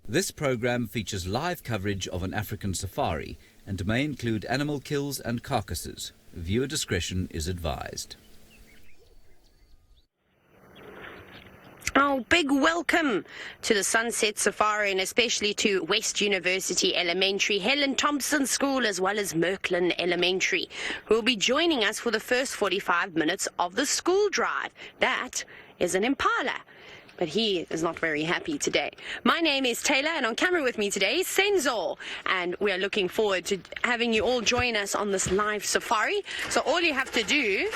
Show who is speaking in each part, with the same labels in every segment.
Speaker 1: This program features live coverage of an African safari and may include animal kills and carcasses. Viewer discretion is advised.
Speaker 2: Oh, big welcome to the Sunset Safari and especially to West University Elementary, Helen Thompson School as well as Merklin Elementary, who will be joining us for the first 45 minutes of the school drive. That is an impala, but he is not very happy today. My name is Taylor, and on camera with me today is Senzo, and we are looking forward to having you all join us on this live safari. So all you have to do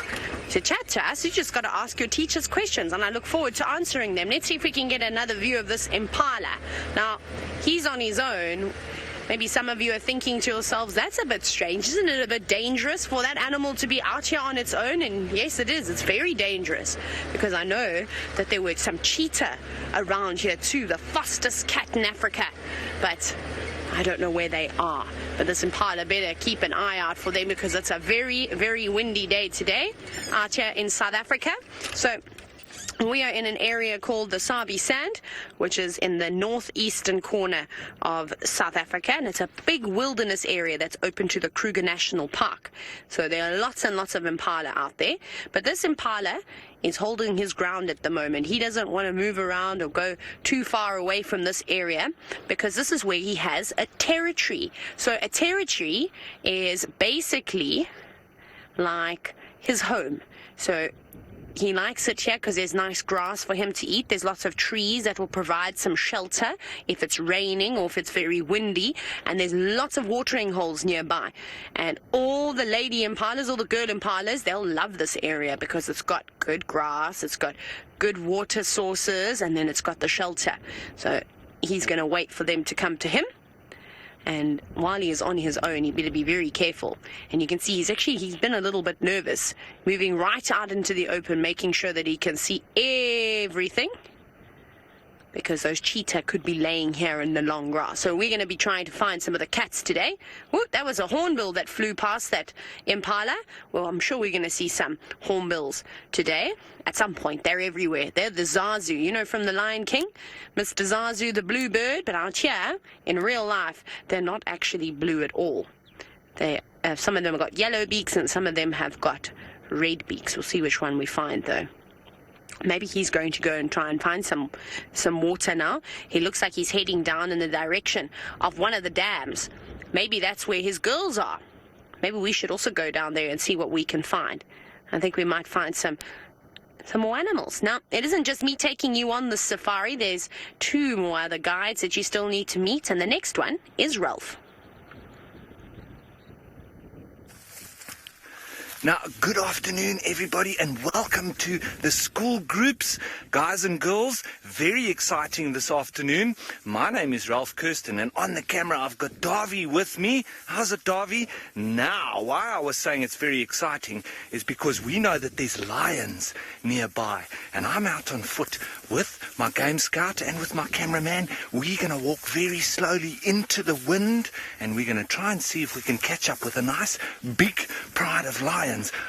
Speaker 2: to chat to us, you just got to ask your teachers questions, and I look forward to answering them. Let's see if we can get another view of this impala. Now, he's on his own. Maybe some of you are thinking to yourselves, that's a bit strange. Isn't it a bit dangerous for that animal to be out here on its own? And yes, it is. It's very dangerous, because I know that there were some cheetah around here too, the fastest cat in Africa. But I don't know where they are. But this impala, better keep an eye out for them, because it's a very, very windy day today out here in South Africa. So we are in an area called the Sabi Sand, which is in the northeastern corner of South Africa, and it's a big wilderness area that's open to the Kruger National Park. So there are lots and lots of impala out there, but this impala is holding his ground at the moment. He doesn't want to move around or go too far away from this area, because this is where he has a territory. So a territory is basically like his home. So he likes it here because there's nice grass for him to eat. There's lots of trees that will provide some shelter if it's raining or if it's very windy. And there's lots of watering holes nearby. And all the lady impalas, all the girl impalas, they'll love this area because it's got good grass, it's got good water sources, and then it's got the shelter. So he's going to wait for them to come to him. And while he is on his own, he better be very careful. And you can see he's been a little bit nervous, moving right out into the open, making sure that he can see everything, because those cheetah could be laying here in the long grass. So we're going to be trying to find some of the cats today. Whoa, that was a hornbill that flew past that impala. Well, I'm sure we're going to see some hornbills today. At some point, they're everywhere. They're the Zazu, you know, from The Lion King, Mr. Zazu, the blue bird. But out here, in real life, they're not actually blue at all. Some of them have got yellow beaks and some of them have got red beaks. We'll see which one we find, though. Maybe he's going to go and try and find some water now. He looks like he's heading down in the direction of one of the dams. Maybe that's where his girls are. Maybe we should also go down there and see what we can find. I think we might find some more animals. Now, it isn't just me taking you on the safari. There's 2 more other guides that you still need to meet, and the next one is Ralph.
Speaker 3: Now, good afternoon, everybody, and welcome to the school groups, guys and girls. Very exciting this afternoon. My name is Ralph Kirsten, and on the camera I've got Davy with me. How's it, Davy? Now, why I was saying it's very exciting is because we know that there's lions nearby, and I'm out on foot with my game scout and with my cameraman. We're going to walk very slowly into the wind, and we're going to try and see if we can catch up with a nice big pride of lions.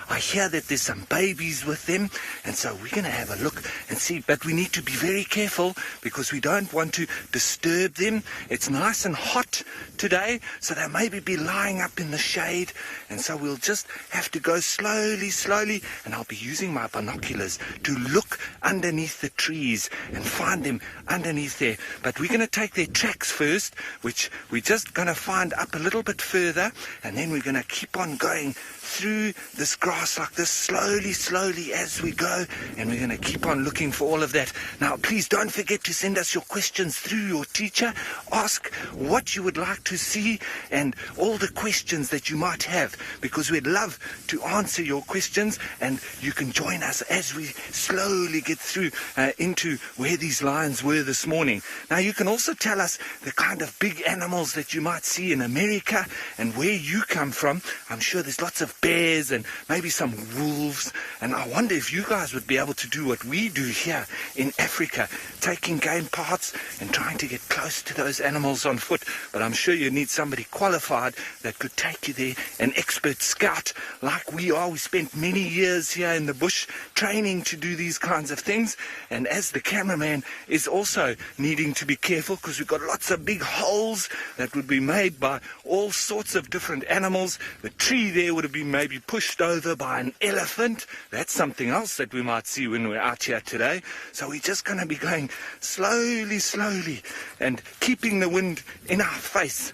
Speaker 3: I hear that there's some babies with them, and so we're going to have a look and see. But we need to be very careful because we don't want to disturb them. It's nice and hot today, so they'll maybe be lying up in the shade, and so we'll just have to go slowly, and I'll be using my binoculars to look underneath the trees and find them underneath there. But we're going to take their tracks first, which we're just going to find up a little bit further, and then we're going to keep on going through this grass like this, slowly as we go, and we're going to keep on looking for all of that. Now, please don't forget to send us your questions through your teacher. Ask what you would like to see and all the questions that you might have, because we'd love to answer your questions, and you can join us as we slowly get through into where these lions were this morning. Now, you can also tell us the kind of big animals that you might see in America and where you come from. I'm sure there's lots of bears and maybe some wolves. And I wonder if you guys would be able to do what we do here in Africa, taking game parts and trying to get close to those animals on foot. But I'm sure you need somebody qualified that could take you there, an expert scout like we are. We spent many years here in the bush training to do these kinds of things. And as the cameraman is also needing to be careful, because we've got lots of big holes that would be made by all sorts of different animals. The tree there would have been maybe pushed over by an elephant. That's something else that we might see when we're out here today. So we're just going to be going slowly, slowly and keeping the wind in our face.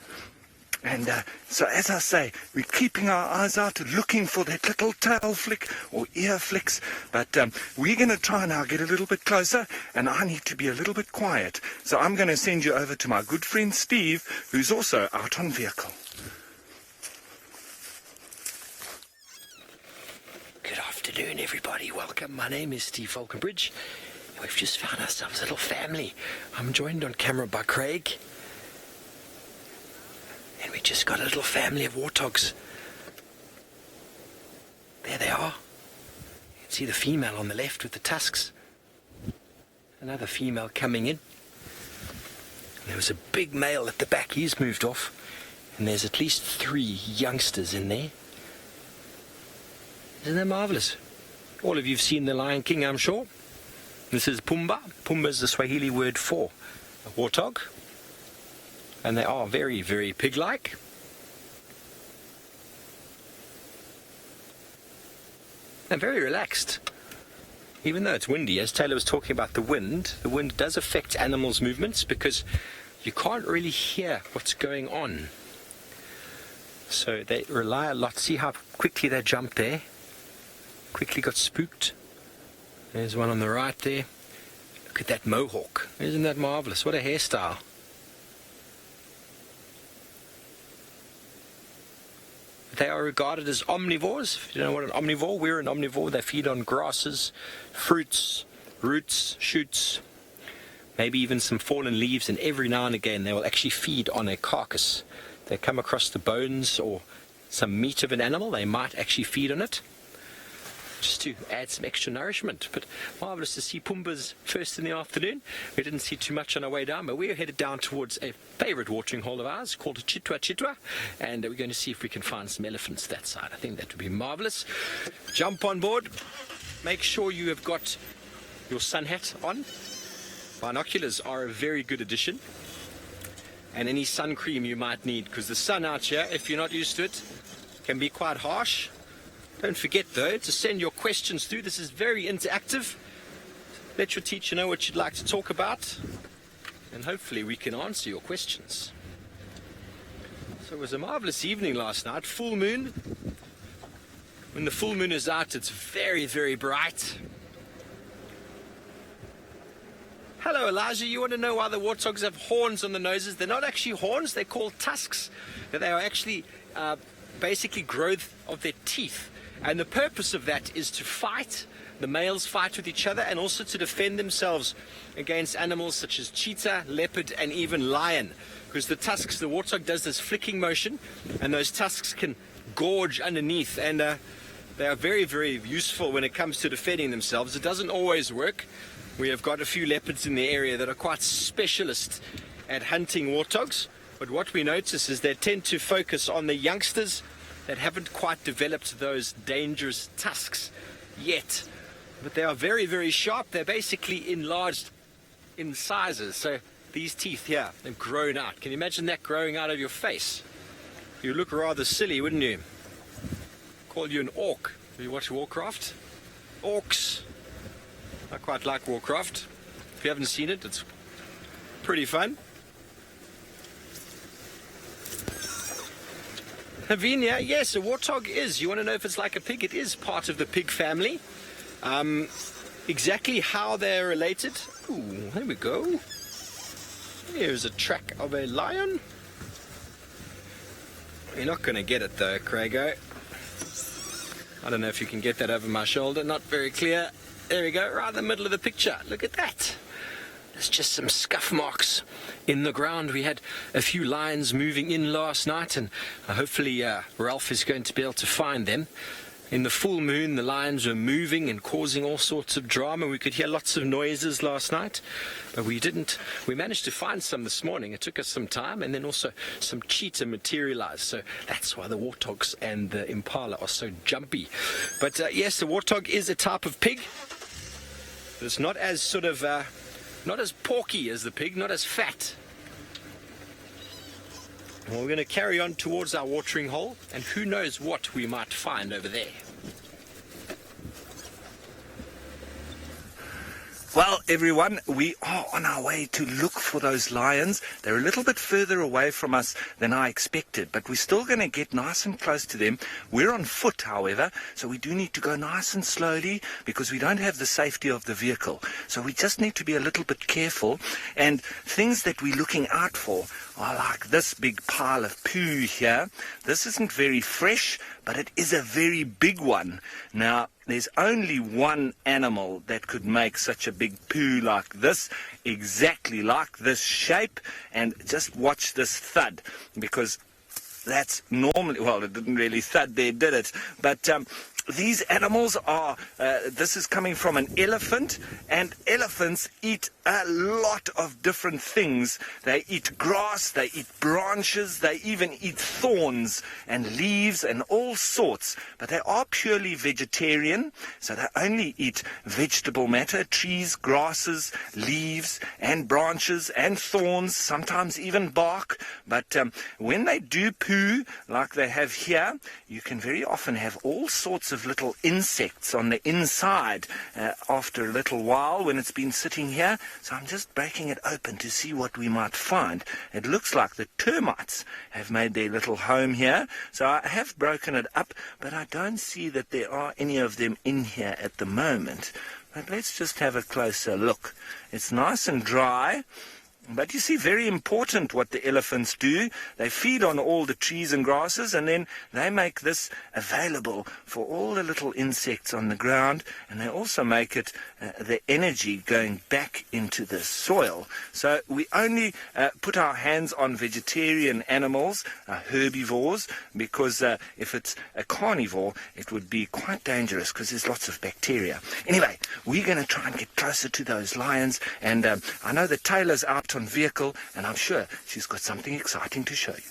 Speaker 3: And so as I say, we're keeping our eyes out, looking for that little tail flick or ear flicks. But we're going to try now get a little bit closer, and I need to be a little bit quiet. So I'm going to send you over to my good friend Steve, who's also out on vehicle.
Speaker 4: Good afternoon, everybody. Welcome. My name is Steve Falconbridge. We've just found ourselves a little family. I'm joined on camera by Craig. And we just got a little family of warthogs. There they are. You can see the female on the left with the tusks. Another female coming in. And there was a big male at the back. He's moved off. And there's at least 3 youngsters in there. Isn't that marvelous? All of you have seen The Lion King, I'm sure. This is Pumbaa. Pumbaa is the Swahili word for a warthog. And they are very, very pig-like. And very relaxed. Even though it's windy, as Taylor was talking about the wind does affect animals' movements because you can't really hear what's going on. So they rely a lot. See how quickly they jumped there? Quickly got spooked. There's one on the right there. Look at that mohawk. Isn't that marvelous? What a hairstyle. They are regarded as omnivores. If you don't know what an omnivore, we're an omnivore. They feed on grasses, fruits, roots, shoots, maybe even some fallen leaves, and every now and again they will actually feed on a carcass. They come across the bones or some meat of an animal, they might actually feed on it, just to add some extra nourishment. But marvellous to see Pumbaa's first in the afternoon. We didn't see too much on our way down, but we're headed down towards a favourite watering hole of ours called Cheetah, and we're going to see if we can find some elephants that side. I think that would be marvellous. Jump on board. Make sure you have got your sun hat on. Binoculars are a very good addition, and any sun cream you might need, because the sun out here, if you're not used to it, can be quite harsh. Don't forget, though, to send your questions through. This is very interactive. Let your teacher know what you'd like to talk about, and hopefully we can answer your questions. So it was a marvellous evening last night. Full moon. When the full moon is out, it's very, very bright. Hello, Elijah. You want to know why the warthogs have horns on the noses? They're not actually horns. They're called tusks. They are actually basically growth of their teeth. And the purpose of that is to fight. The males fight with each other, and also to defend themselves against animals such as cheetah, leopard, and even lion. Because the tusks, the warthog does this flicking motion, and those tusks can gorge underneath. And they are very, very useful when it comes to defending themselves. It doesn't always work. We have got a few leopards in the area that are quite specialist at hunting warthogs. But what we notice is they tend to focus on the youngsters that haven't quite developed those dangerous tusks yet. But they are very, very sharp. They're basically enlarged in sizes. So these teeth here, they've grown out. Can you imagine that growing out of your face? You look rather silly, wouldn't you? Call you an orc. Have you watched Warcraft? Orcs. I quite like Warcraft. If you haven't seen it, it's pretty fun. Lavinia, yes, a warthog is. You want to know if it's like a pig? It is part of the pig family. Exactly how they're related. Ooh, there we go. Here's a track of a lion. You're not going to get it though, Craigo. I don't know if you can get that over my shoulder. Not very clear. There we go, right in the middle of the picture. Look at that. There's just some scuff marks in the ground. We had a few lions moving in last night, and hopefully Ralph is going to be able to find them. In the full moon, the lions were moving and causing all sorts of drama. We could hear lots of noises last night, but we didn't. We managed to find some this morning. It took us some time, and then also some cheetah materialized. So that's why the warthogs and the impala are so jumpy. But yes, the warthog is a type of pig. It's not as sort of, not as porky as the pig, not as fat. Well, we're going to carry on towards our watering hole, and who knows what we might find over there.
Speaker 3: Well, everyone, we are on our way to look for those lions. They're a little bit further away from us than I expected, but we're still going to get nice and close to them. We're on foot, however, so we do need to go nice and slowly because we don't have the safety of the vehicle. So we just need to be a little bit careful. And things that we're looking out for are like this big pile of poo here. This isn't very fresh, but it is a very big one. Now, there's only one animal that could make such a big poo like this, exactly like this shape, and just watch this thud, because that's normally, well, it didn't really thud there, did it? But these animals are, this is coming from an elephant, and elephants eat a lot of different things. They eat grass, they eat branches, they even eat thorns and leaves and all sorts. But they are purely vegetarian, so they only eat vegetable matter, trees, grasses, leaves and branches and thorns, sometimes even bark. But when they do poo, like they have here, you can very often have all sorts of little insects on the inside after a little while when it's been sitting here. So I'm just breaking it open to see what we might find. It looks like the termites have made their little home here. So I have broken it up, but I don't see that there are any of them in here at the moment. But let's just have a closer look. It's nice and dry. But you see, very important what the elephants do. They feed on all the trees and grasses, and then they make this available for all the little insects on the ground, and they also make it the energy going back into the soil. So we only put our hands on vegetarian animals, herbivores, because if it's a carnivore, it would be quite dangerous because there's lots of bacteria. Anyway, we're going to try and get closer to those lions, and I know the Taylor's out on vehicle, and I'm sure she's got something exciting to show you.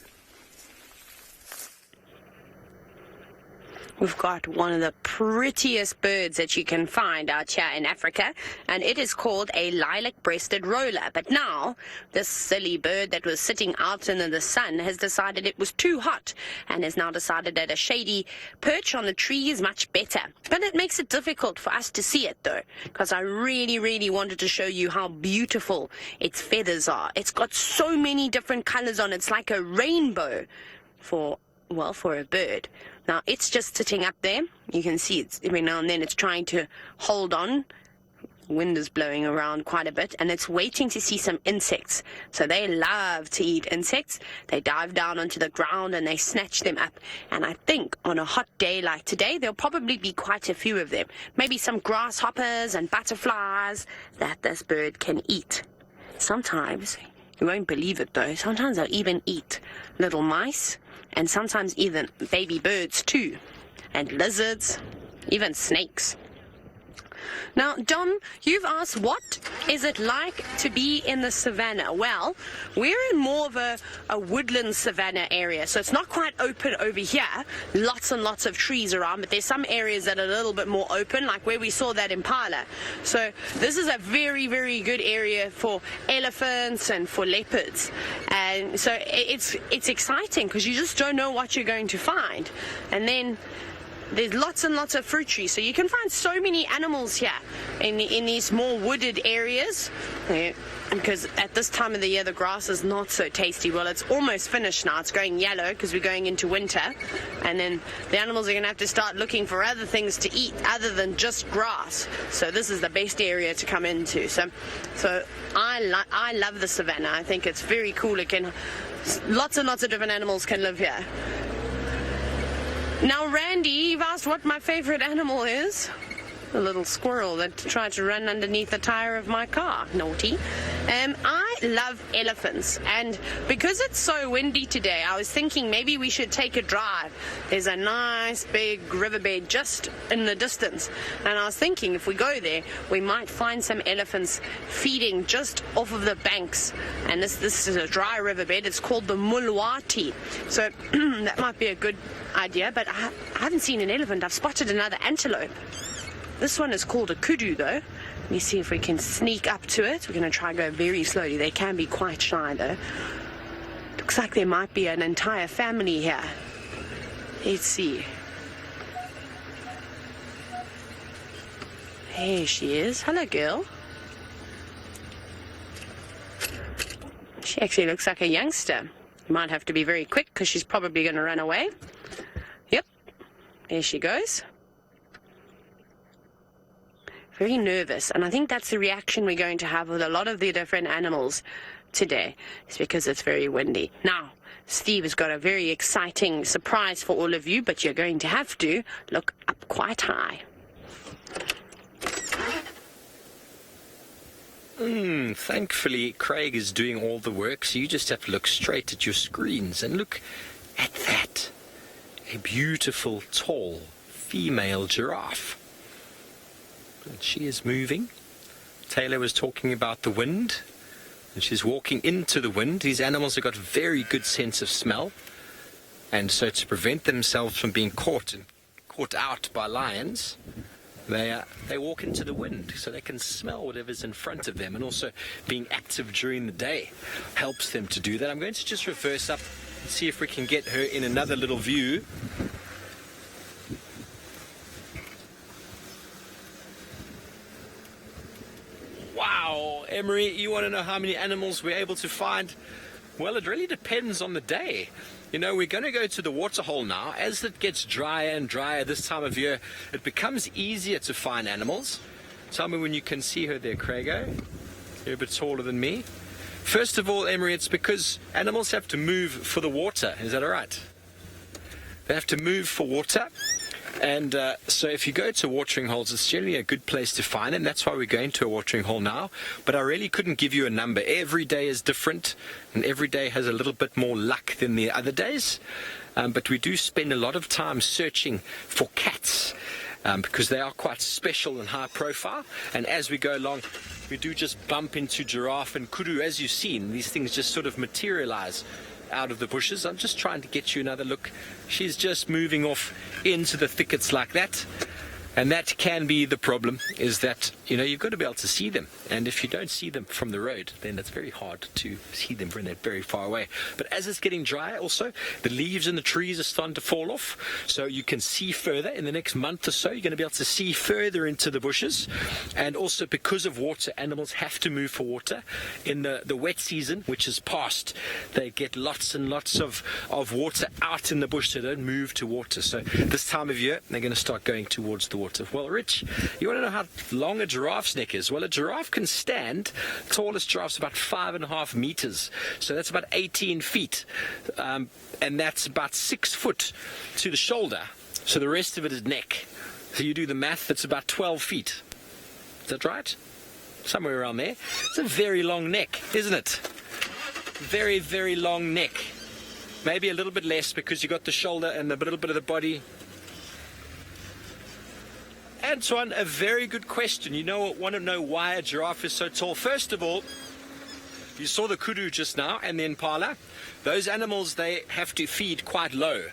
Speaker 2: We've got one of the prettiest birds that you can find out here in Africa, and it is called a lilac-breasted roller. But now, this silly bird that was sitting out in the sun has decided it was too hot, and has now decided that a shady perch on the tree is much better. But it makes it difficult for us to see it, though, because I really, really wanted to show you how beautiful its feathers are. It's got so many different colors on it. It's like a rainbow for a bird. Now, it's just sitting up there. You can see it's every now and then it's trying to hold on. Wind is blowing around quite a bit, and it's waiting to see some insects. So they love to eat insects. They dive down onto the ground and they snatch them up. And I think on a hot day like today, there'll probably be quite a few of them. Maybe some grasshoppers and butterflies that this bird can eat. Sometimes, you won't believe it though, sometimes they'll even eat little mice, and sometimes even baby birds too, and lizards, even snakes. Now, Dom, you've asked, what is it like to be in the savannah? Well, we're in more of a woodland savannah area, so it's not quite open over here. Lots and lots of trees around, but there's some areas that are a little bit more open, like where we saw that impala. So this is a very, very good area for elephants and for leopards. And so it's exciting because you just don't know what you're going to find. And then there's lots and lots of fruit trees, so you can find so many animals here in these more wooded areas. Because at this time of the year, the grass is not so tasty. Well, it's almost finished now. It's going yellow because we're going into winter, and then the animals are going to have to start looking for other things to eat other than just grass. So this is the best area to come into. So I love the savannah. I think it's very cool. Lots and lots of different animals can live here. Now, Randy, you've asked what my favorite animal is. A little squirrel that tried to run underneath the tire of my car. Naughty. I love elephants, and because it's so windy today, I was thinking maybe we should take a drive. There's a nice big riverbed just in the distance, and I was thinking if we go there, we might find some elephants feeding just off of the banks. And this is a dry riverbed. It's called the Mulwati. So that might be a good idea, but I haven't seen an elephant. I've spotted another antelope. This one is called a kudu, though. Let me see if we can sneak up to it. We're going to try and go very slowly. They can be quite shy, though. Looks like there might be an entire family here. Let's see. There she is. Hello, girl. She actually looks like a youngster. You might have to be very quick because she's probably going to run away. Yep. There she goes. Very nervous, and I think that's the reaction we're going to have with a lot of the different animals today. It's because it's very windy. Now, Steve has got a very exciting surprise for all of you, but you're going to have to look up quite high.
Speaker 4: Thankfully, Craig is doing all the work, so you just have to look straight at your screens and look at that. A beautiful, tall, female giraffe. And she is moving. Taylor was talking about the wind, and she's walking into the wind. These animals have got a very good sense of smell, and so to prevent themselves from being caught out by lions, they walk into the wind so they can smell whatever's in front of them, and also being active during the day helps them to do that. I'm going to just reverse up and see if we can get her in another little view. Wow, Emery, you want to know how many animals we're able to find? Well, it really depends on the day. You know, we're going to go to the waterhole now. As it gets drier and drier this time of year, it becomes easier to find animals. Tell me when you can see her there, Craigo. You're a bit taller than me. First of all, Emery, it's because animals have to move for the water. Is that all right? They have to move for water. And so if you go to watering holes, it's generally a good place to find them. That's why we're going to a watering hole now. But I really couldn't give you a number. Every day is different, and every day has a little bit more luck than the other days. But we do spend a lot of time searching for cats because they are quite special and high profile. And as we go along, we do just bump into giraffe and kudu. As you've seen, these things just sort of materialize out of the bushes. I'm just trying to get you another look. She's just moving off into the thickets like that. And that can be the problem, is that, you know, you've got to be able to see them. And if you don't see them from the road, then it's very hard to see them when they're very far away. But as it's getting drier also, the leaves in the trees are starting to fall off. So you can see further. In the next month or so, you're going to be able to see further into the bushes. And also because of water, animals have to move for water. In the wet season, which is past, they get lots and lots of water out in the bush. They don't move to water. So this time of year, they're going to start going towards the water. Well, Rich, you want to know how long a giraffe's neck is? Well, a giraffe can stand, tallest giraffe's about 5.5 meters. So that's about 18 feet. And that's about 6 foot to the shoulder. So the rest of it is neck. So you do the math, that's about 12 feet. Is that right? Somewhere around there. It's a very long neck, isn't it? Very, very long neck. Maybe a little bit less because you got the shoulder and a little bit of the body. Antoine, a very good question. You want to know why a giraffe is so tall. First of all, you saw the kudu just now and the impala. Those animals, they have to feed quite low.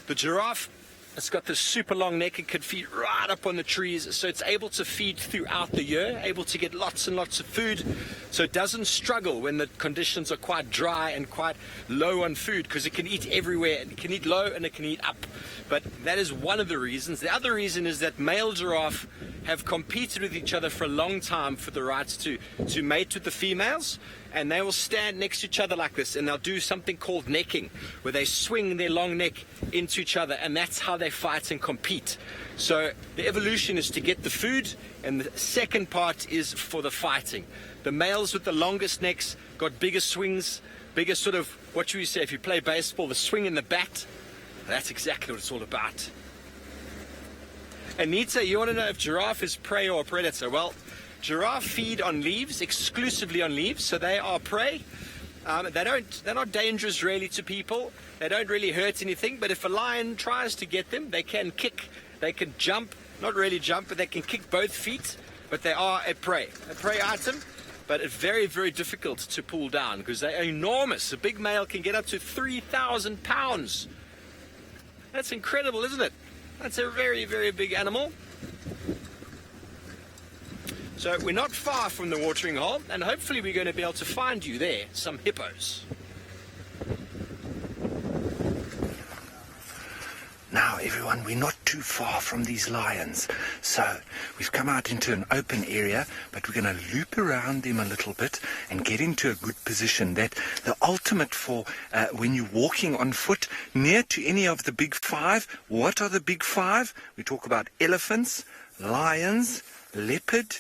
Speaker 4: The giraffe, it's got this super long neck. It could feed right up on the trees, so it's able to feed throughout the year, able to get lots and lots of food, so it doesn't struggle when the conditions are quite dry and quite low on food, because it can eat everywhere. It can eat low and it can eat up. But that is one of the reasons. The other reason is that male giraffe have competed with each other for a long time for the rights to mate with the females, and they will stand next to each other like this, and they'll do something called necking, where they swing their long neck into each other, and that's how they fight and compete. So the evolution is to get the food, and the second part is for the fighting. The males with the longest necks got bigger swings, bigger sort of, what should we say, if you play baseball, the swing in the bat. That's exactly what it's all about. Anita, you want to know if giraffe is prey or predator? Well, giraffe feed on leaves, exclusively on leaves, so they are prey. They're not dangerous really to people. They don't really hurt anything, but if a lion tries to get them, they can kick, they can jump, not really jump, but they can kick both feet, but they are a prey item, but it's very, very difficult to pull down because they are enormous. A big male can get up to 3,000 pounds. That's incredible, isn't it? That's a very, very big animal. So we're not far from the watering hole, and hopefully we're going to be able to find you there some hippos.
Speaker 3: Now, everyone, we're not too far from these lions. So we've come out into an open area, but we're going to loop around them a little bit and get into a good position. That the ultimate for when you're walking on foot near to any of the big five. What are the big five? We talk about elephants, lions, leopard,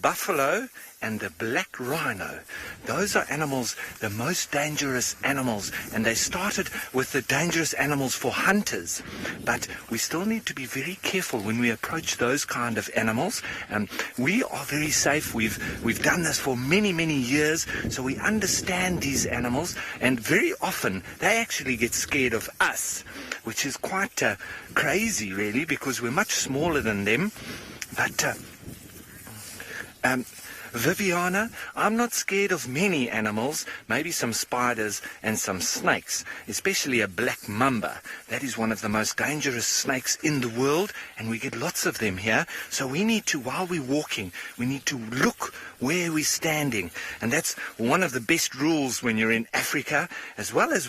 Speaker 3: buffalo, and the black rhino. Those are animals, the most dangerous animals, and they started with the dangerous animals for hunters, but we still need to be very careful when we approach those kind of animals. We are very safe. We've done this for many, many years, so we understand these animals, and very often they actually get scared of us, which is quite crazy really, because we're much smaller than them. But Viviana, I'm not scared of many animals, maybe some spiders and some snakes, especially a black mamba. That is one of the most dangerous snakes in the world, and we get lots of them here. So we need to, while we're walking, we need to look where we're standing. And that's one of the best rules when you're in Africa, as well as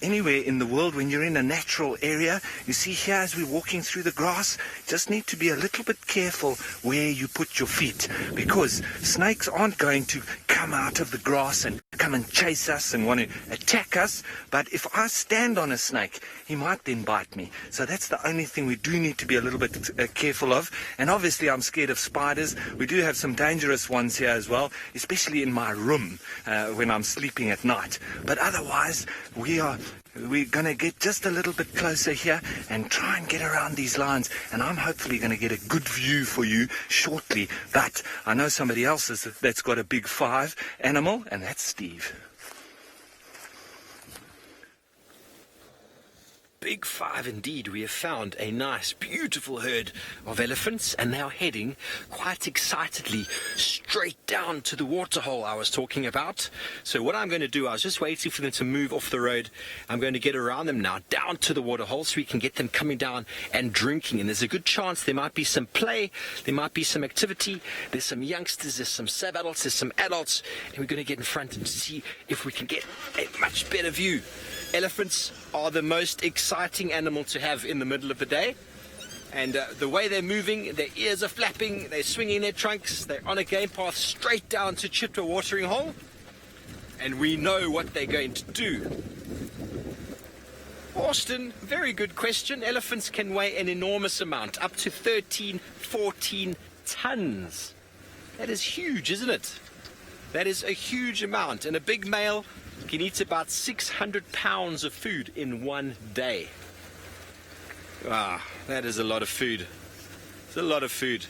Speaker 3: anywhere in the world when you're in a natural area. You see here as we're walking through the grass, just need to be a little bit careful where you put your feet, because snakes aren't going to come out of the grass and come and chase us and want to attack us. But if I stand on a snake, he might then bite me. So that's the only thing we do need to be a little bit careful of. And obviously I'm scared of spiders. We do have some dangerous ones here as well, especially in my room when I'm sleeping at night. But otherwise, we're going to get just a little bit closer here and try and get around these lines. And I'm hopefully going to get a good view for you shortly. But I know somebody else that's got a big five animal, and that's Steve.
Speaker 4: Big five indeed. We have found a nice, beautiful herd of elephants, and they are heading quite excitedly straight down to the waterhole I was talking about. So what I'm going to do, I was just waiting for them to move off the road. I'm going to get around them now, down to the waterhole, so we can get them coming down and drinking. And there's a good chance there might be some play, there might be some activity, there's some youngsters, there's some sub-adults, there's some adults, and we're going to get in front and see if we can get a much better view. Elephants are the most exciting animal to have in the middle of the day, and the way they're moving, their ears are flapping, they're swinging their trunks, they're on a game path straight down to Cheetah watering hole, and we know what they're going to do. Austin, very good question. Elephants can weigh an enormous amount, up to 13, 14 tons. That is huge, isn't it? That is a huge amount, and a big male can eat about 600 pounds of food in one day. Wow, that is a lot of food. It's a lot of food.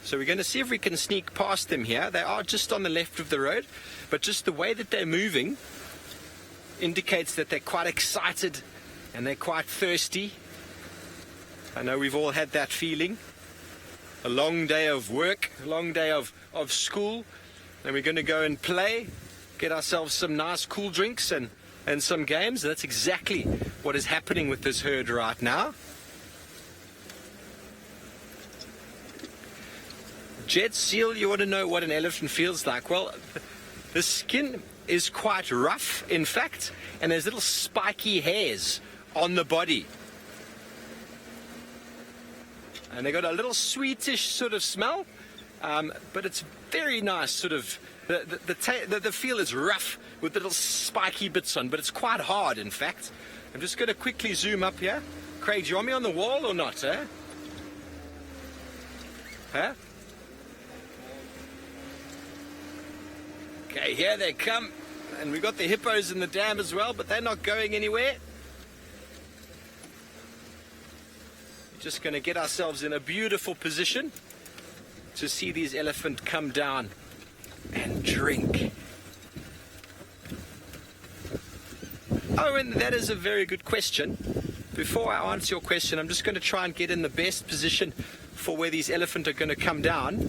Speaker 4: So we're going to see if we can sneak past them here. They are just on the left of the road, but just the way that they're moving indicates that they're quite excited and they're quite thirsty. I know we've all had that feeling. A long day of work, a long day of school, and we're going to go and play, get ourselves some nice cool drinks and some games. That's exactly what is happening with this herd right now. Jet Seal, you want to know what an elephant feels like? Well, the skin is quite rough, in fact, and there's little spiky hairs on the body. And they got a little sweetish sort of smell, but it's very nice sort of. The feel is rough with little spiky bits on, but it's quite hard, in fact. I'm just going to quickly zoom up here. Craig, do you want me on the wall or not, eh? Huh? Okay, here they come. And we've got the hippos in the dam as well, but they're not going anywhere. Just going to get ourselves in a beautiful position to see these elephants come down and drink. Oh, and that is a very good question. Before I answer your question, I'm just going to try and get in the best position for where these elephants are going to come down.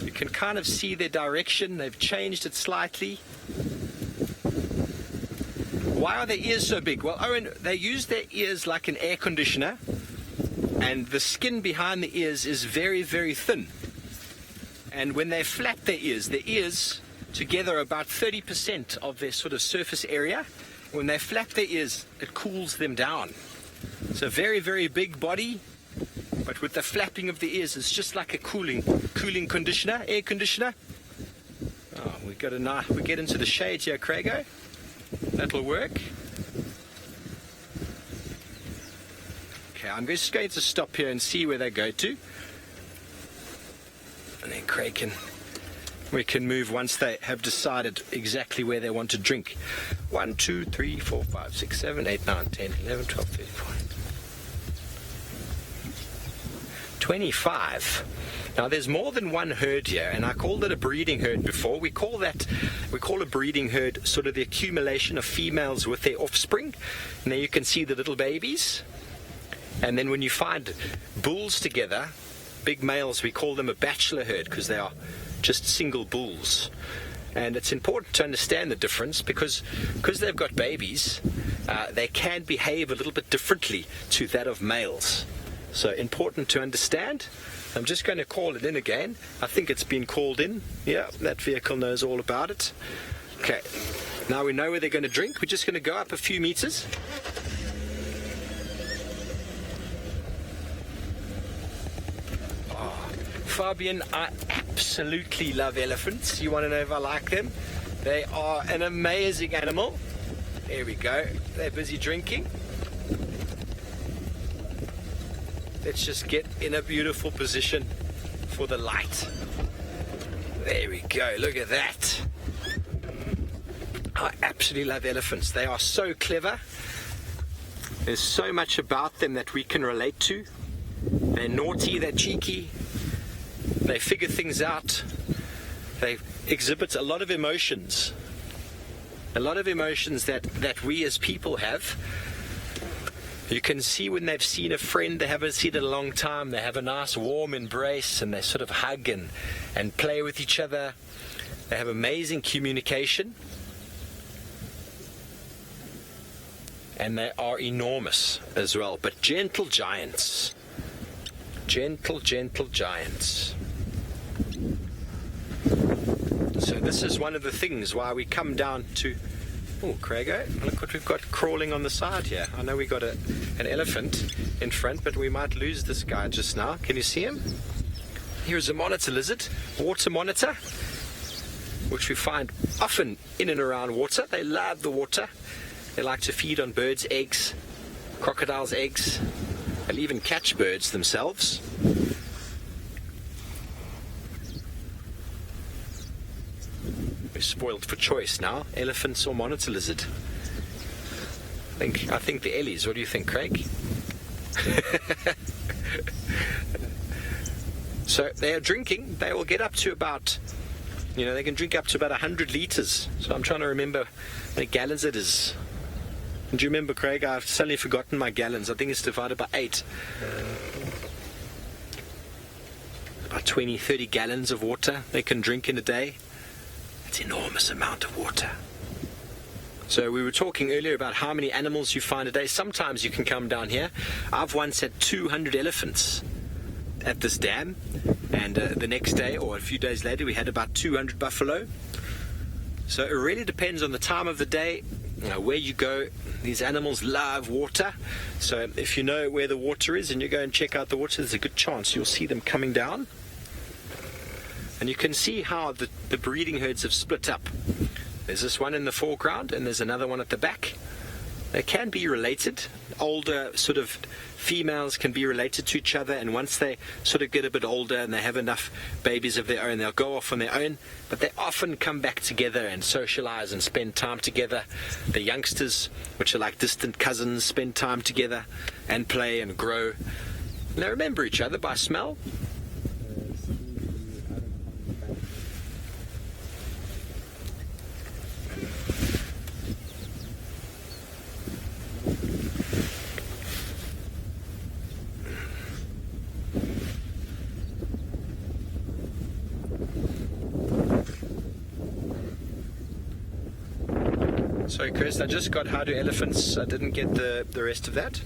Speaker 4: You can kind of see their direction. They've changed it slightly. Why are their ears so big? Well, Owen, they use their ears like an air conditioner, and the skin behind the ears is very, very thin. And when they flap their ears together about 30% of their sort of surface area. When they flap their ears, it cools them down. It's a very, very big body, but with the flapping of the ears, it's just like a cooling conditioner, air conditioner. Oh, we get into the shade here, Craigo. That'll work. Okay, I'm just going to stop here and see where they go to. And then we can move once they have decided exactly where they want to drink. 1, 2, 3, 4, 5, 6, 7, 8, 9, 10, 11, 12, 13, 14, 25. Now there's more than one herd here, and I called it a breeding herd before. We call a breeding herd sort of the accumulation of females with their offspring. And there you can see the little babies. And then when you find bulls together, big males, we call them a bachelor herd because they are just single bulls. And it's important to understand the difference because they've got babies, they can behave a little bit differently to that of males. So important to understand. I'm just going to call it in again. I think it's been called in. Yeah, that vehicle knows all about it. Okay, now we know where they're going to drink. We're just going to go up a few meters. Fabian, I absolutely love elephants. You want to know if I like them? They are an amazing animal. There we go. They're busy drinking. Let's just get in a beautiful position for the light. There we go. Look at that. I absolutely love elephants. They are so clever. There's so much about them that we can relate to. They're naughty, they're cheeky. They figure things out. They exhibit a lot of emotions. A lot of emotions that we as people have. You can see when they've seen a friend they haven't seen in a long time, they have a nice warm embrace and they sort of hug and play with each other. They have amazing communication. And they are enormous as well, but gentle giants. Gentle giants. So this is one of the things why we come down to... Oh, Craigo, look what we've got crawling on the side here. I know we got an elephant in front, but we might lose this guy just now. Can you see him? Here's a monitor lizard, water monitor, which we find often in and around water. They love the water. They like to feed on birds' eggs, crocodiles' eggs. They'll even catch birds themselves. We're spoiled for choice now. Elephants or monitor lizard? I think the Ellies. What do you think, Craig? So they are drinking. They will get up to about, they can drink up to about 100 litres. So I'm trying to remember how many gallons it is. Do you remember, Craig? I've suddenly forgotten my gallons. I think it's divided by 8. About 20, 30 gallons of water they can drink in a day. It's an enormous amount of water. So we were talking earlier about how many animals you find a day. Sometimes you can come down here. I've once had 200 elephants at this dam. And the next day, or a few days later, we had about 200 buffalo. So it really depends on the time of the day, where you go. These animals love water. So if you know where the water is and you go and check out the water, there's a good chance you'll see them coming down. And you can see how the breeding herds have split up. There's this one in the foreground and there's another one at the back. They can be related. Older sort of females can be related to each other, and once they sort of get a bit older and they have enough babies of their own, they'll go off on their own, but they often come back together and socialize and spend time together. The youngsters, which are like distant cousins, spend time together and play and grow. They remember each other by smell. Sorry, Chris, I just got how do elephants. I didn't get the rest of that.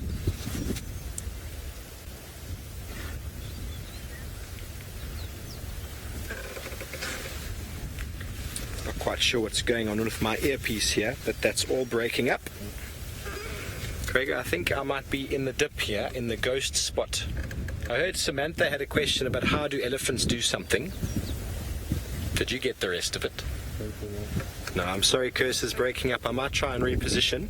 Speaker 4: Not quite sure what's going on with my earpiece here, but that's all breaking up. Craig, I think I might be in the dip here, in the ghost spot. I heard Samantha had a question about how do elephants do something. Did you get the rest of it? No, I'm sorry, Curse is breaking up. I might try and reposition.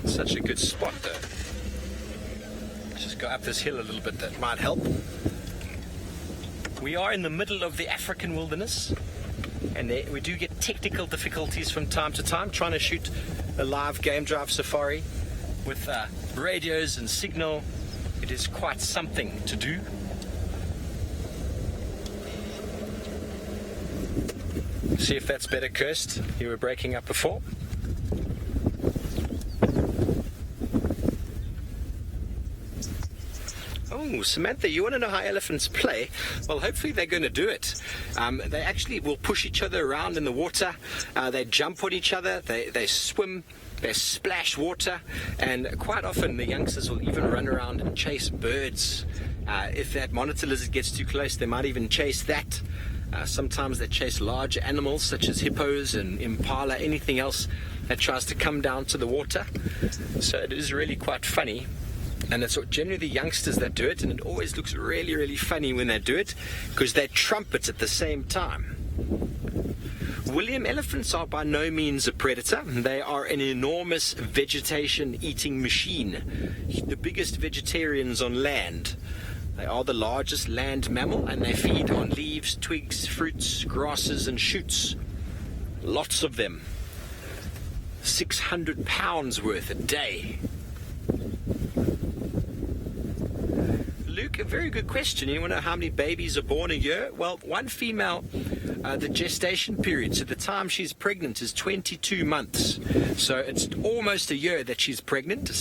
Speaker 4: Such a good spot, though. Let's just go up this hill a little bit. That might help. We are in the middle of the African wilderness, and we do get technical difficulties from time to time trying to shoot a live game drive safari with radios and signal. It is quite something to do. See if that's better, Kirst. You were breaking up before. Oh, Samantha, you want to know how elephants play? Well, hopefully they're going to do it. They actually will push each other around in the water. They jump on each other. They swim. They splash water, and quite often the youngsters will even run around and chase birds. If that monitor lizard gets too close, they might even chase that. Sometimes they chase large animals such as hippos and impala, anything else that tries to come down to the water. So it is really quite funny, and it's generally the youngsters that do it, and it always looks really, really funny when they do it because they trumpet at the same time. William elephants are by no means a predator. They are an enormous vegetation-eating machine, the biggest vegetarians on land. They are the largest land mammal, and they feed on leaves, twigs, fruits, grasses, and shoots. Lots of them. 600 pounds worth a day. Luke, a very good question. You want to know how many babies are born a year? Well, one female, the gestation period, so the time she's pregnant is 22 months. So it's almost a year that she's pregnant.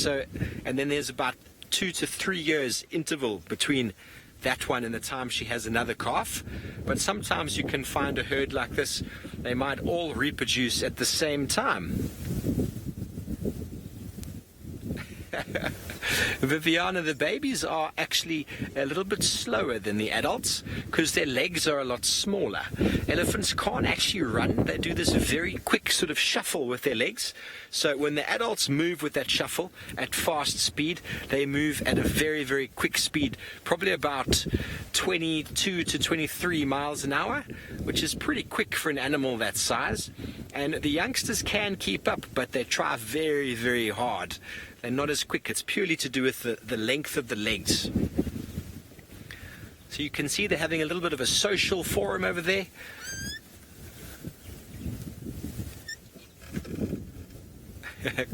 Speaker 4: And then there's about 2 to 3 years interval between that one and the time she has another calf. But sometimes you can find a herd like this. They might all reproduce at the same time. Viviana, the babies are actually a little bit slower than the adults because their legs are a lot smaller. Elephants can't actually run. They do this very quick sort of shuffle with their legs. So when the adults move with that shuffle at fast speed, they move at a very, very quick speed, probably about 22 to 23 miles an hour, which is pretty quick for an animal that size. And the youngsters can keep up, but they try very, very hard. They're not as quick. It's purely to do with the length of the legs. So you can see they're having a little bit of a social forum over there.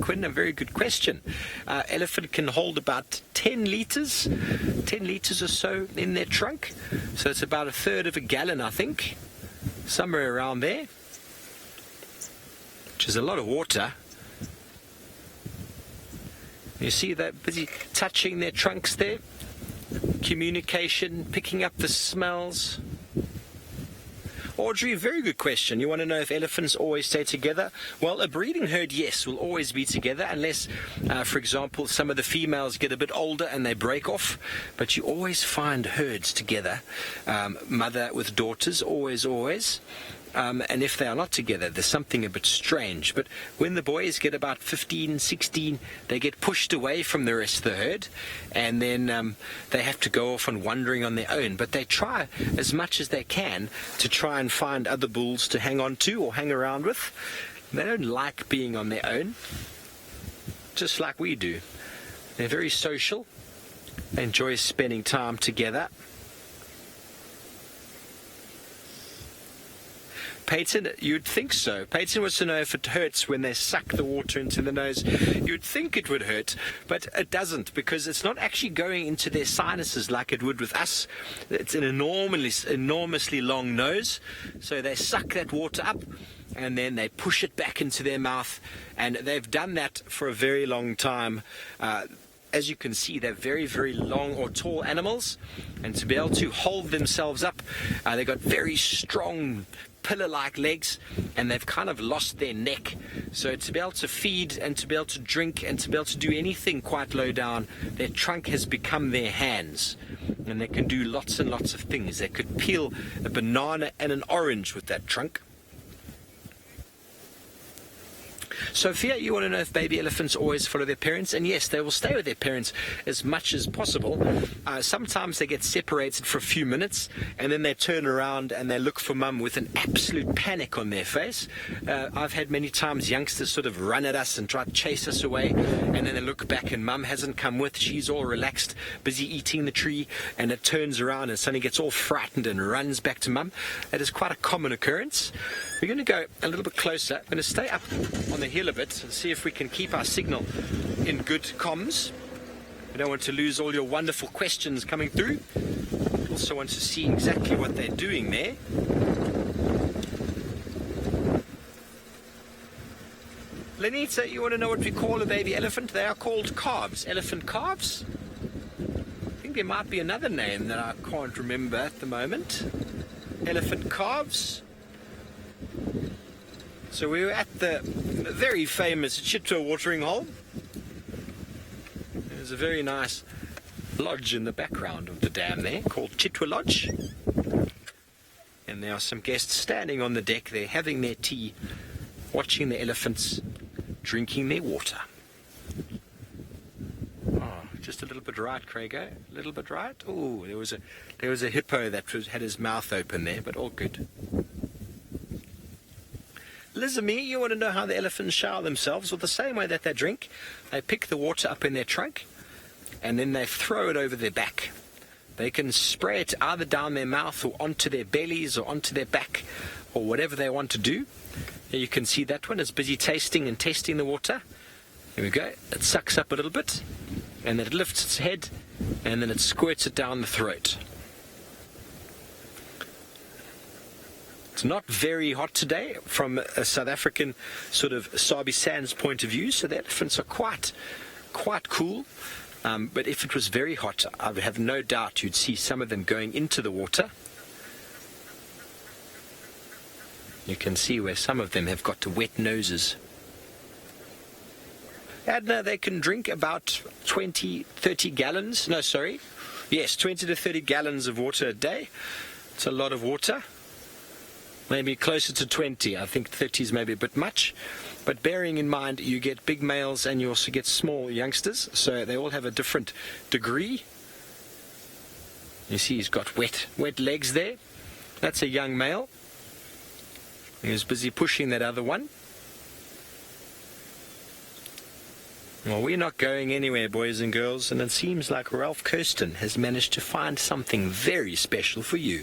Speaker 4: Quinn, a very good question. Elephant can hold about 10 litres or so in their trunk. So it's about a third of a gallon, I think. Somewhere around there. Which is a lot of water. You see they're busy touching their trunks there. Communication, picking up the smells. Audrey, very good question. You want to know if elephants always stay together? Well, a breeding herd, yes, will always be together unless, for example, some of the females get a bit older and they break off. But you always find herds together, mother with daughters, always. And if they are not together, there's something a bit strange. But when the boys get about 15, 16, they get pushed away from the rest of the herd, and then they have to go off and wandering on their own. But they try as much as they can to try and find other bulls to hang on to or hang around with. They don't like being on their own, just like we do. They're very social. They enjoy spending time together. Peyton, you'd think so. Peyton wants to know if it hurts when they suck the water into the nose. You'd think it would hurt, but it doesn't, because it's not actually going into their sinuses like it would with us. It's an enormously long nose, so they suck that water up and then they push it back into their mouth, and they've done that for a very long time. As you can see, they're very, very long or tall animals, and to be able to hold themselves up, they've got very strong pillar-like legs, and they've kind of lost their neck. So to be able to feed and to be able to drink and to be able to do anything quite low down, their trunk has become their hands, and they can do lots and lots of things. They could peel a banana and an orange with that trunk. Sophia, you want to know if baby elephants always follow their parents? And yes, they will stay with their parents as much as possible. Sometimes they get separated for a few minutes, and then they turn around and they look for mum with an absolute panic on their face. I've had many times youngsters sort of run at us and try to chase us away, and then they look back and mum hasn't come with. She's all relaxed, busy eating the tree, and it turns around and suddenly gets all frightened and runs back to mum. That is quite a common occurrence. We're going to go a little bit closer. I'm going to stay up on the hill a bit and see if we can keep our signal in good comms. We don't want to lose all your wonderful questions coming through. Also want to see exactly what they're doing there. Lenita, you want to know what we call a baby elephant? They are called calves. Elephant calves? I think there might be another name that I can't remember at the moment. Elephant calves. So we were at the very famous Cheetah watering hole. There's a very nice lodge in the background of the dam there called Cheetah Lodge. And there are some guests standing on the deck there having their tea, watching the elephants, drinking their water. Oh, just a little bit right, Craigo. A little bit right. Oh, there was a hippo that had his mouth open there, but all good. Lizamie, you want to know how the elephants shower themselves? Well, the same way that they drink. They pick the water up in their trunk, and then they throw it over their back. They can spray it either down their mouth or onto their bellies or onto their back, or whatever they want to do. Here you can see that one is busy tasting and testing the water. Here we go. It sucks up a little bit, and then it lifts its head, and then it squirts it down the throat. It's not very hot today from a South African sort of Sabi Sand's point of view, so the elephants are quite cool. But if it was very hot, I would have no doubt you'd see some of them going into the water. You can see where some of them have got wet noses. Adna, they can drink about 20-30 gallons. No, sorry. Yes, 20 to 30 gallons of water a day. It's a lot of water. Maybe closer to 20. I think 30 is maybe a bit much. But bearing in mind, you get big males and you also get small youngsters, so they all have a different degree. You see he's got wet legs there. That's a young male. He was busy pushing that other one. Well, we're not going anywhere, boys and girls, and it seems like Ralph Kirsten has managed to find something very special for you.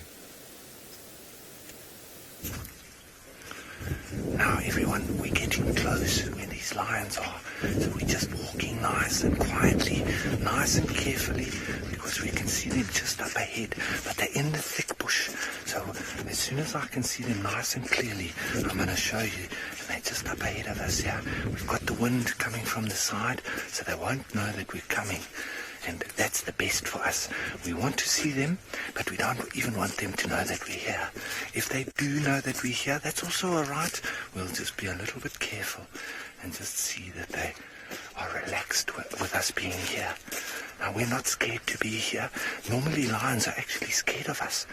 Speaker 3: Now everyone, we're getting close where these lions are, so we're just walking nice and quietly, nice and carefully, because we can see them just up ahead, but they're in the thick bush. So as soon as I can see them nice and clearly, I'm going to show you, and they're just up ahead of us here. We've got the wind coming from the side, so they won't know that we're coming. And that's the best for us. We want to see them, but we don't even want them to know that we're here. If they do know that we're here, that's also all right. We'll just be a little bit careful and just see that they are relaxed with us being here. Now, we're not scared to be here. Normally, lions are actually scared of us,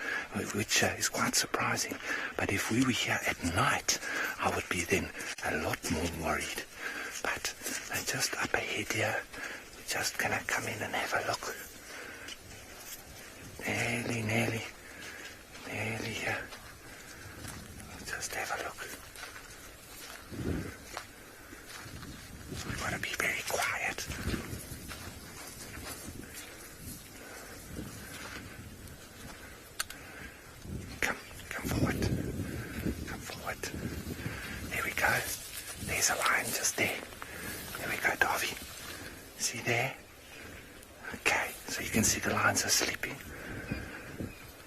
Speaker 3: which is quite surprising. But if we were here at night, I would be then a lot more worried. But they're just up ahead here. Just gonna come in and have a look. Nearly here. Just have a look. We've got to be very quiet. Come forward. Come forward. lions are sleeping.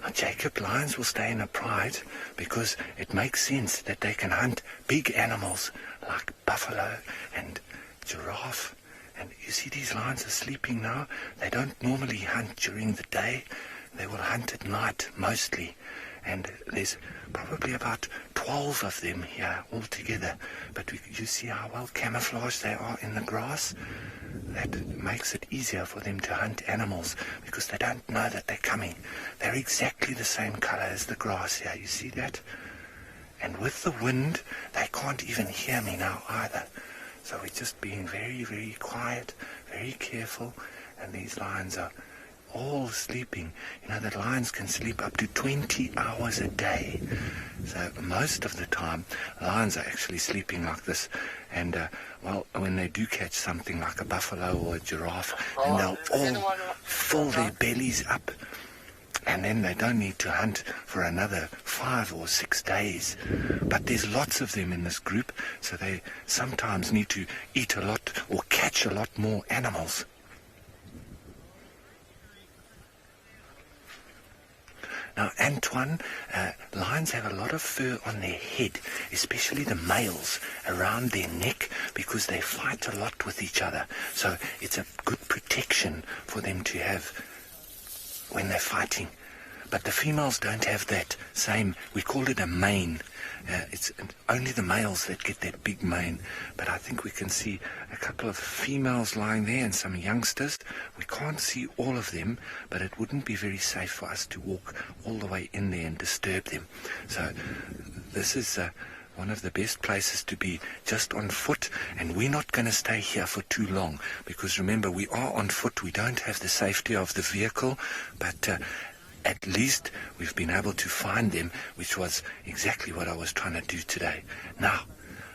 Speaker 3: Now, Jacob, lions will stay in a pride because it makes sense that they can hunt big animals like buffalo and giraffe. And you see these lions are sleeping now. They don't normally hunt during the day. They will hunt at night mostly. And there's probably about 12 of them here altogether. But you see how well camouflaged they are in the grass? That makes it easier for them to hunt animals because they don't know that they're coming. They're exactly the same color as the grass here. You see that? And with the wind, they can't even hear me now either. So we're just being very, very quiet, very careful. And these lions are all sleeping. You know that lions can sleep up to 20 hours a day. So most of the time, lions are actually sleeping like this. And, well, when they do catch something like a buffalo or a giraffe, then they'll all fill their bellies up. And then they don't need to hunt for another 5 or 6 days. But there's lots of them in this group, so they sometimes need to eat a lot or catch a lot more animals. Now, Antoine, lions have a lot of fur on their head, especially the males, around their neck, because they fight a lot with each other. So it's a good protection for them to have when they're fighting. But the females don't have that same, we call it a mane. It's only the males that get that big mane. But I think we can see a couple of females lying there and some youngsters. We can't see all of them, but it wouldn't be very safe for us to walk all the way in there and disturb them. So this is one of the best places to be, just on foot, and we're not going to stay here for too long, because remember, we are on foot. We don't have the safety of the vehicle, but at least we've been able to find them, which was exactly what I was trying to do today. Now,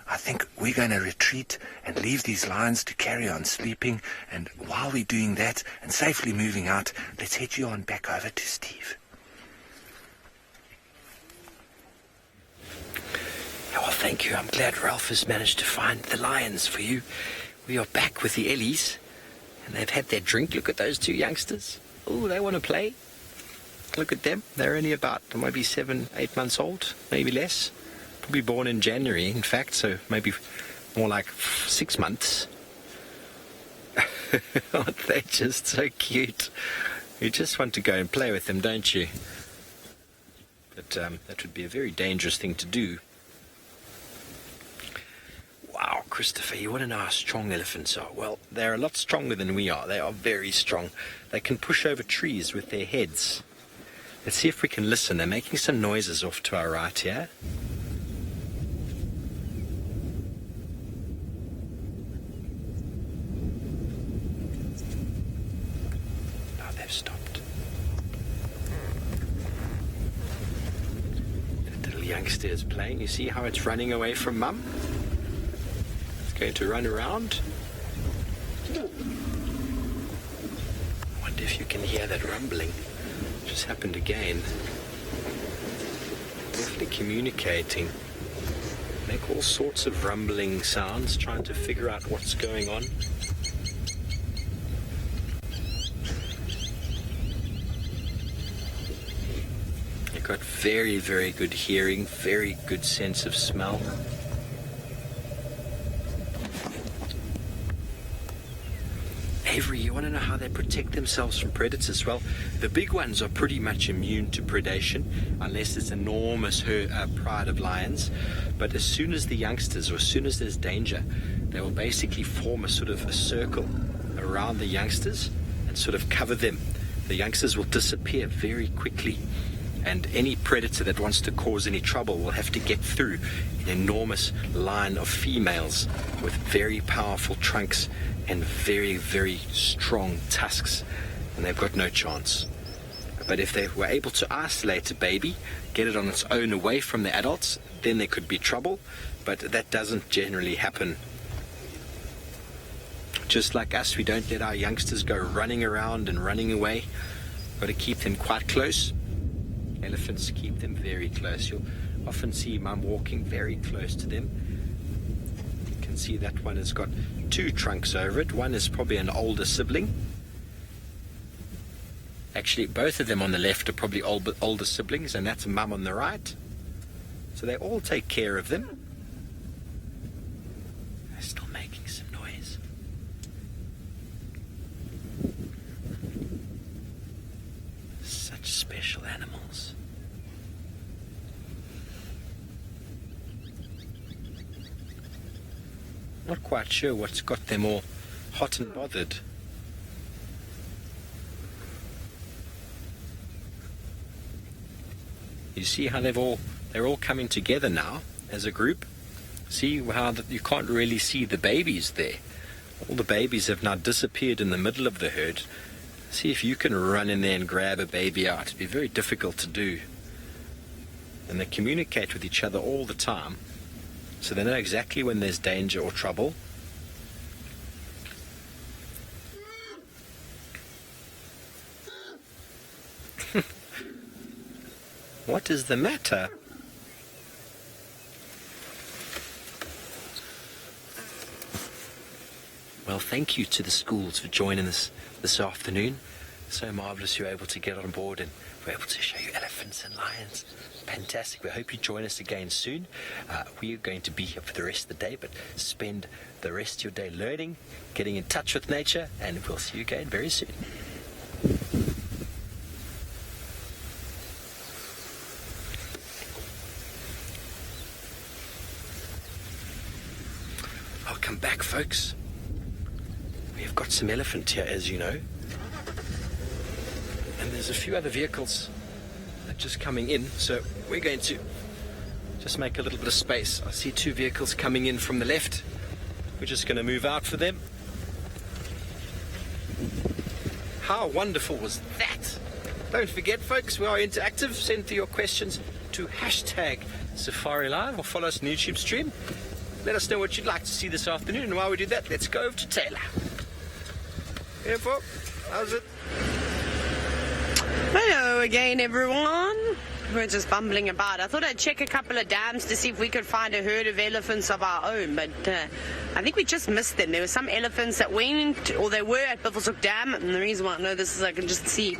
Speaker 3: I think we're going to retreat and leave these lions to carry on sleeping, and while we're doing that and safely moving out, let's head you on back over to Steve.
Speaker 4: Well, thank you. I'm glad Ralph has managed to find the lions for you. We are back with the Ellies, and they've had their drink. Look at those two youngsters. Oh, they want to play. Look at them. They're only about maybe 7, 8 months old, maybe less. Probably born in January, in fact, so maybe more like 6 months. Aren't they just so cute? You just want to go and play with them, don't you? But that would be a very dangerous thing to do. Wow, Christopher, you want to know how strong elephants are? Well, they're a lot stronger than we are. They are very strong. They can push over trees with their heads. Let's see if we can listen. They're making some noises off to our right here. Now they've stopped. The little youngster is playing. You see how it's running away from Mum? It's going to run around. I wonder if you can hear that rumbling. Just happened again. Definitely communicating. Make all sorts of rumbling sounds, trying to figure out what's going on. They've got very, very good hearing, very good sense of smell. Avery, you want to know how they protect themselves from predators? Well, the big ones are pretty much immune to predation, unless there's enormous pride of lions. But as soon as the youngsters, or as soon as there's danger, they will basically form a sort of a circle around the youngsters and sort of cover them. The youngsters will disappear very quickly, and any predator that wants to cause any trouble will have to get through an enormous line of females with very powerful trunks and very, very strong tusks, and they've got no chance. But if they were able to isolate a baby, get it on its own away from the adults, then there could be trouble, but that doesn't generally happen. Just like us, we don't let our youngsters go running around and running away. Got to keep them quite close. Elephants keep them very close. You'll often see Mum walking very close to them. You can see that one has got 2 trunks over it. One is probably an older sibling. Actually, both of them on the left are probably older siblings, and that's mum on the right. So they all take care of them. They're still making some noise. Such special animals. Not quite sure what's got them all hot and bothered. You see how they're all coming together now as a group. See how you can't really see the babies there. All the babies have now disappeared in the middle of the herd. See if you can run in there and grab a baby out. It'd be very difficult to do. And they communicate with each other all the time, so they know exactly when there's danger or trouble. What is the matter? Well, thank you to the schools for joining us this afternoon. So marvellous you're able to get on board and we're able to show you elephants and lions. Fantastic. We hope you join us again soon. We are going to be here for the rest of the day, but spend the rest of your day learning, getting in touch with nature, and we'll see you again very soon. Welcome back, folks. We've got some elephant here, as you know. And there's a few other vehicles that are just coming in, so we're going to just make a little bit of space. I see two vehicles coming in from the left. We're just going to move out for them. How wonderful was that? Don't forget, folks, we are interactive. Send through your questions to #SafariLive or follow us on the YouTube stream. Let us know what you'd like to see this afternoon, and while we do that, let's go over to Taylor. Info, how's it?
Speaker 2: Hello again, everyone. We're just bumbling about. I thought I'd check a couple of dams to see if we could find a herd of elephants of our own, but I think we just missed them. There were some elephants that went, or they were at Biffleshoek Dam, and the reason why I know this is I can just see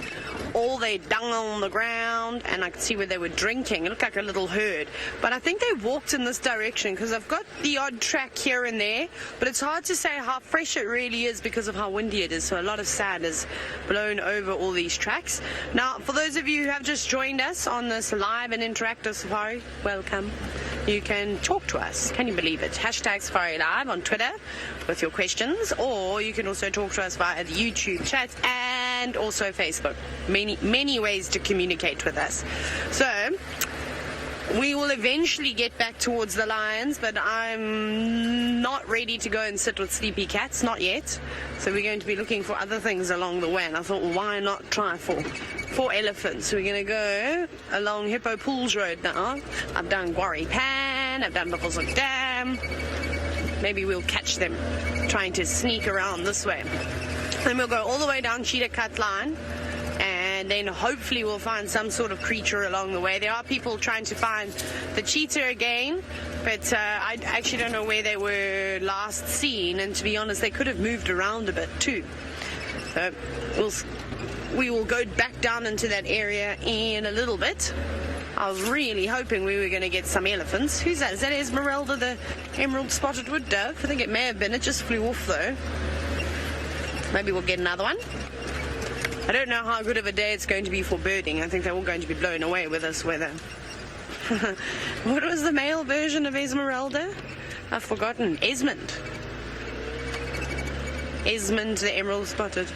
Speaker 2: all their dung on the ground, and I could see where they were drinking. It looked like a little herd, but I think they walked in this direction because I've got the odd track here and there, but it's hard to say how fresh it really is because of how windy it is, so a lot of sand is blown over all these tracks. Now, for those of you who have just joined us on this live and interactive safari, welcome. You can talk to us. Can you believe it? #SafariLive on Twitter with your questions, or you can also talk to us via the YouTube chat and also Facebook. Many ways to communicate with us. So we will eventually get back towards the lions, but I'm not ready to go and sit with sleepy cats, not yet. So we're going to be looking for other things along the way, and I thought, well, why not try for elephants? So we're going to go along Hippo Pools Road now. I've done Quarry Pan, I've done Biffleshoek Dam. Maybe we'll catch them trying to sneak around this way. Then we'll go all the way down Cheetah Cut Line, and then hopefully we'll find some sort of creature along the way. There are people trying to find the cheetah again, but I actually don't know where they were last seen, and to be honest, they could have moved around a bit too. So we will go back down into that area in a little bit. I was really hoping we were going to get some elephants. Who's that? Is that Esmeralda, the emerald spotted wood dove? I think it may have been. It just flew off though. Maybe we'll get another one. I don't know how good of a day it's going to be for birding. I think they're all going to be blown away with this weather. What was the male version of Esmeralda? I've forgotten. Esmond, the emerald spotted.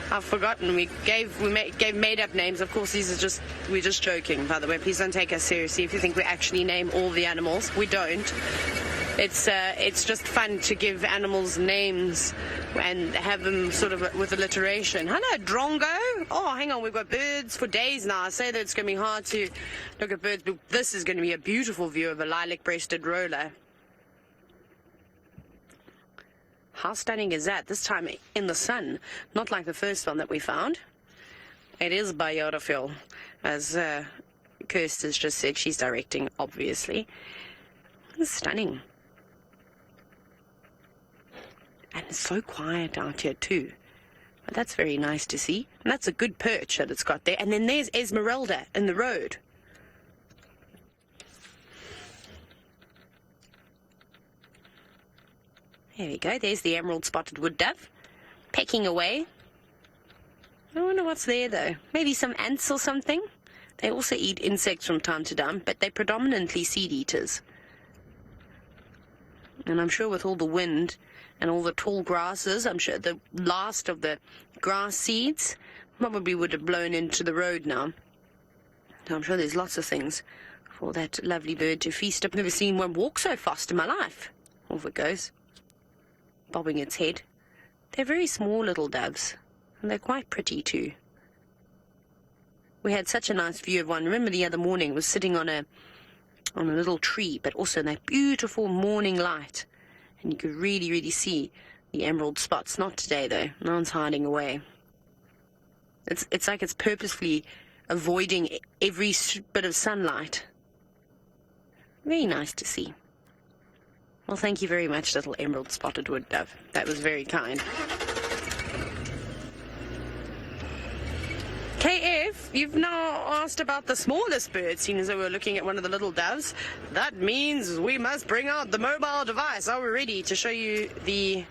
Speaker 2: I've forgotten. We gave made up names. Of course, we're just joking, by the way. Please don't take us seriously if you think we actually name all the animals. We don't. It's just fun to give animals names and have them sort of with alliteration. Hello, Drongo. Oh, hang on, we've got birds for days now. I say that it's going to be hard to look at birds, but this is going to be a beautiful view of a lilac-breasted roller. How stunning is that? This time in the sun, not like the first one that we found. It is beautiful, as Kirst has just said. She's directing, obviously. It's stunning. And it's so quiet out here too. But that's very nice to see. And that's a good perch that it's got there. And then there's Esmeralda in the road. There we go. There's the emerald spotted wood dove, pecking away. I wonder what's there, though. Maybe some ants or something? They also eat insects from time to time, but they're predominantly seed eaters. And I'm sure with all the wind and all the tall grasses, I'm sure the last of the grass seeds probably would have blown into the road now. So I'm sure there's lots of things for that lovely bird to feast. I've never seen one walk so fast in my life. Off it goes, bobbing its head. They're very small little doves, and they're quite pretty too. We had such a nice view of one. Remember the other morning, it was sitting on a little tree, but also in that beautiful morning light, and you could really, really see the emerald spots. Not today though. No one's hiding away. It's like it's purposefully avoiding every bit of sunlight. Very nice to see. Well, thank you very much, little emerald spotted wood dove. That was very kind. KF, you've now asked about the smallest bird, seeing as though we're looking at one of the little doves. That means we must bring out the mobile device. Are we ready to show you the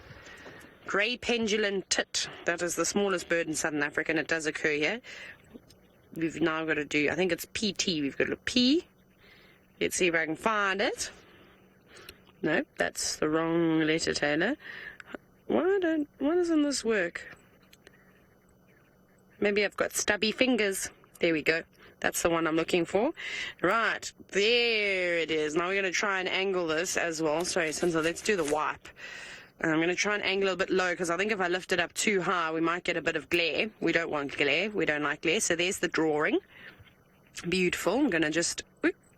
Speaker 2: grey pendulum tit? That is the smallest bird in southern Africa, and it does occur here. We've now got to do, I think it's PT. We've got to look P. Let's see if I can find it. No, that's the wrong letter, Taylor. Why doesn't this work? Maybe I've got stubby fingers. There we go. That's the one I'm looking for. Right, there it is. Now we're going to try and angle this as well. Sorry, Sinza, let's do the wipe. I'm going to try and angle it a bit low, because I think if I lift it up too high, we might get a bit of glare. We don't want glare. We don't like glare. So there's the drawing. Beautiful. I'm going to just,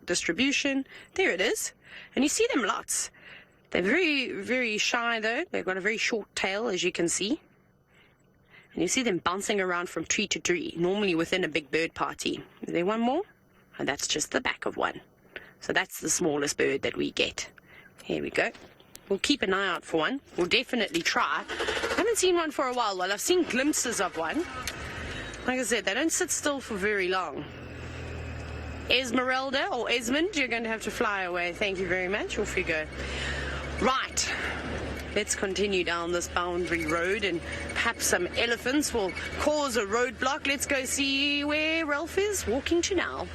Speaker 2: distribution. There it is. And you see them lots. They're very, very shy, though. They've got a very short tail, as you can see. And you see them bouncing around from tree to tree, normally within a big bird party. Is there one more? And that's just the back of one. So that's the smallest bird that we get. Here we go. We'll keep an eye out for one. We'll definitely try. I haven't seen one for a while. Well, I've seen glimpses of one. Like I said, they don't sit still for very long. Esmeralda or Esmond, you're going to have to fly away. Thank you very much. Off you go. Right. Let's continue down this boundary road, and perhaps some elephants will cause a roadblock. Let's go see where Ralph is walking to now.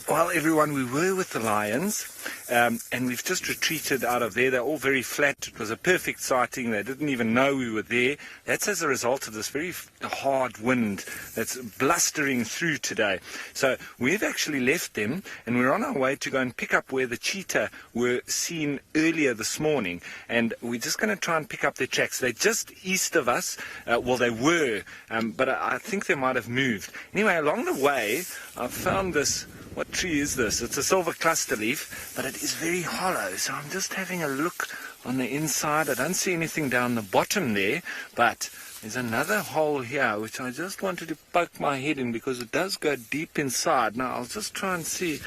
Speaker 3: Well, everyone, we were with the lions, and we've just retreated out of there. They're all very flat. It was a perfect sighting. They didn't even know we were there. That's as a result of this very hard wind that's blustering through today. So we've actually left them, and we're on our way to go and pick up where the cheetah were seen earlier this morning. And we're just going to try and pick up their tracks. They're just east of us. Well, they were, but I think they might have moved. Anyway, along the way, I've found this. What tree is this? It's a silver cluster leaf, but it is very hollow. So I'm just having a look on the inside. I don't see anything down the bottom there, but there's another hole here, which I just wanted to poke my head in because it does go deep inside. Now, I'll just try and see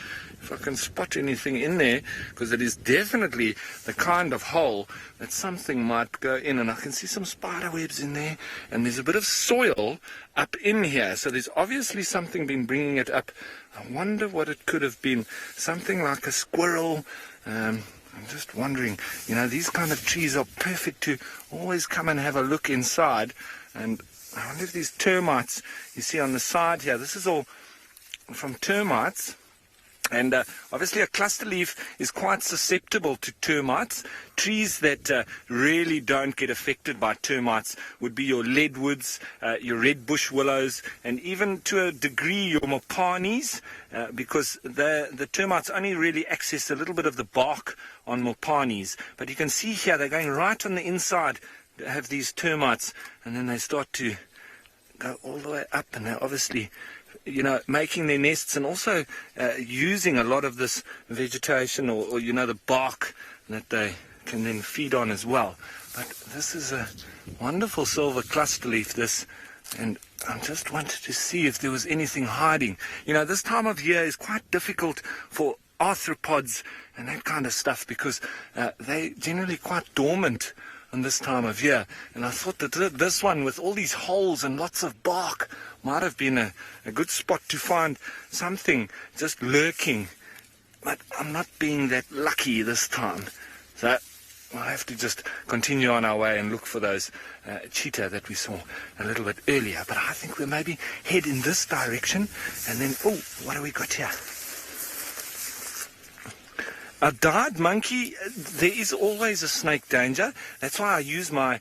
Speaker 3: if I can spot anything in there, because it is definitely the kind of hole that something might go in. And I can see some spider webs in there, and there's a bit of soil up in here. So there's obviously something been bringing it up. I wonder what it could have been. Something like a squirrel. I'm just wondering, you know, these kind of trees are perfect to always come and have a look inside. And I wonder if these termites you see on the side here, this is all from termites. And obviously a cluster leaf is quite susceptible to termites. Trees that really don't get affected by termites would be your leadwoods, your red bush willows, and even to a degree your mopanis, because the termites only really access a little bit of the bark on mopanis. But you can see here they're going right on the inside to have these termites, and then they start to go all the way up, and they're obviously, you know, making their nests, and also using a lot of this vegetation or you know, the bark that they can then feed on as well. But this is a wonderful silver cluster leaf, this, and I just wanted to see if there was anything hiding. You know, this time of year is quite difficult for arthropods and that kind of stuff, because they're generally quite dormant on this time of year. And I thought that this one, with all these holes and lots of bark, might have been a good spot to find something just lurking. But I'm not being that lucky this time. So we'll have to just continue on our way and look for those cheetah that we saw a little bit earlier. But I think we'll maybe head in this direction. And then, oh, what do we got here? A dyed monkey. There is always a snake danger. That's why I use my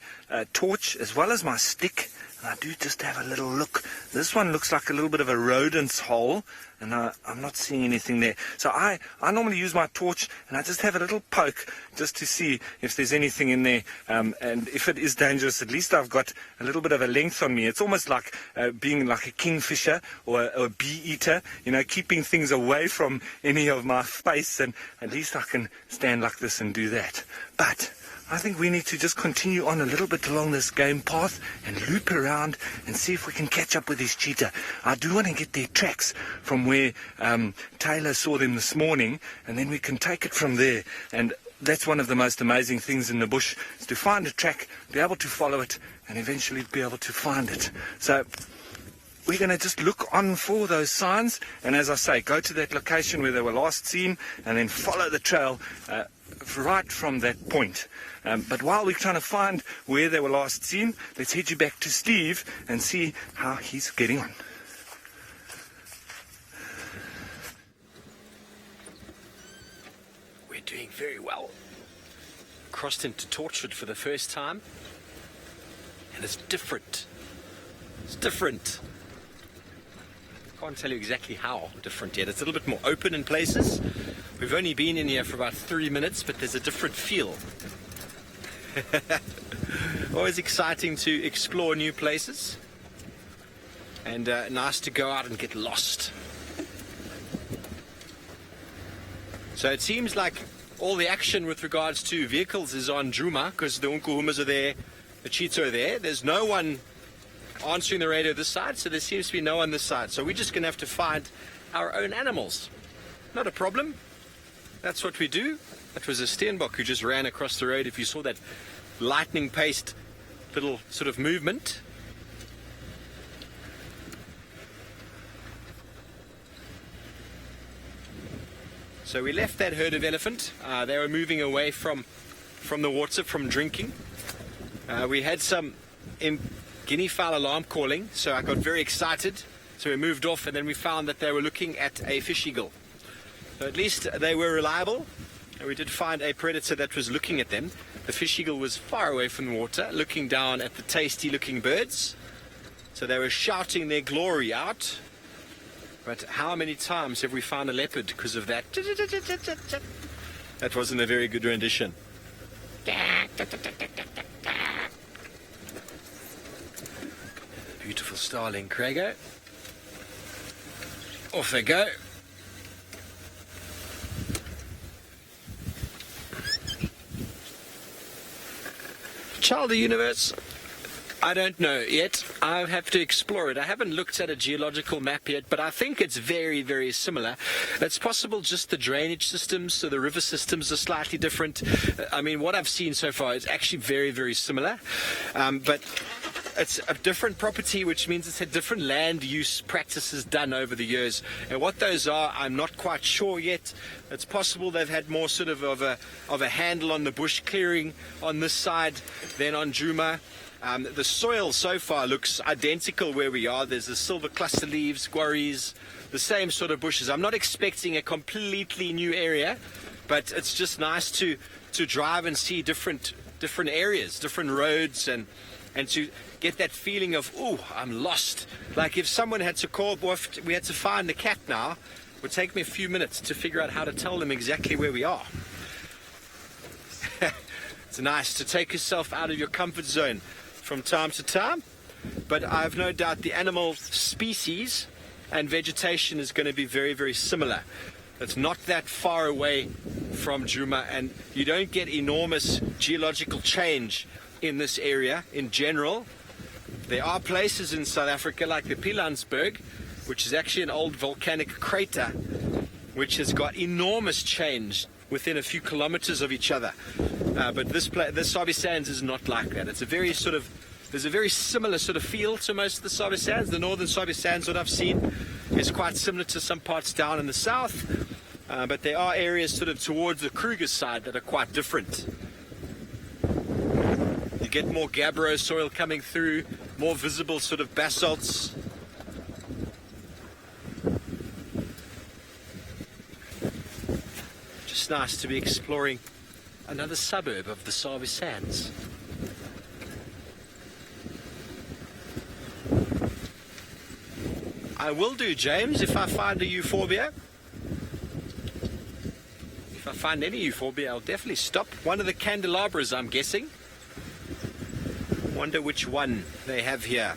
Speaker 3: torch as well as my stick. And I do just have a little look. This one looks like a little bit of a rodent's hole, and I'm not seeing anything there. So I normally use my torch, and I just have a little poke just to see if there's anything in there. And if it is dangerous, at least I've got a little bit of a length on me. It's almost like being like a kingfisher or a bee eater, you know, keeping things away from any of my face, and at least I can stand like this and do that. But I think we need to just continue on a little bit along this game path and loop around and see if we can catch up with this cheetah. I do want to get their tracks from where Taylor saw them this morning, and then we can take it from there. And that's one of the most amazing things in the bush, is to find a track, be able to follow it, and eventually be able to find it. So we're going to just look on for those signs, and as I say, go to that location where they were last seen, and then follow the trail right from that point. But while we're trying to find where they were last seen, let's head you back to Steve and see how he's getting on.
Speaker 4: We're doing very well. Crossed into Torchwood for the first time, and it's different. It's different. Can't tell you exactly how different yet. It's a little bit more open in places. We've only been in here for about 3 minutes, but there's a different feel. Always exciting to explore new places, and nice to go out and get lost. So it seems like all the action with regards to vehicles is on Djuma, because the Unkuhumas are there, the cheetah are there. There's no one answering the radio this side, so there seems to be no one this side. So we're just going to have to find our own animals. Not a problem. That's what we do. That was a steenbok who just ran across the road. If you saw that lightning-paced little sort of movement. So we left that herd of elephant. They were moving away from the water, from drinking. We had some guinea fowl alarm calling, so I got very excited. So we moved off, and then we found that they were looking at a fish eagle. So at least they were reliable, and we did find a predator that was looking at them. The fish eagle was far away from the water, looking down at the tasty-looking birds. So they were shouting their glory out. But how many times have we found a leopard because of that? That wasn't a very good rendition. Beautiful starling, Krago. Off they go. Child of the universe? I don't know yet. I'll have to explore it. I haven't looked at a geological map yet, but I think it's very, very similar. It's possible just the drainage systems, so the river systems are slightly different. I mean, what I've seen so far is actually very, very similar. But it's a different property, which means it's had different land use practices done over the years. And what those are, I'm not quite sure yet. It's possible they've had more sort of a handle on the bush clearing on this side than on Djuma. The soil so far looks identical where we are. There's the silver cluster leaves, guarries, the same sort of bushes. I'm not expecting a completely new area, but it's just nice to drive and see different areas, different roads, and to get that feeling of, oh, I'm lost. Like if someone had to call, or if we had to find the cat now, it would take me a few minutes to figure out how to tell them exactly where we are. It's nice to take yourself out of your comfort zone from time to time, but I have no doubt the animal species and vegetation is going to be very, very similar. It's not that far away from Djuma, and you don't get enormous geological change in this area in general. There are places in South Africa like the Pilanesberg, which is actually an old volcanic crater, which has got enormous change within a few kilometers of each other. But this Sabi Sands is not like that. It's a very there's a very similar sort of feel to most of the Sabi Sands. The northern Sabi Sands that I've seen is quite similar to some parts down in the south, but there are areas sort of towards the Kruger side that are quite different. You get more gabbro soil coming through, more visible sort of basalts. Just nice to be exploring another suburb of the Sabi Sands. I will do, James, if I find a euphorbia. If I find any euphorbia, I'll definitely stop. One of the candelabras, I'm guessing. Wonder which one they have here.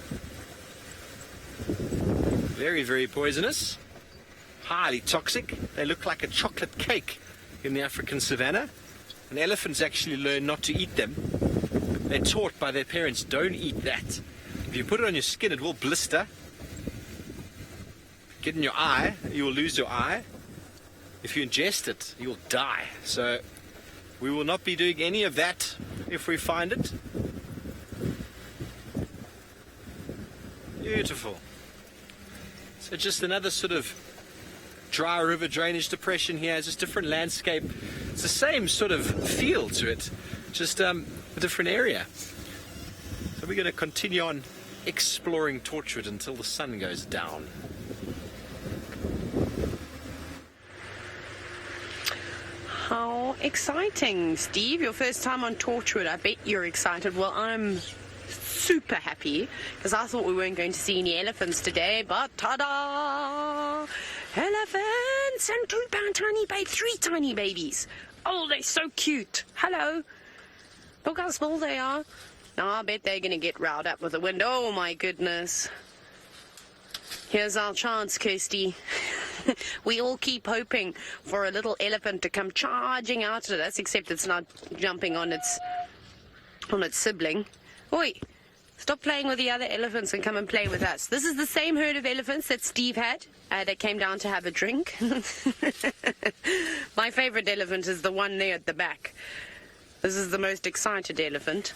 Speaker 4: Very, very poisonous. Highly toxic. They look like a chocolate cake in the African savannah. And elephants actually learn not to eat them. They're taught by their parents, don't eat that. If you put it on your skin, it will blister. Get in your eye, you will lose your eye. If you ingest it, you'll die. So we will not be doing any of that if we find it. Beautiful. So just another sort of dry river drainage depression here. It's just different landscape. It's the same sort of feel to it, just a different area. So we're going to continue on exploring Torchwood until the sun goes down.
Speaker 2: How exciting, Steve. Your first time on Torchwood. I bet you're excited. Well, I'm super happy because I thought we weren't going to see any elephants today, but ta-da! Elephants and 2-pound tiny babe, 3 tiny babies. Oh, they're so cute. Hello. Look how small they are. Now, I bet they're going to get riled up with the wind. Oh, my goodness. Here's our chance, Kirsty. We all keep hoping for a little elephant to come charging out at us, except it's not jumping on its sibling. Oi, stop playing with the other elephants and come and play with us. This is the same herd of elephants that Steve had that came down to have a drink. My favorite elephant is the one there at the back. This is the most excited elephant.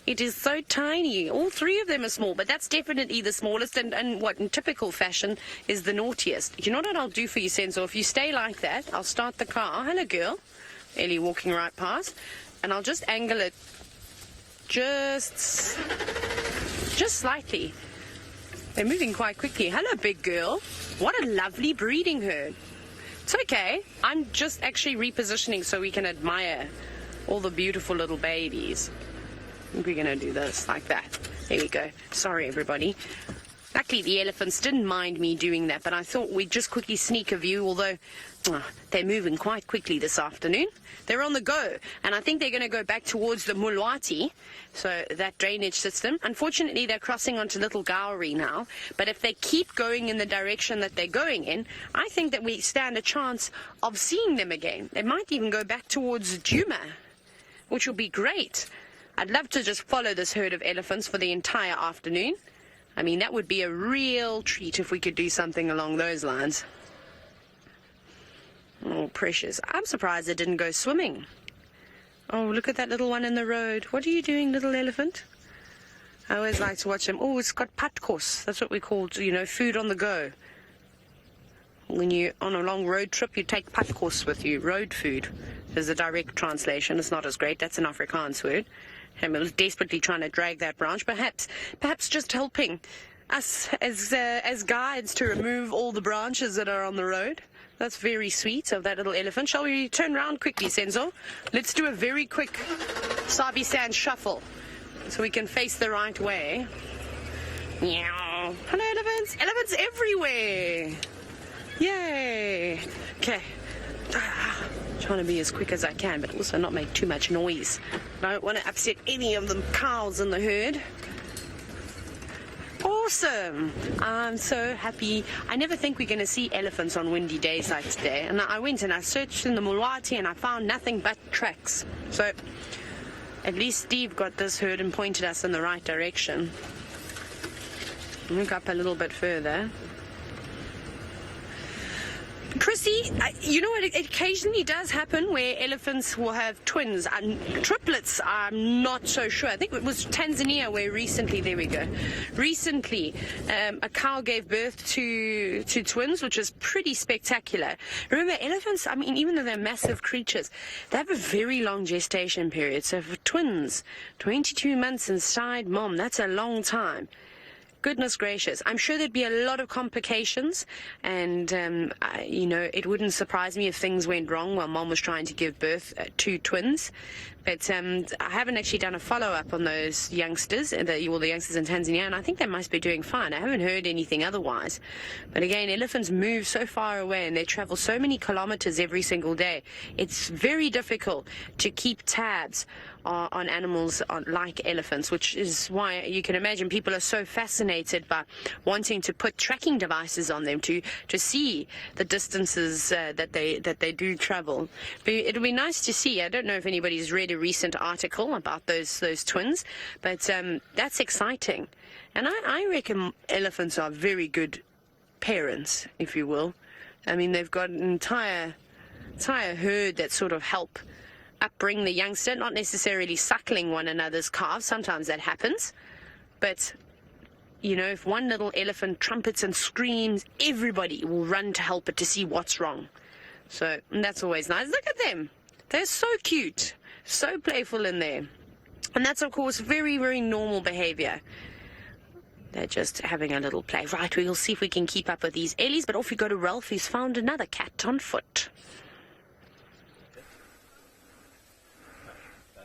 Speaker 2: It is so tiny. All 3 of them are small, but that's definitely the smallest and what in typical fashion is the naughtiest. You know what I'll do for you, Senzo? If you stay like that, I'll start the car. Hello, girl. Ellie walking right past. And I'll just angle it just slightly. They're moving quite quickly. Hello, big girl. What a lovely breeding herd. It's okay. I'm just actually repositioning so we can admire all the beautiful little babies. I think we're going to do this like that. There we go. Sorry, everybody. Luckily, the elephants didn't mind me doing that, but I thought we'd just quickly sneak a view, although they're moving quite quickly this afternoon. They're on the go, and I think they're going to go back towards the Mulwati, so that drainage system. Unfortunately, they're crossing onto Little Gowrie now, but if they keep going in the direction that they're going in, I think that we stand a chance of seeing them again. They might even go back towards Djuma, which will be great. I'd love to just follow this herd of elephants for the entire afternoon. I mean, that would be a real treat if we could do something along those lines. Oh, precious. I'm surprised it didn't go swimming. Oh, look at that little one in the road. What are you doing, little elephant? I always like to watch them. Oh, it's got patkos. That's what we call, food on the go. When you're on a long road trip, you take patkos with you, road food. There's a direct translation. It's not as great. That's an Afrikaans word. And we're desperately trying to drag that branch. Perhaps just helping us as guides to remove all the branches that are on the road. That's very sweet of that little elephant. Shall we turn around quickly, Senzo? Let's do a very quick Sabi Sand shuffle so we can face the right way. Meow. Hello, elephants. Elephants everywhere. Yay. Okay. Trying to be as quick as I can, but also not make too much noise. Don't want to upset any of the cows in the herd. Awesome. I'm so happy. I never think we're going to see elephants on windy days like today. And I went and I searched in the Mulwati and I found nothing but tracks. So at least Steve got this herd and pointed us in the right direction. Look up a little bit further. Chris see, you know what, it occasionally does happen where elephants will have twins. Triplets, I'm not so sure. I think it was Tanzania where recently, there we go, a cow gave birth to twins, which was pretty spectacular. Remember, elephants, I mean, even though they're massive creatures, they have a very long gestation period. So for twins, 22 months inside mom, that's a long time. Goodness gracious. I'm sure there'd be a lot of complications, and, you know, it wouldn't surprise me if things went wrong while mom was trying to give birth to twins. But I haven't actually done a follow-up on those youngsters, the youngsters in Tanzania, and I think they must be doing fine. I haven't heard anything otherwise. But again, elephants move so far away and they travel so many kilometers every single day. It's very difficult to keep tabs on animals like elephants, which is why you can imagine people are so fascinated by wanting to put tracking devices on them to see the distances that they do travel. But it'll be nice to see. I don't know if anybody's read a recent article about those twins, but that's exciting. And I reckon elephants are very good parents, if you will. I mean, they've got an entire herd that sort of help upbring the youngster, not necessarily suckling one another's calves. Sometimes that happens. But, you know, if one little elephant trumpets and screams, everybody will run to help it to see what's wrong. So that's always nice. Look at them. They're so cute, so playful in there. And that's, of course, very, very normal behavior. They're just having a little play. Right, we'll see if we can keep up with these Ellies, but off we go to Ralph, who's found another cat on foot.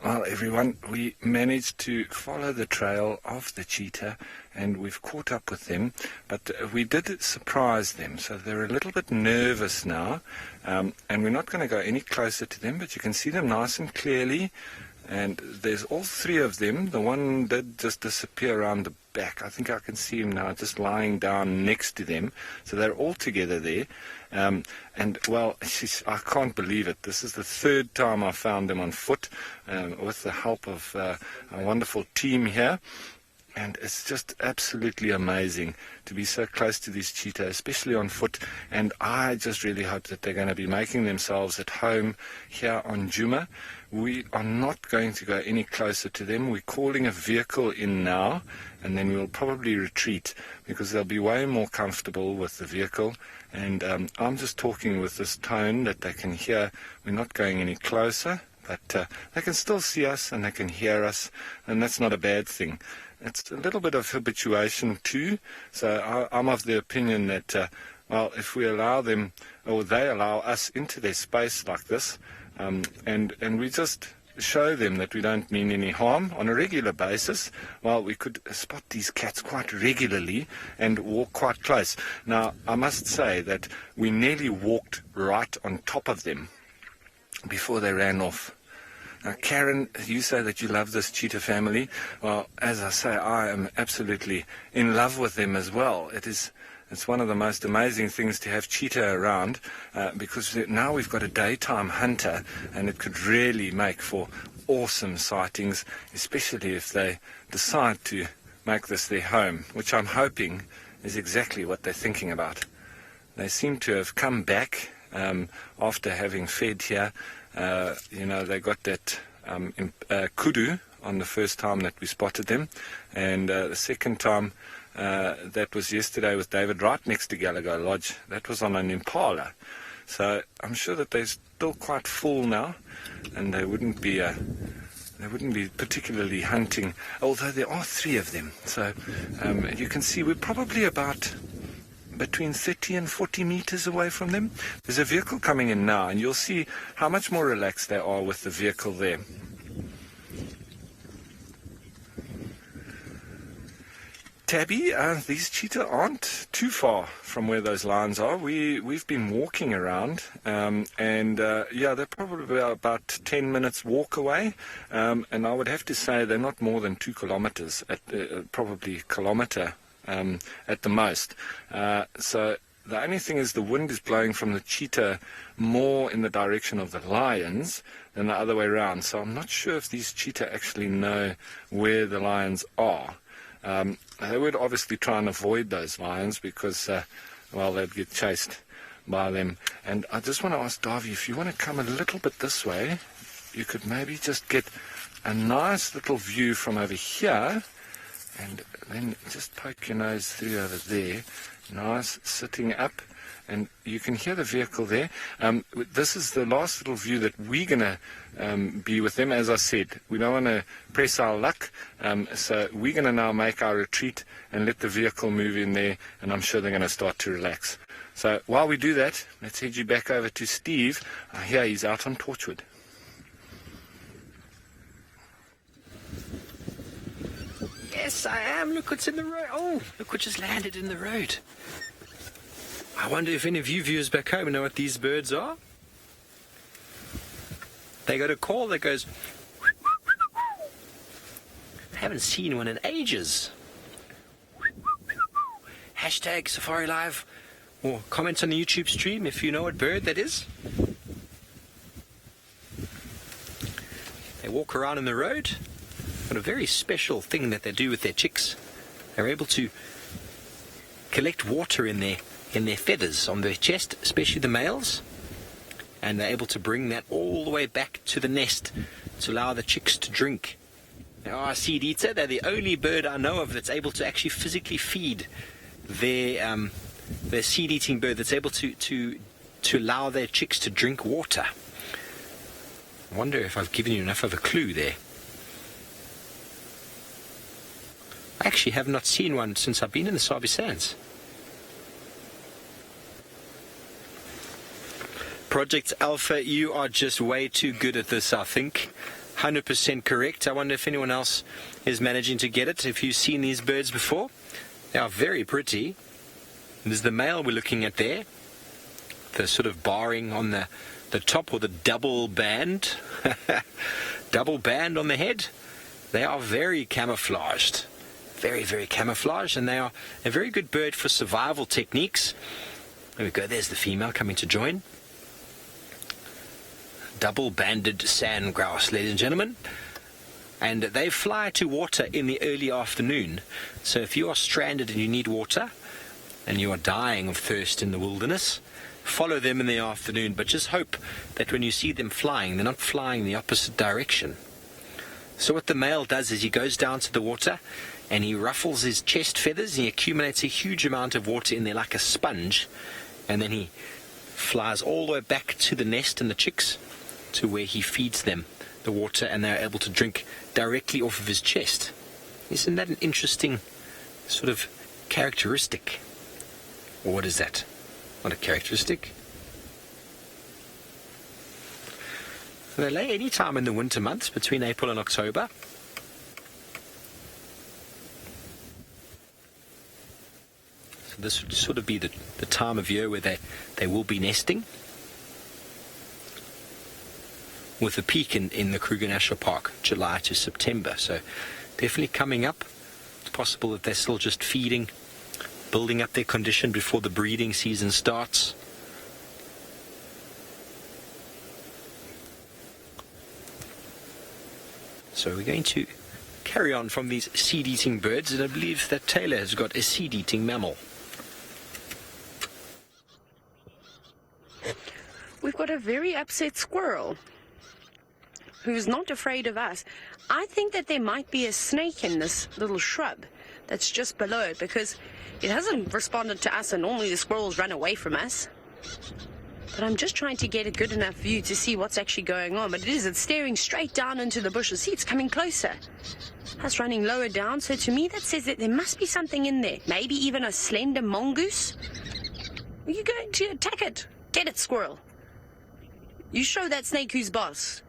Speaker 3: Well, everyone, we managed to follow the trail of the cheetah and we've caught up with them, but we did surprise them, so they're a little bit nervous now, and we're not going to go any closer to them, but you can see them nice and clearly, and there's all three of them. The one did just disappear around the back. I think I can see him now just lying down next to them, so they're all together there. And, well, I can't believe it. This is the third time I found them on foot with the help of a wonderful team here. And it's just absolutely amazing to be so close to these cheetah, especially on foot. And I just really hope that they're going to be making themselves at home here on Djuma. We are not going to go any closer to them. We're calling a vehicle in now, and then we'll probably retreat because they'll be way more comfortable with the vehicle. And I'm just talking with this tone that they can hear. We're not going any closer, but they can still see us and they can hear us, and that's not a bad thing. It's a little bit of habituation too, so I'm of the opinion that, well, if we allow them, or they allow us into their space like this, and we just show them that we don't mean any harm on a regular basis, well, we could spot these cats quite regularly and walk quite close. Now, I must say that we nearly walked right on top of them before they ran off. Now, Karen, you say that you love this cheetah family. Well, as I say, I am absolutely in love with them as well. It's one of the most amazing things to have cheetah around because now we've got a daytime hunter, and it could really make for awesome sightings, especially if they decide to make this their home, which I'm hoping is exactly what they're thinking about. They seem to have come back after having fed here. You know, they got that kudu on the first time that we spotted them, and the second time, that was yesterday with David right next to Gallagher Lodge. That was on an impala. So I'm sure that they're still quite full now, and they wouldn't be particularly hunting, although there are three of them. So you can see we're probably about between 30 and 40 meters away from them. There's a vehicle coming in now, and you'll see how much more relaxed they are with the vehicle there. Tabby, these cheetah aren't too far from where those lions are. We've been walking around, and yeah, they're probably about 10 minutes walk away, and I would have to say they're not more than 2 kilometers, probably a kilometer at the most. So the only thing is the wind is blowing from the cheetah more in the direction of the lions than the other way around. So I'm not sure if these cheetah actually know where the lions are. They would obviously try and avoid those lions because, well, they'd get chased by them. And I just want to ask Davy, if you want to come a little bit this way, you could maybe just get a nice little view from over here, and then just poke your nose through over there. Nice, sitting up, and you can hear the vehicle there. This is the last little view that we're going to be with them. As I said, we don't want to press our luck, so we're going to now make our retreat and let the vehicle move in there, and I'm sure they're going to start to relax. So while we do that, let's head you back over to Steve. I hear he's out on Torchwood.
Speaker 4: Yes, I am. Look what's in the road. Oh, look what just landed in the road. I wonder if any of you viewers back home know what these birds are. They got a call that goes... I haven't seen one in ages. Hashtag Safari Live, or comment on the YouTube stream if you know what bird that is. They walk around in the road. Got a very special thing that they do with their chicks. They're able to collect water in their feathers on their chest, especially the males, and they're able to bring that all the way back to the nest to allow the chicks to drink. They are a seed eater. They're the only bird I know of that's able to actually physically feed their seed-eating bird, that's able to allow their chicks to drink water. I wonder if I've given you enough of a clue there. I actually have not seen one since I've been in the Sabi Sands. Project Alpha, you are just way too good at this, I think. 100% correct. I wonder if anyone else is managing to get it. If you've seen these birds before, they are very pretty. There's the male we're looking at there. The sort of barring on the top, or the double band. Double band on the head. They are very camouflaged. Very, very camouflaged, and they are a very good bird for survival techniques. There we go, there's the female coming to join. Double-banded sand grouse, ladies and gentlemen. And they fly to water in the early afternoon. So if you are stranded and you need water, and you are dying of thirst in the wilderness, follow them in the afternoon, but just hope that when you see them flying, they're not flying the opposite direction. So what the male does is he goes down to the water, and he ruffles his chest feathers, and he accumulates a huge amount of water in there like a sponge, and then he flies all the way back to the nest and the chicks, to where he feeds them the water, and they're able to drink directly off of his chest. Isn't that an interesting sort of characteristic? Or what is that? Not a characteristic. They lay any time in the winter months between April and October. So this would sort of be the time of year where they will be nesting, with a peak in the Kruger National Park, July to September. So definitely coming up. It's possible that they're still just feeding, building up their condition before the breeding season starts. So we're going to carry on from these seed-eating birds, and I believe that Taylor has got a seed-eating mammal.
Speaker 2: We've got a very upset squirrel who's not afraid of us. I think that there might be a snake in this little shrub that's just below it, because it hasn't responded to us, and normally the squirrels run away from us. But I'm just trying to get a good enough view to see what's actually going on. But it's staring straight down into the bushes. See, it's coming closer. That's running lower down, so to me that says that there must be something in there. Maybe even a slender mongoose. Are you going to attack it? Get it, squirrel. You show that snake who's boss.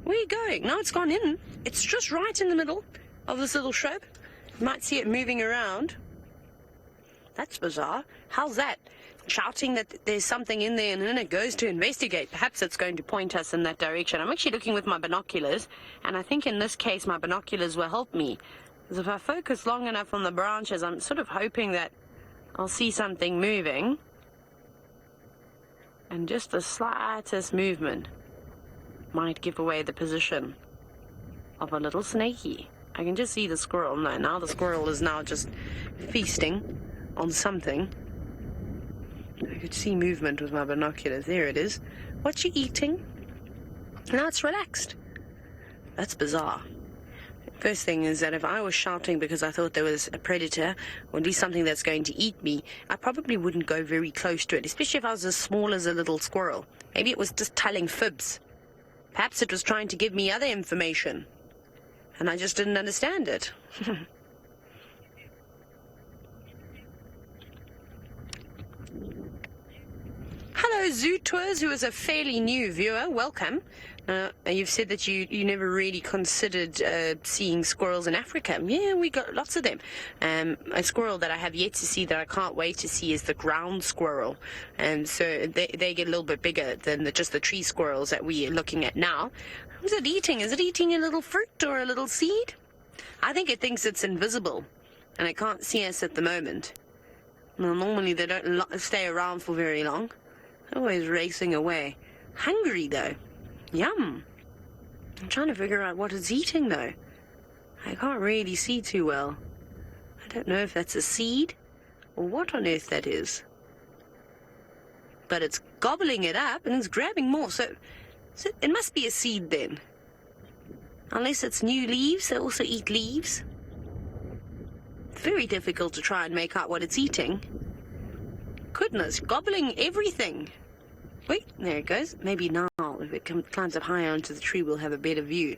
Speaker 2: Where are you going? No, it's gone in. It's just right in the middle of this little shrub. You might see it moving around. That's bizarre. How's that? Shouting that there's something in there, and then it goes to investigate. Perhaps it's going to point us in that direction. I'm actually looking with my binoculars, and I think in this case my binoculars will help me. Because if I focus long enough on the branches, I'm sort of hoping that I'll see something moving. And just the slightest movement might give away the position of a little snakey. I can just see the squirrel. No, now the squirrel is now just feasting on something. could see movement with my binoculars. There it is. What's you eating? Now it's relaxed. That's bizarre. First thing is that if I was shouting because I thought there was a predator, or at least something that's going to eat me, I probably wouldn't go very close to it, especially if I was as small as a little squirrel. Maybe it was just telling fibs. Perhaps it was trying to give me other information, and I just didn't understand it. Hello, Zoo Tours, who is a fairly new viewer. Welcome. You've said that you never really considered seeing squirrels in Africa. Yeah, we got lots of them. A squirrel that I have yet to see that I can't wait to see is the ground squirrel. And so they get a little bit bigger than just the tree squirrels that we are looking at now. What's it eating? Is it eating a little fruit or a little seed? I think it thinks it's invisible, and it can't see us at the moment. Well, normally they don't stay around for very long. Always racing away. Hungry, though. Yum. I'm trying to figure out what it's eating, though. I can't really see too well. I don't know if that's a seed or what on earth that is. But it's gobbling it up and it's grabbing more, so it must be a seed then. Unless it's new leaves. They also eat leaves. Very difficult to try and make out what it's eating. Goodness, gobbling everything. Wait, there it goes. Maybe now, if it climbs up higher onto the tree, we'll have a better view.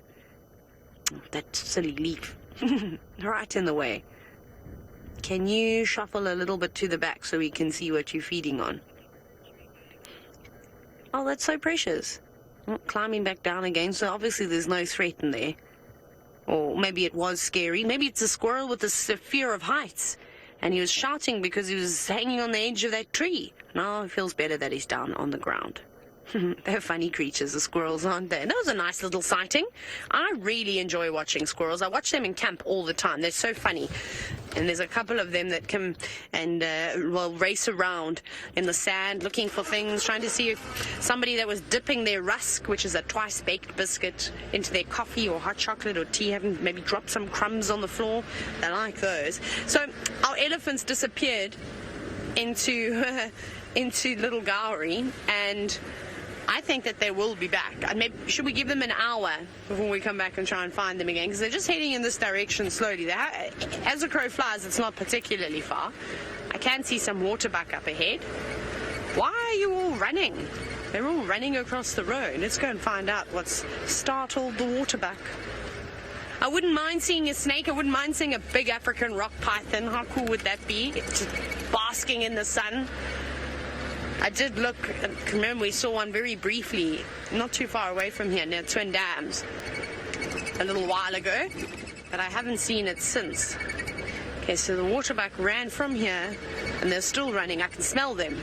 Speaker 2: Oh, that silly leaf. Right in the way. Can you shuffle a little bit to the back so we can see what you're feeding on? Oh, that's so precious. Oh, climbing back down again, so obviously there's no threat in there. Or maybe it was scary. Maybe it's a squirrel with a fear of heights. And he was shouting because he was hanging on the edge of that tree. Now it feels better that he's down on the ground. They're funny creatures, the squirrels, aren't they? That was a nice little sighting. I really enjoy watching squirrels. I watch them in camp all the time. They're so funny. And there's a couple of them that come and race around in the sand looking for things, trying to see if somebody that was dipping their rusk, which is a twice-baked biscuit, into their coffee or hot chocolate or tea, having maybe dropped some crumbs on the floor. They like those. So our elephants disappeared into Little Gowrie, and I think that they will be back. Maybe, should we give them an hour before we come back and try and find them again? Because they're just heading in this direction slowly. As the crow flies, it's not particularly far. I can see some waterbuck up ahead. Why are you all running? They're all running across the road. Let's go and find out what's startled the waterbuck. I wouldn't mind seeing a snake. I wouldn't mind seeing a big African rock python. How cool would that be? It's just basking in the sun. I did look, remember we saw one very briefly, not too far away from here, near Twin Dams, a little while ago, but I haven't seen it since. Okay, so the waterbuck ran from here, and they're still running. I can smell them.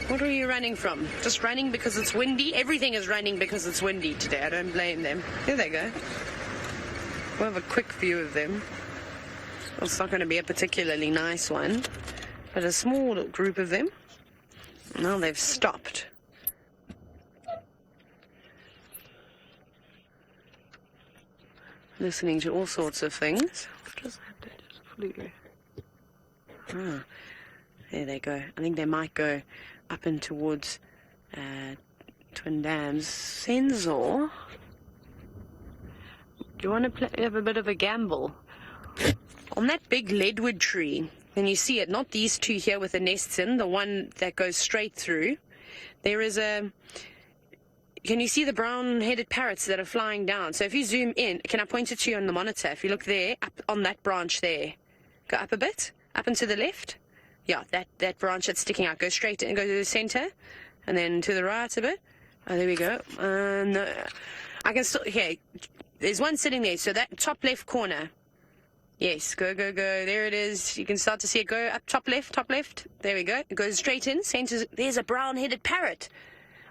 Speaker 2: What are you running from? Just running because it's windy? Everything is running because it's windy today. I don't blame them. There they go. We'll have a quick view of them. It's not going to be a particularly nice one, but a small group of them. Now they've stopped. Listening to all sorts of things. Just flew. Ah, there they go. I think they might go up and towards Twin Dams. Sensor. Do you want to have a bit of a gamble? On that big leadwood tree, and you see it, not these two here with the nests in, the one that goes straight through. There is can you see the brown-headed parrots that are flying down? So if you zoom in, can I point it to you on the monitor? If you look there, up on that branch there, go up a bit, up and to the left. Yeah, that branch that's sticking out, go straight and go to the center, and then to the right a bit. Oh, there we go. No, I can still, okay, there's one sitting there, so that top left corner. Yes, go. There it is. You can start to see it go up top left. There we go. It goes straight in. Center. There's a brown-headed parrot.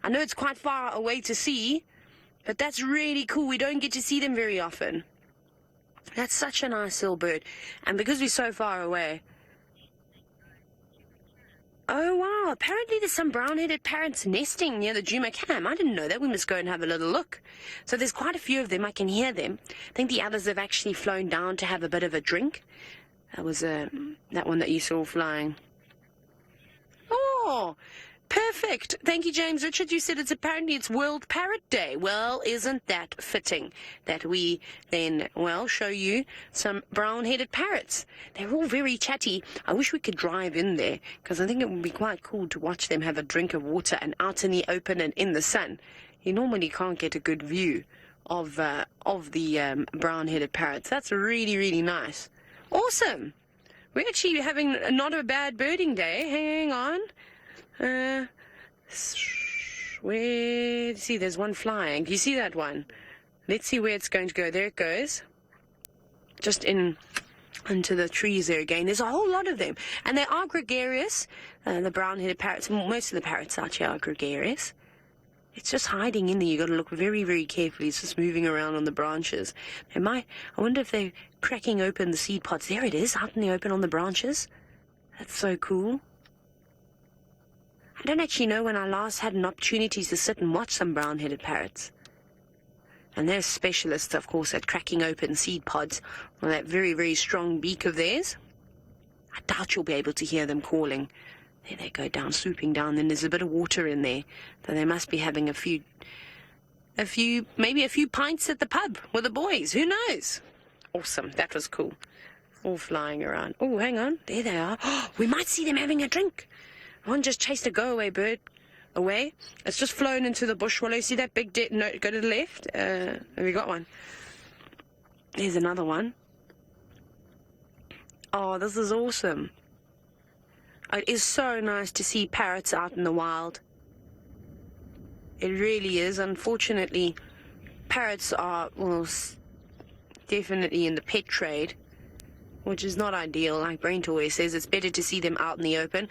Speaker 2: I know it's quite far away to see, but that's really cool. We don't get to see them very often. That's such a nice little bird. And because we're so far away... Oh, wow. Apparently there's some brown-headed parrots nesting near the Juma camp. I didn't know that. We must go and have a little look. So there's quite a few of them. I can hear them. I think the others have actually flown down to have a bit of a drink. That was that one that you saw flying. Oh, Oh, perfect. Thank you, James Richard. You said apparently it's World Parrot Day. Well, isn't that fitting that we then, show you some brown-headed parrots. They're all very chatty. I wish we could drive in there, because I think it would be quite cool to watch them have a drink of water and out in the open and in the sun. You normally can't get a good view of the brown-headed parrots. That's really, really nice. Awesome. We're actually having not a bad birding day. Hang on. See, there's one flying. Do you see that one? Let's see where it's going to go. There it goes. Just into the trees there again. There's a whole lot of them. And they are gregarious. The brown-headed parrots, most of the parrots out here are gregarious. It's just hiding in there. You've got to look very, very carefully. It's just moving around on the branches. I wonder if they're cracking open the seed pods. There it is, out in the open on the branches. That's so cool. I don't actually know when I last had an opportunity to sit and watch some brown-headed parrots. And they're specialists, of course, at cracking open seed pods with that very, very strong beak of theirs. I doubt you'll be able to hear them calling. There they go down, swooping down. Then there's a bit of water in there. So they must be having maybe a few pints at the pub with the boys. Who knows? Awesome. That was cool. All flying around. Oh, hang on. There they are. Oh, we might see them having a drink. One just chased a go-away bird away. It's just flown into the bush. Well, you see that big note go to the left? We got one. There's another one. Oh, this is awesome. It is so nice to see parrots out in the wild. It really is. Unfortunately, parrots are, definitely in the pet trade, which is not ideal. Like Brent always says, it's better to see them out in the open.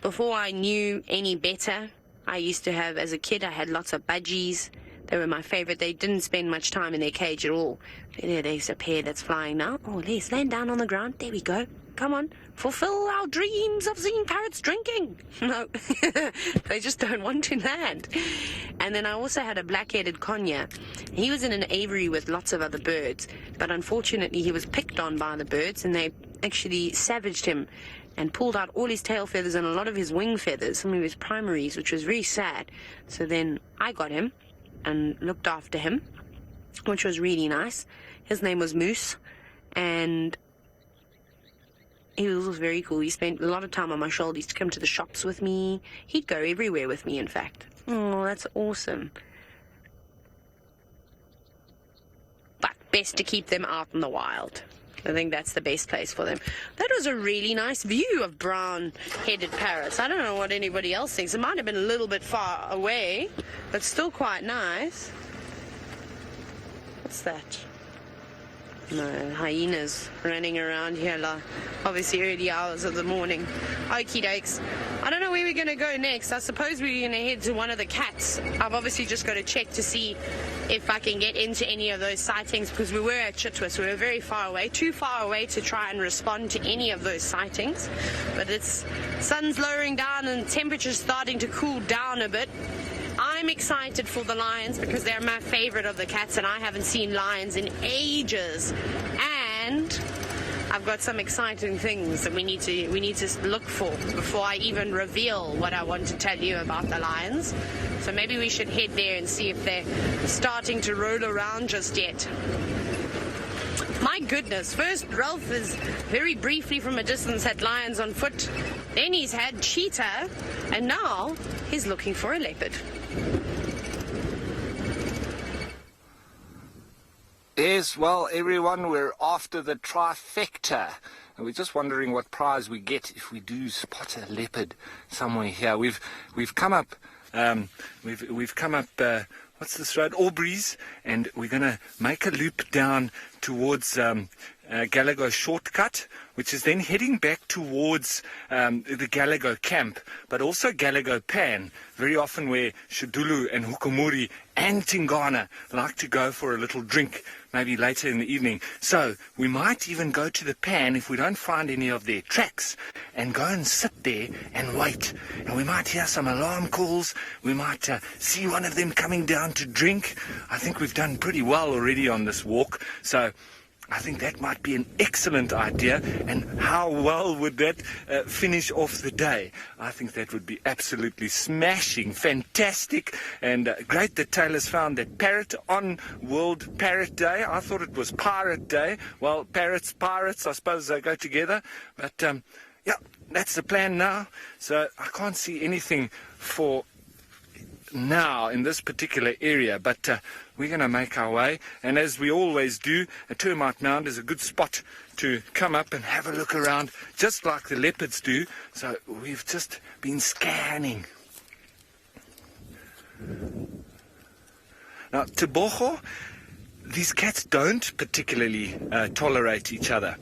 Speaker 2: Before I knew any better, I used to have, as a kid, I had lots of budgies. They were my favorite. They didn't spend much time in their cage at all. There's a pair that's flying now. Oh, let's land down on the ground. There we go. Come on, fulfill our dreams of seeing parrots drinking. No, they just don't want to land. And then I also had a black-headed conure. He was in an aviary with lots of other birds, but unfortunately he was picked on by the birds, and they actually savaged him and pulled out all his tail feathers and a lot of his wing feathers, some of his primaries, which was very sad. So then I got him and looked after him, which was really nice. His name was Moose, and he was very cool. He spent a lot of time on my shoulder. He used to come to the shops with me. He'd go everywhere with me, in fact. Oh, that's awesome. But best to keep them out in the wild. I think that's the best place for them. That was a really nice view of brown-headed parrots. I don't know what anybody else thinks. It might have been a little bit far away, but still quite nice. What's that? No, hyenas running around here, obviously early hours of the morning. Okie dokes. I don't know where we're going to go next. I suppose we're going to head to one of the cats. I've obviously just got to check to see if I can get into any of those sightings, because we were at Cheetah, we were very far away, too far away to try and respond to any of those sightings. But sun's lowering down and temperature's starting to cool down a bit. I'm excited for the lions because they're my favorite of the cats, and I haven't seen lions in ages. And I've got some exciting things that we need to look for before I even reveal what I want to tell you about the lions. So maybe we should head there and see if they're starting to roll around just yet. My goodness, first Ralph is very briefly from a distance had lions on foot, then he's had cheetah, and now he's looking for a leopard.
Speaker 3: Yes, well, everyone, we're after the trifecta. And we're just wondering what prize we get if we do spot a leopard somewhere here. We've come up, what's this road? Aubrey's, and we're going to make a loop down towards Galago Shortcut, which is then heading back towards the Galago camp, but also Galago Pan, very often where Shadulu and Hukumuri and Tingana like to go for a little drink, maybe later in the evening. So we might even go to the Pan if we don't find any of their tracks and go and sit there and wait. And we might hear some alarm calls. We might see one of them coming down to drink. I think we've done pretty well already on this walk. So I think that might be an excellent idea. And how well would that finish off the day? I think that would be absolutely smashing, fantastic, and great that Taylor's found that parrot on World Parrot Day. I thought it was Pirate Day. Well, pirates, I suppose they go together. But, yeah, that's the plan now. So I can't see anything for now in this particular area, but we're going to make our way, and as we always do, a termite mound is a good spot to come up and have a look around, just like the leopards do. So we've just been scanning. Now, Tebogo, these cats don't particularly tolerate each other.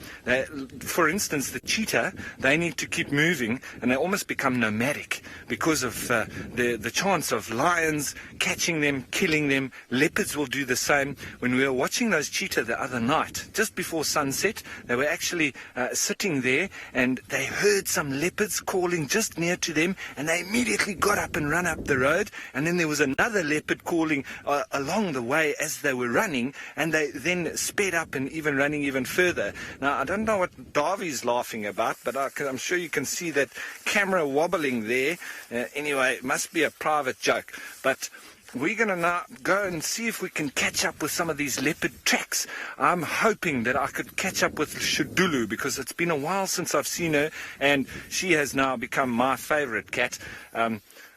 Speaker 3: For instance, the cheetah, they need to keep moving, and they almost become nomadic because of the chance of lions catching them, killing them. Leopards will do the same. When we were watching those cheetah the other night, just before sunset, they were actually sitting there, and they heard some leopards calling just near to them, and they immediately got up and ran up the road, and then there was another leopard calling along the way as they were running, and they then sped up and even running even further. Now, I don't know what Darby's laughing about, but I'm sure you can see that camera wobbling there. Anyway, it must be a private joke. But we're going to now go and see if we can catch up with some of these leopard tracks. I'm hoping that I could catch up with Shudulu, because it's been a while since I've seen her, and she has now become my favorite cat.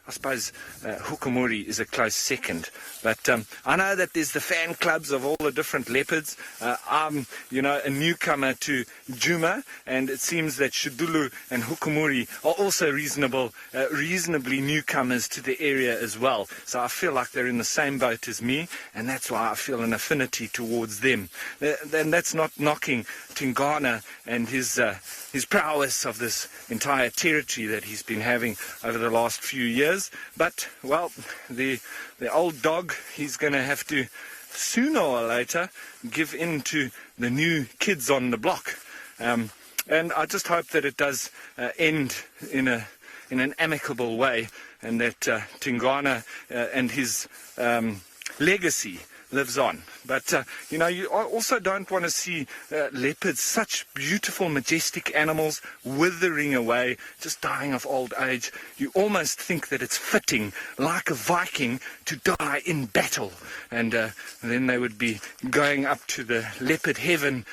Speaker 3: I suppose Hukumuri is a close second. But I know that there's the fan clubs of all the different leopards. I'm, a newcomer to Juma, and it seems that Shudulu and Hukumuri are also reasonably newcomers to the area as well. So I feel like they're in the same boat as me, and that's why I feel an affinity towards them. And that's not knocking Tingana and his prowess of this entire territory that he's been having over the last few years. But, well, the old dog, he's going to have to, sooner or later, give in to the new kids on the block. And I just hope that it does end in an amicable way, and that Tingana and his legacy lives on. But, you also don't want to see leopards, such beautiful, majestic animals, withering away, just dying of old age. You almost think that it's fitting, like a Viking, to die in battle. And then they would be going up to the leopard heaven,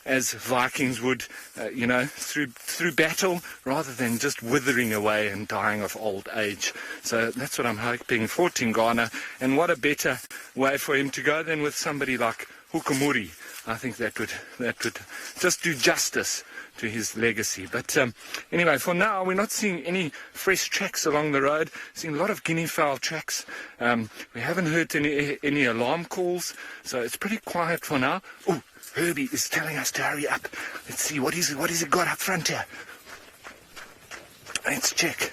Speaker 3: as Vikings would, through battle, rather than just withering away and dying of old age. So that's what I'm hoping for Tingana. And what a better way for him to go than with somebody like Hukumuri. I think that would just do justice to his legacy. But anyway, for now, we're not seeing any fresh tracks along the road. Seeing a lot of guinea fowl tracks. We haven't heard any alarm calls, so it's pretty quiet for now. Oh, Herbie is telling us to hurry up. Let's see, what is it got up front here? Let's check.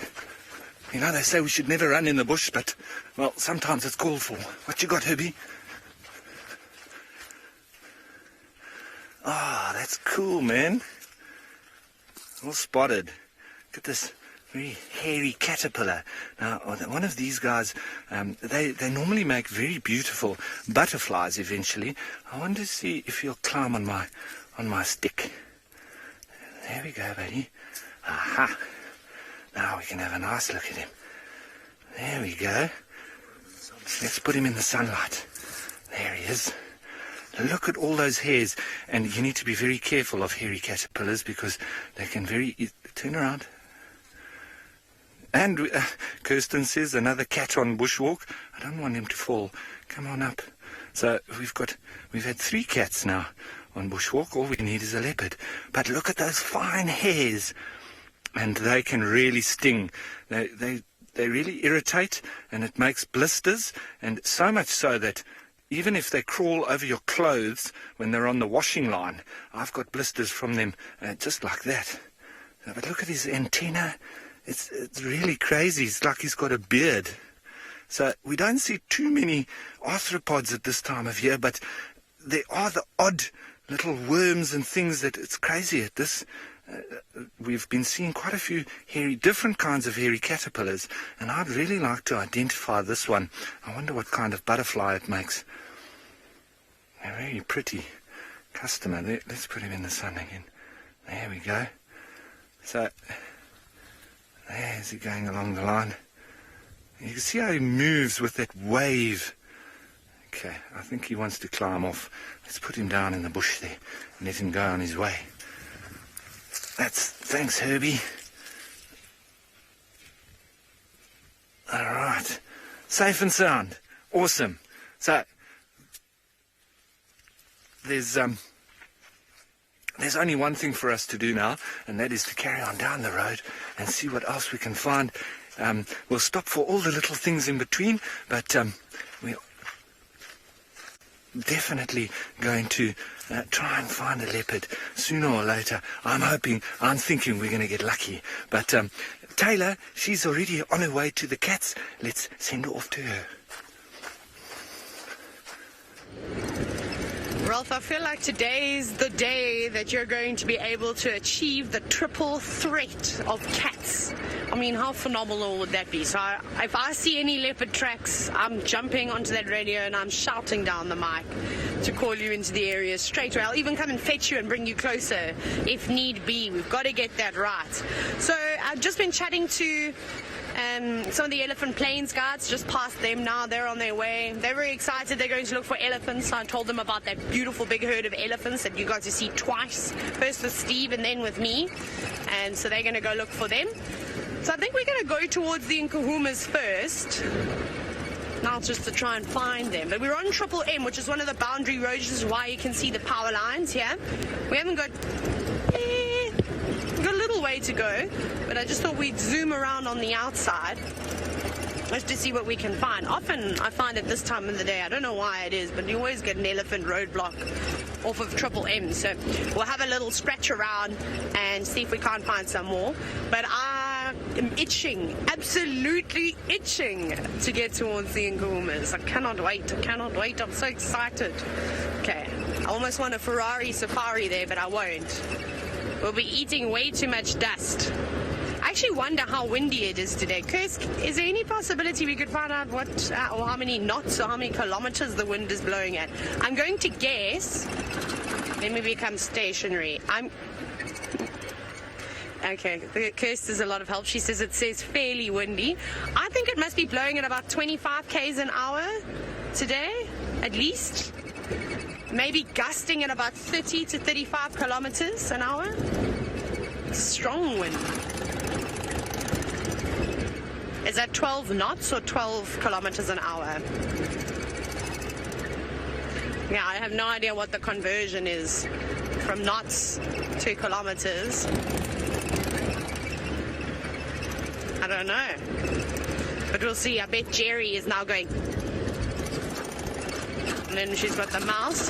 Speaker 3: They say we should never run in the bush, but, well, sometimes it's called for. What you got, Herbie? Ah, that's cool, man. All spotted. Look at this very hairy caterpillar. Now, one of these guys, they normally make very beautiful butterflies eventually. I want to see if he'll climb on my stick. There we go, buddy. Aha. Now we can have a nice look at him. There we go. Let's put him in the sunlight. There he is. Look at all those hairs. And you need to be very careful of hairy caterpillars, because they can turn around. And Kirsten says, another cat on bushwalk. I don't want him to fall. Come on up. So we've had 3 cats now on bushwalk. All we need is a leopard. But look at those fine hairs. And they can really sting. They really irritate, and it makes blisters, and so much so that even if they crawl over your clothes when they're on the washing line, I've got blisters from them just like that. But look at his antenna. It's really crazy. It's like he's got a beard. So we don't see too many arthropods at this time of year, but there are the odd little worms and things that it's crazy at this. We've been seeing quite a few different kinds of hairy caterpillars, and I'd really like to identify this one. I wonder what kind of butterfly it makes. They're very pretty. customer. Let's put him in the sun again. There we go. So, there's he going along the line. You can see how he moves with that wave. Okay, I think he wants to climb off. Let's put him down in the bush there and let him go on his way. Thanks, Herbie. All right, safe and sound. Awesome. So, there's only one thing for us to do now, and that is to carry on down the road and see what else we can find. We'll stop for all the little things in between, but we're definitely going to try and find a leopard sooner or later. I'm thinking we're going to get lucky. But Taylor, she's already on her way to the cats. Let's send her off to her.
Speaker 2: Ralph, I feel like today's the day that you're going to be able to achieve the triple threat of cats. I mean, how phenomenal would that be? So if I see any leopard tracks, I'm jumping onto that radio and I'm shouting down the mic to call you into the area straight away. I'll even come and fetch you and bring you closer if need be. We've got to get that right. So I've just been chatting to some of the elephant plains guards, just past them now. They're on their way. They're very excited. They're going to look for elephants. I told them about that beautiful big herd of elephants that you got to see twice, first with Steve and then with me, and so they're going to go look for them. So I think we're going to go towards the Nkuhumas first. Now it's just to try and find them. But we're on Triple M, which is one of the boundary roads. This is why you can see the power lines here. We haven't got... we've got a little way to go, but I just thought we'd zoom around on the outside just to see what we can find. Often I find at this time of the day, I don't know why it is, but you always get an elephant roadblock off of Triple M. So we'll have a little scratch around and see if we can't find some more. But I am itching, absolutely itching to get towards the Nkuhumas. I cannot wait. I'm so excited. Okay, I almost want a Ferrari safari there, but I won't. We'll be eating way too much dust. I actually wonder how windy it is today. Kursk, is there any possibility we could find out what or how many knots or how many kilometers the wind is blowing at? I'm going to guess. Let me become stationary. Okay, Kirst is a lot of help. She says it says fairly windy. I think it must be blowing at about 25 k's an hour today, at least. Maybe gusting at about 30 to 35 kilometers an hour. Strong wind. Is that 12 knots or 12 kilometers an hour? Yeah, I have no idea what the conversion is from knots to kilometers. I don't know. But we'll see. I bet Jerry is now going. And then she's got the mouse,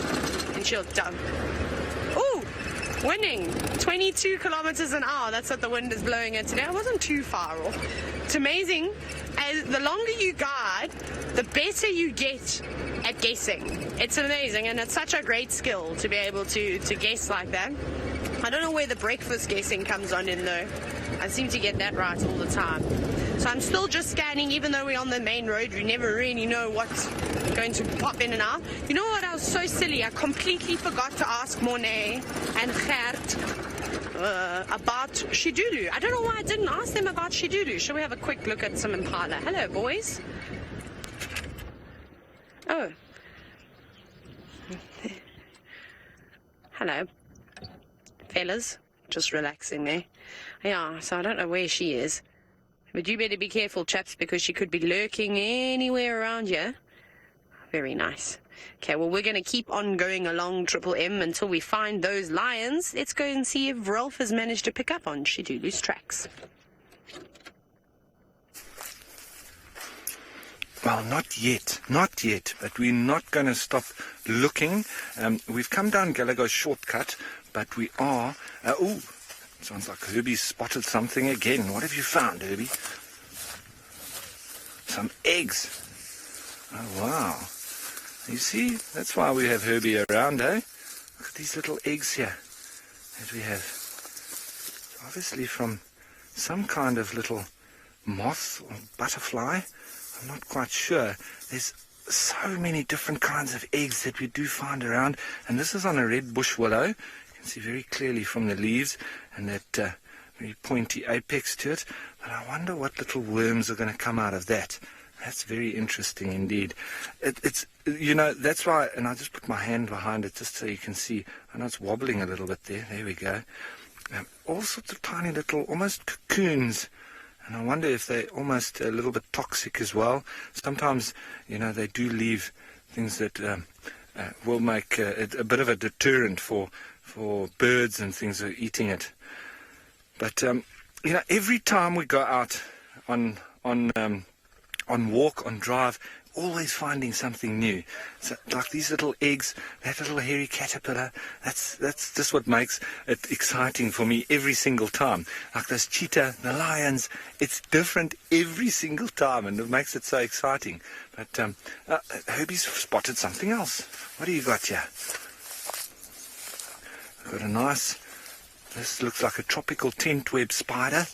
Speaker 2: and she'll dump. Ooh, winning 22 kilometers an hour. That's what the wind is blowing at today. I wasn't too far off. It's amazing. As the longer you guide, the better you get at guessing. It's amazing, and it's such a great skill to be able to guess like that. I don't know where the breakfast guessing comes on in though. I seem to get that right all the time. So I'm still just scanning, even though we're on the main road. We never really know what's going to pop in and out. You know what? I was so silly. I completely forgot to ask Monet and Gert about Shidulu. I don't know why I didn't ask them about Shidulu. Shall we have a quick look at some impala? Hello, boys. Oh. Hello. Fellas. Just relaxing there. Yeah, so I don't know where she is. But you better be careful, chaps, because she could be lurking anywhere around here. Very nice. Okay, well, we're going to keep on going along Triple M until we find those lions. Let's go and see if Ralph has managed to pick up on Shidulu's tracks.
Speaker 3: Well, not yet, but we're not going to stop looking. We've come down Gallagher's shortcut, but we are... sounds like Herbie's spotted something again. What have you found, Herbie? Some eggs. Oh, wow. You see, that's why we have Herbie around, eh? Look at these little eggs here that we have. Obviously from some kind of little moth or butterfly. I'm not quite sure. There's so many different kinds of eggs that we do find around. And this is on a red bush willow. You can see very clearly from the leaves and that very pointy apex to it. But I wonder what little worms are going to come out of that. That's very interesting indeed. It's, you know, that's why, and I'll just put my hand behind it just so you can see. I know it's wobbling a little bit there. There we go. All sorts of tiny little, almost cocoons. And I wonder if they're almost a little bit toxic as well. Sometimes, you know, they do leave things that will make a bit of a deterrent for birds and things that are eating it. But, you know, every time we go out on walk, on drive, always finding something new. So, like these little eggs, that little hairy caterpillar, that's just what makes it exciting for me every single time. Like those cheetah, the lions, it's different every single time, and it makes it so exciting. But Herbie's spotted something else. What do you got here? Got a nice, this looks like a tropical tent web spider.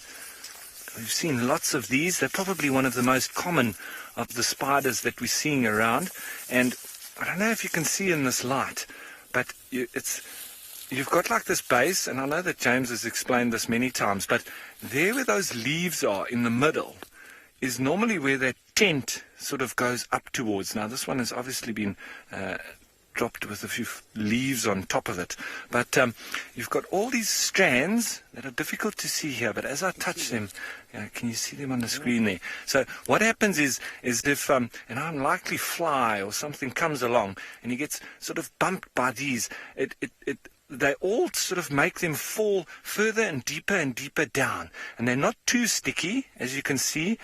Speaker 3: We've seen lots of these. They're probably one of the most common of the spiders that we're seeing around. And I don't know if you can see in this light, but you've got like this base, and I know that James has explained this many times, but there where those leaves are in the middle is normally where that tent sort of goes up towards. Now this one has obviously been dropped with a few leaves on top of it. But you've got all these strands that are difficult to see here, but as I touch them, can you see them on the screen there? So what happens is if an unlikely fly or something comes along and he gets sort of bumped by these, they all sort of make them fall further and deeper down. And they're not too sticky, as you can see.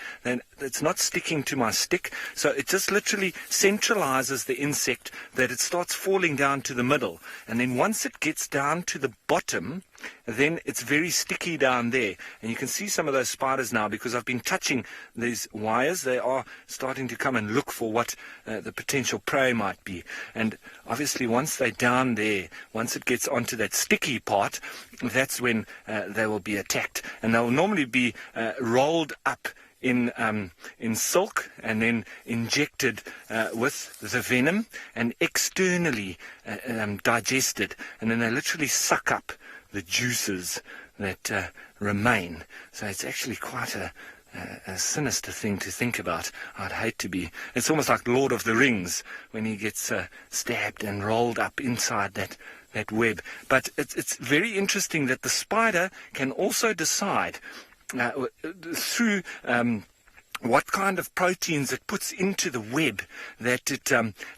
Speaker 3: It's not sticking to my stick. So it just literally centralizes the insect that it starts falling down to the middle. And then once it gets down to the bottom, then it's very sticky down there. And you can see some of those spiders now because I've been touching these wires. They are starting to come and look for what the potential prey might be. And obviously once they're down there, once it gets onto that sticky part, that's when they will be attacked. And they'll normally be rolled up in silk and then injected with the venom and externally digested. And then they literally suck up the juices that remain. So it's actually quite a sinister thing to think about. I'd hate to be. It's almost like Lord of the Rings when he gets stabbed and rolled up inside that web. But it's very interesting that the spider can also decide through what kind of proteins it puts into the web that it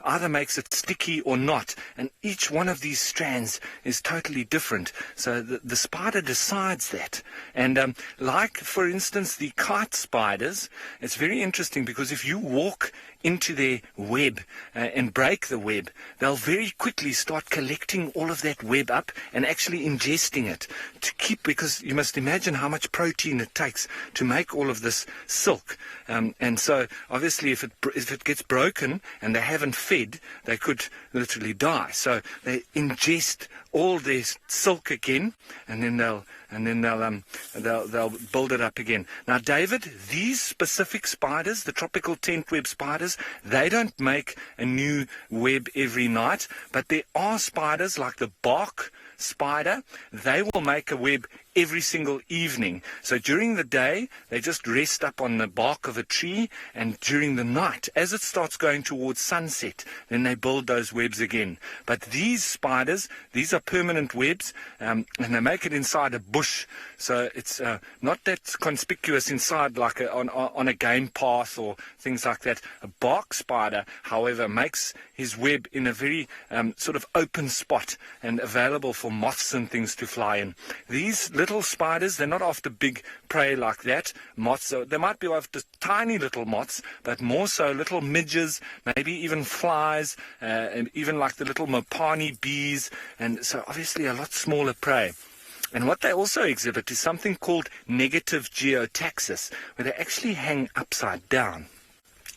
Speaker 3: either makes it sticky or not. And each one of these strands is totally different. So the spider decides that. And like, for instance, the kite spiders, it's very interesting because if you walk into their web and break the web, they'll very quickly start collecting all of that web up and actually ingesting it to keep, because you must imagine how much protein it takes to make all of this silk. And so obviously if it gets broken and they haven't fed, they could literally die. So they ingest all their silk again, and then they'll build it up again. Now, David, these specific spiders, the tropical tent web spiders, they don't make a new web every night, but there are spiders like the bark spider. They will make a web every single evening. So during the day, they just rest up on the bark of a tree, and during the night, as it starts going towards sunset, then they build those webs again. But these spiders, these are permanent webs, and they make it inside a bush. So it's not that conspicuous inside like on a game path or things like that. A bark spider, however, makes his web in a very sort of open spot and available for moths and things to fly in. These little spiders, they're not after big prey like that, moths. So they might be after tiny little moths, but more so little midges, maybe even flies, and even like the little mopani bees, and so obviously a lot smaller prey. And what they also exhibit is something called negative geotaxis, where they actually hang upside down,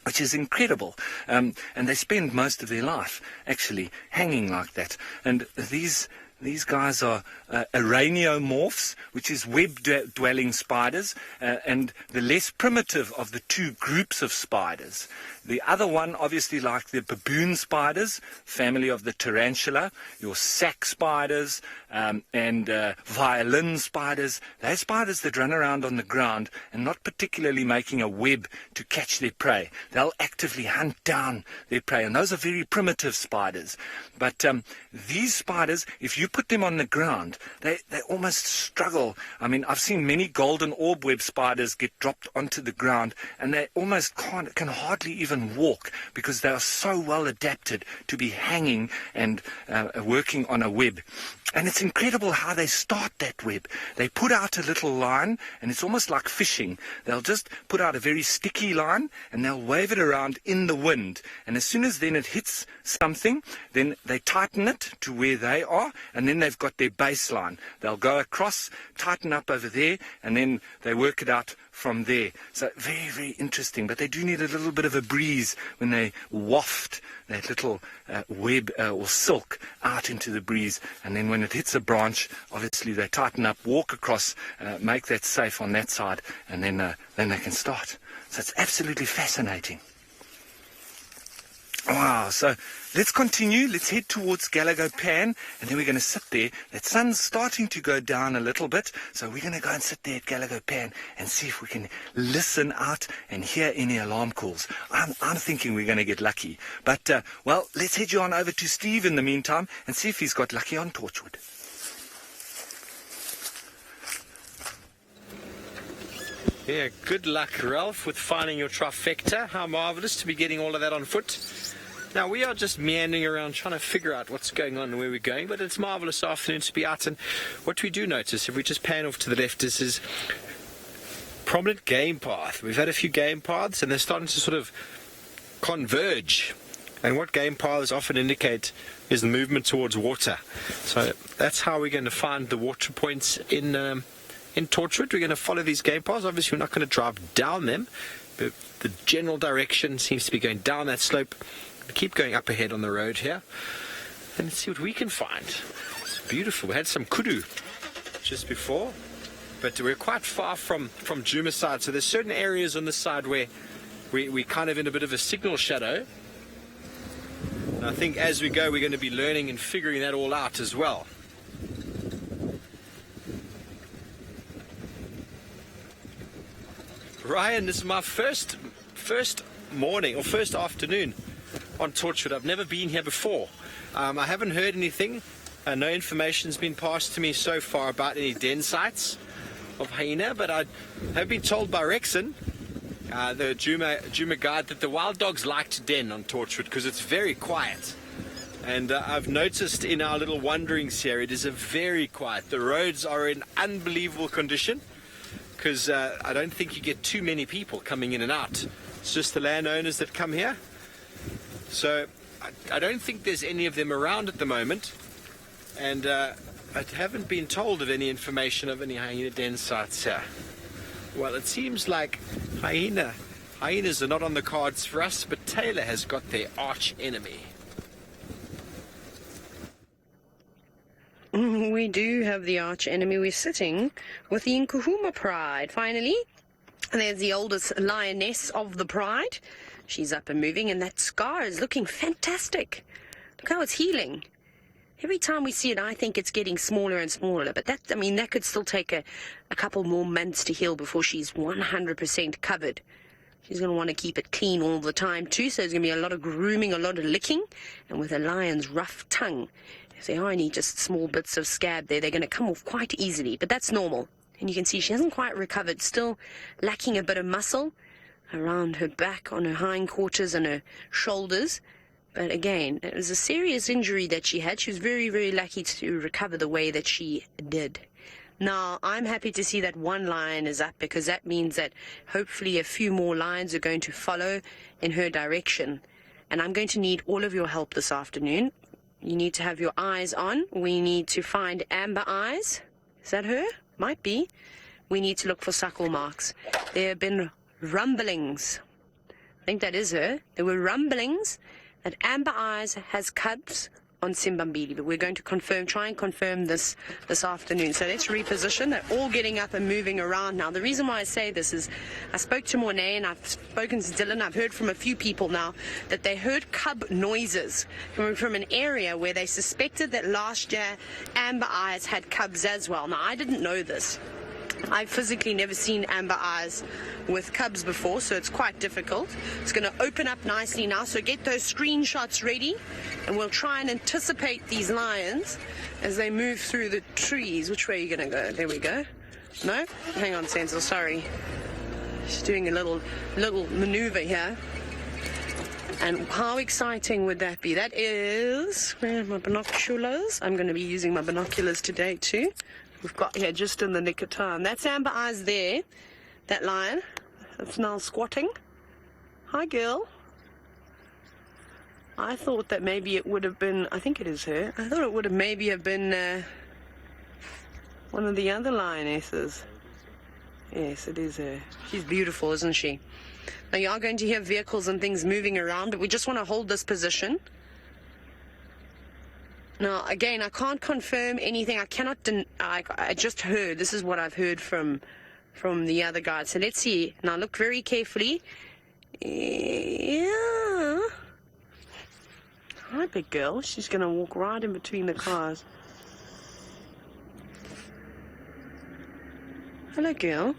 Speaker 3: which is incredible. And they spend most of their life actually hanging like that. And these These guys are araneomorphs, which is web-dwelling spiders, and the less primitive of the two groups of spiders. The other one, obviously, like the baboon spiders, family of the tarantula, your sack spiders, and violin spiders. They're spiders that run around on the ground and not particularly making a web to catch their prey. They'll actively hunt down their prey, and those are very primitive spiders. But these spiders, if you put them on the ground, they almost struggle. I mean, I've seen many golden orb web spiders get dropped onto the ground, and they almost can hardly even walk because they are so well adapted to be hanging and working on a web. And it's incredible how they start that web. They put out a little line, and it's almost like fishing. They'll just put out a very sticky line, and they'll wave it around in the wind. And as soon as then it hits something, then they tighten it to where they are, and then they've got their baseline. They'll go across, tighten up over there, and then they work it out from there. So very, very interesting. But they do need a little bit of a breeze when they waft that little web or silk out into the breeze. And then when it hits a branch, obviously they tighten up, walk across, make that safe on that side, and then they can start. So it's absolutely fascinating. Wow, so let's continue. Let's head towards Galago Pan, and then we're going to sit there. That sun's starting to go down a little bit, so we're going to go and sit there at Galago Pan and see if we can listen out and hear any alarm calls. I'm thinking we're going to get lucky. But, well, let's head you on over to Steve in the meantime and see if he's got lucky on Torchwood.
Speaker 4: Yeah, good luck, Ralph, with finding your trifecta. How marvellous to be getting all of that on foot. Now, we are just meandering around trying to figure out what's going on and where we're going, but it's marvellous afternoon to be out. And what we do notice, if we just pan off to the left, is prominent game path. We've had a few game paths, and they're starting to sort of converge. And what game paths often indicate is the movement towards water. So that's how we're going to find the water points in Torchwood. We're going to follow these game paths. Obviously, we're not going to drive down them, but the general direction seems to be going down that slope. We keep going up ahead on the road here, and let's see what we can find. It's beautiful. We had some kudu just before, but we're quite far from Djuma side, so there's certain areas on the side where we're kind of in a bit of a signal shadow. And I think as we go, we're going to be learning and figuring that all out as well. Ryan, this is my first morning or first afternoon on Torchwood. I've never been here before. I haven't heard anything. No information's been passed to me so far about any den sites of hyena, but I have been told by Rexon, the Djuma guide, that the wild dogs like to den on Torchwood because it's very quiet. And I've noticed in our little wanderings here, it is a very quiet. The roads are in unbelievable condition because I don't think you get too many people coming in and out. It's just the landowners that come here. So I don't think there's any of them around at the moment, and I haven't been told of any information of any hyena den sites here. Well, it seems like hyenas are not on the cards for us, but Taylor has got their arch enemy.
Speaker 2: We do have the arch enemy. We're sitting with the Nkuhuma pride, finally. And there's the oldest lioness of the pride. She's up and moving, and that scar is looking fantastic. Look how it's healing. Every time we see it, I think it's getting smaller and smaller. But that could still take a couple more months to heal before she's 100% covered. She's going to want to keep it clean all the time too, so there's going to be a lot of grooming, a lot of licking. And with a lion's rough tongue, if there are any just small bits of scab there, they're going to come off quite easily. But that's normal. And you can see she hasn't quite recovered, still lacking a bit of muscle around her back, on her hindquarters and her shoulders. But again, it was a serious injury that she had. She was very, very lucky to recover the way that she did. Now, I'm happy to see that one lion is up, because that means that hopefully a few more lions are going to follow in her direction. And I'm going to need all of your help this afternoon. You need to have your eyes on. We need to find amber eyes. Is that her? Might be. We need to look for suckle marks. There have been rumblings. I think that is her. There were rumblings that Amber Eyes has cubs on Simbambili, but we're going to try and confirm this afternoon. So let's reposition. They're all getting up and moving around now. The reason why I say this is I spoke to Mornay and I've spoken to Dylan. I've heard from a few people now that they heard cub noises coming from an area where they suspected that last year amber eyes had cubs as well. Now, I didn't know this. I've physically never seen amber eyes with cubs before, so it's quite difficult. It's going to open up nicely now, so get those screenshots ready, and we'll try and anticipate these lions as they move through the trees. Which way are you going to go? There we go. No? Hang on, Senzel, sorry. Just doing a little maneuver here. And how exciting would that be? That is... Where are my binoculars? I'm going to be using my binoculars today too. We've got here just in the nick of time. That's amber eyes there. That lion. That's now squatting. Hi, girl. I thought that maybe it would have been... I think it is her. I thought it would have maybe have been one of the other lionesses. Yes, it is her. She's beautiful, isn't she? Now, you are going to hear vehicles and things moving around, but we just want to hold this position. Now, again, I can't confirm anything. I cannot I just heard. This is what I've heard from the other guide. So let's see. Now, look very carefully. Yeah. Hi, big girl. She's going to walk right in between the cars. Hello, girl.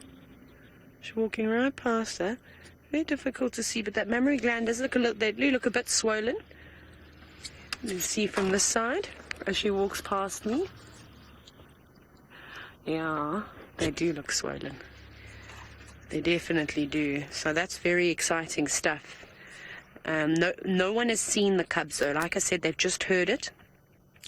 Speaker 2: She's walking right past her. Very difficult to see, but that mammary gland does look they do look a bit swollen. You see from this side as she walks past me. Yeah, they do look swollen. They definitely do. So that's very exciting stuff. No one has seen the cubs though. Like I said, they've just heard it.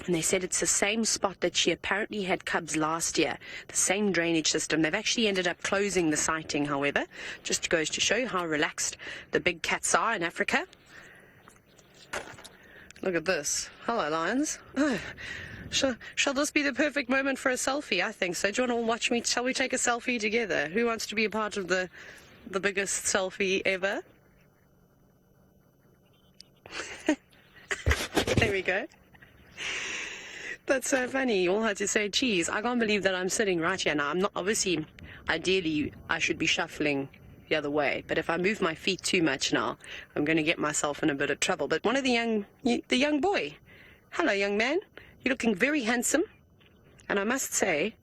Speaker 2: And they said it's the same spot that she apparently had cubs last year, the same drainage system. They've actually ended up closing the sighting, however. Just goes to show you how relaxed the big cats are in Africa. Look at this. Hello, lions. Oh, shall this be the perfect moment for a selfie? I think so. Do you want to all watch me? Shall we take a selfie together? Who wants to be a part of the biggest selfie ever? There we go. That's so funny. You all had to say cheese. I can't believe that I'm sitting right here now. I'm not, obviously, ideally, I should be shuffling the other way. But if I move my feet too much now, I'm going to get myself in a bit of trouble. But one of the young boy. Hello, young man. You're looking very handsome. And I must say,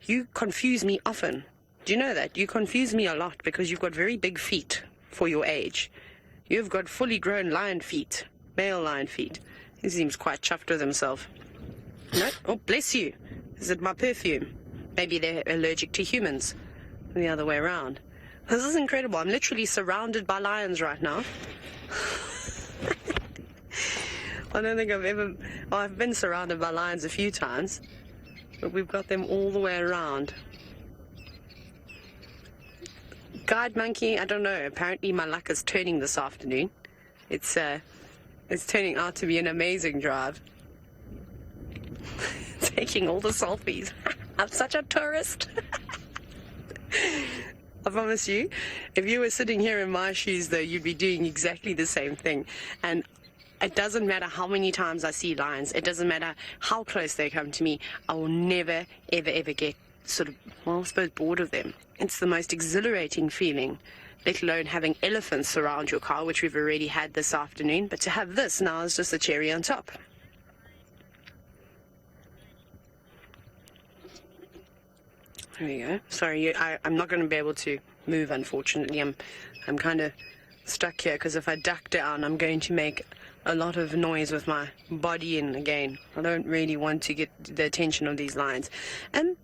Speaker 2: you confuse me often. Do you know that? You confuse me a lot because you've got very big feet for your age. You've got fully grown lion feet, male lion feet. He seems quite chuffed with himself. No? Oh, bless you. Is it my perfume? Maybe they're allergic to humans. The other way around. This is incredible. I'm literally surrounded by lions right now. I don't think I've been surrounded by lions a few times, but we've got them all the way around. Guide monkey, I don't know. Apparently my luck is turning this afternoon. It's turning out to be an amazing drive. Taking all the selfies. I'm such a tourist. I promise you, if you were sitting here in my shoes, though, you'd be doing exactly the same thing. And it doesn't matter how many times I see lions. It doesn't matter how close they come to me. I will never, ever, ever get sort of, well, I suppose, bored of them. It's the most exhilarating feeling, let alone having elephants surround your car, which we've already had this afternoon. But to have this now is just the cherry on top. There we go. Sorry, I'm not going to be able to move, unfortunately. I'm kind of stuck here because if I duck down, I'm going to make a lot of noise with my body in again. I don't really want to get the attention of these lions.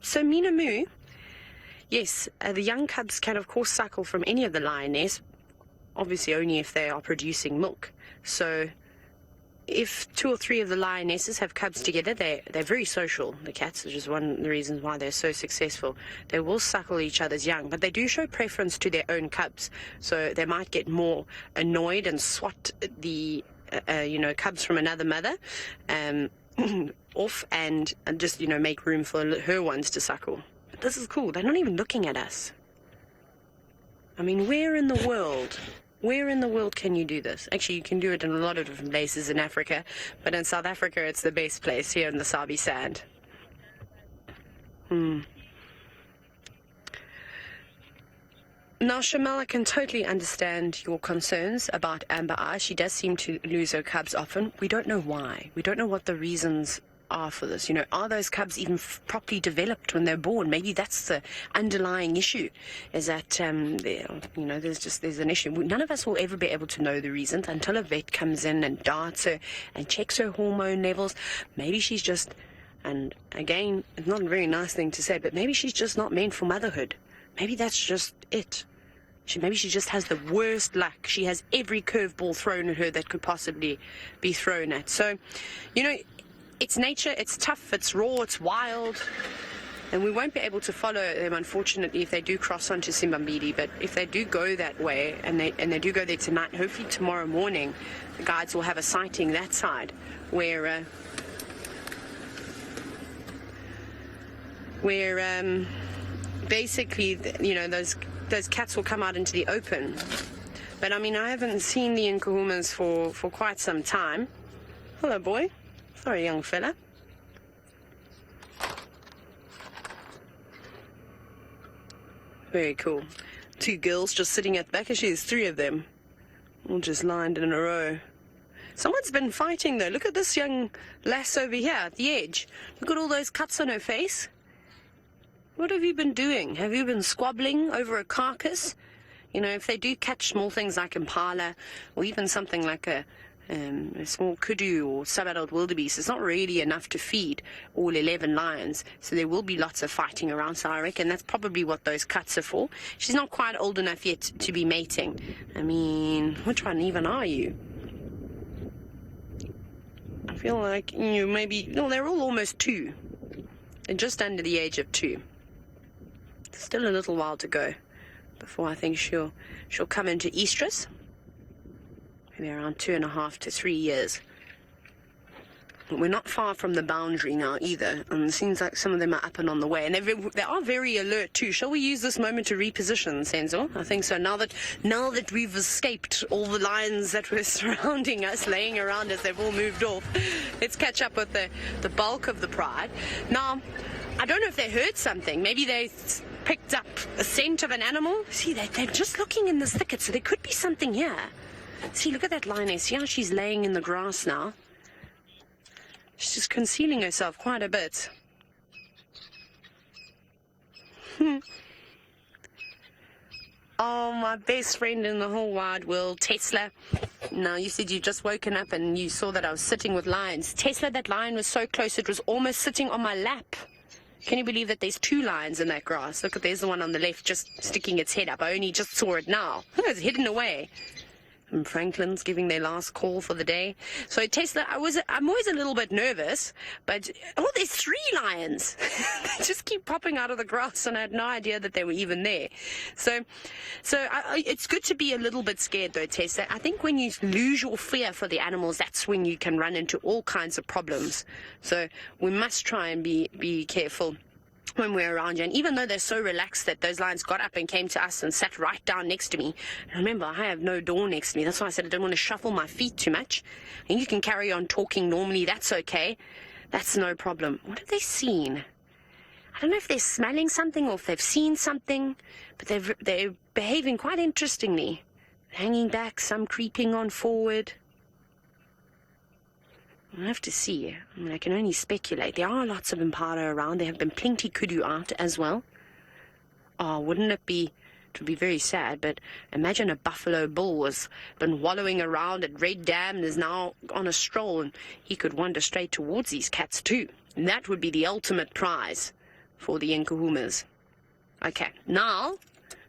Speaker 2: So Mina Moo, yes, the young cubs can of course suckle from any of the lioness, obviously only if they are producing milk. So if 2 or 3 of the lionesses have cubs together, they're very social, the cats, which is one of the reasons why they're so successful. They will suckle each other's young, but they do show preference to their own cubs. So they might get more annoyed and swat the cubs from another mother off and just, make room for her ones to suckle. This is cool. They're not even looking at us. I mean, where in the world Where in the world can you do this? Actually, you can do it in a lot of different places in Africa, but in South Africa, it's the best place, here in the Sabi Sand. Now, Shamel, I can totally understand your concerns about Amber Eye. She does seem to lose her cubs often. We don't know why. We don't know what the reasons are for this. Are those cubs even properly developed when they're born? Maybe that's the underlying issue, is that there's an issue. None of us will ever be able to know the reasons until a vet comes in and darts her and checks her hormone levels. Maybe she's just, and again, it's not a very nice thing to say, but maybe she's just not meant for motherhood. Maybe that's just it. Maybe she just has the worst luck. She has every curveball thrown at her that could possibly be thrown at. So, it's nature, it's tough, it's raw, it's wild, and we won't be able to follow them, unfortunately, if they do cross onto Simbambili. But if they do go that way, and they do go there tonight, hopefully tomorrow morning, the guides will have a sighting that side, where basically, those cats will come out into the open. But I haven't seen the Nkuhumas for quite some time. Hello, boy. Sorry, young fella. Very cool. 2 girls just sitting at the back. Actually, there's 3 of them, all just lined in a row. Someone's been fighting, though. Look at this young lass over here at the edge. Look at all those cuts on her face. What have you been doing? Have you been squabbling over a carcass? If they do catch small things like impala, or even something like a small kudu or sub-adult wildebeest, it's not really enough to feed all 11 lions. So there will be lots of fighting around. So I reckon that's probably what those cuts are for. She's not quite old enough yet to be mating. Which one even are you? I feel like they're all almost 2. They're just under the age of 2. Still a little while to go before I think she'll come into estrus. Maybe around 2.5 to 3 years. But we're not far from the boundary now either, and it seems like some of them are up and on the way, and they are very alert too. Shall we use this moment to reposition, Senzo? I think so. Now that we've escaped all the lions that were surrounding us, laying around us, they've all moved off. Let's catch up with the bulk of the pride. Now, I don't know if they heard something. Maybe they picked up a scent of an animal. See, they're just looking in this thicket, so there could be something here. See, look at that lioness. See how she's laying in the grass now? She's just concealing herself quite a bit. Oh, my best friend in the whole wide world, Tesla. Now, you said you've just woken up and you saw that I was sitting with lions. Tesla, that lion was so close it was almost sitting on my lap. Can you believe that there's 2 lions in that grass? Look, there's the one on the left just sticking its head up. I only just saw it now. It's hidden away. And Franklin's giving their last call for the day. So Tesla, I'm always a little bit nervous, but there's 3 lions. They just keep popping out of the grass, and I had no idea that they were even there. So it's good to be a little bit scared, though, Tesla. I think when you lose your fear for the animals, that's when you can run into all kinds of problems. So we must try and be careful when we're around you. And even though they're so relaxed that those lions got up and came to us and sat right down next to me, and remember, I have no door next to me. That's why I said I don't want to shuffle my feet too much. And you can carry on talking normally. That's okay. That's no problem. What have they seen? I don't know if they're smelling something or if they've seen something, but they're behaving quite interestingly. Hanging back, some creeping on forward. I'll have to see. I can only speculate. There are lots of impala around. There have been plenty kudu out as well. Oh, wouldn't it be... It would be very sad, but imagine a buffalo bull has been wallowing around at Red Dam and is now on a stroll, and he could wander straight towards these cats too. And that would be the ultimate prize for the Nkuhumas. Okay, now,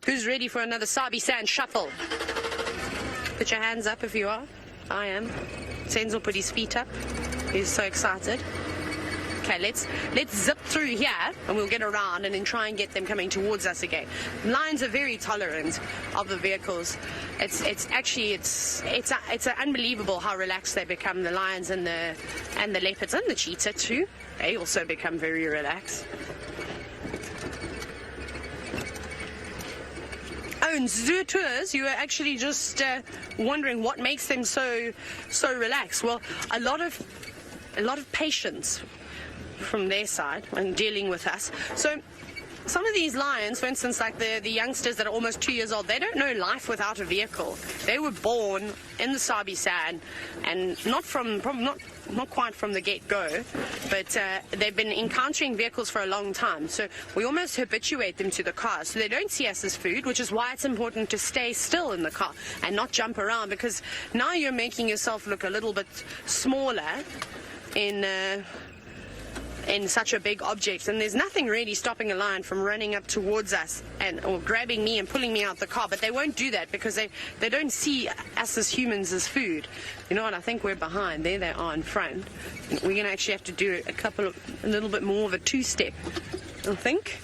Speaker 2: who's ready for another Sabi Sand shuffle? Put your hands up if you are. I am. Senzo put his feet up. He's so excited. Okay, let's zip through here and we'll get around and then try and get them coming towards us again. Lions are very tolerant of the vehicles. It's unbelievable how relaxed they become. The lions and the leopards and the cheetah too. They also become very relaxed. in zoo tours, you were actually just wondering what makes them so relaxed. Well, a lot of patience from their side when dealing with us. So some of these lions, for instance, like the youngsters that are almost 2 years old, they don't know life without a vehicle. They were born in the Sabi Sand, and not quite from the get-go, but they've been encountering vehicles for a long time. So we almost habituate them to the car. So they don't see us as food, which is why it's important to stay still in the car and not jump around, because now you're making yourself look a little bit smaller in such a big object, and there's nothing really stopping a lion from running up towards us or grabbing me and pulling me out the car, but they won't do that because they don't see us as humans as food. You know what, I think we're behind. There they are in front. We're going to actually have to do a little bit more of a two-step, I think.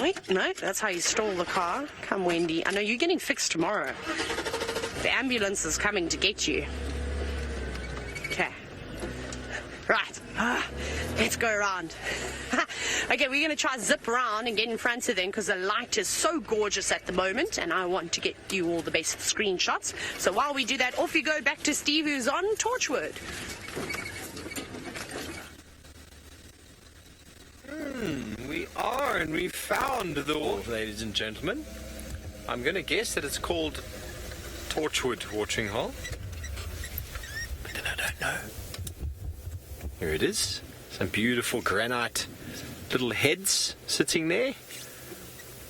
Speaker 2: Wait, no, that's how you stall the car. Come, Wendy. I know you're getting fixed tomorrow. The ambulance is coming to get you. Okay. Right. Let's go around. Okay, we're going to try zip around and get in front of them because the light is so gorgeous at the moment, and I want to get you all the best screenshots. So while we do that, off you go back to Steve, who's on Torchwood.
Speaker 4: We are, and we found the wolf, ladies and gentlemen. I'm going to guess that it's called Torchwood watering hole, but then I don't know. Here it is. Some beautiful granite little heads sitting there.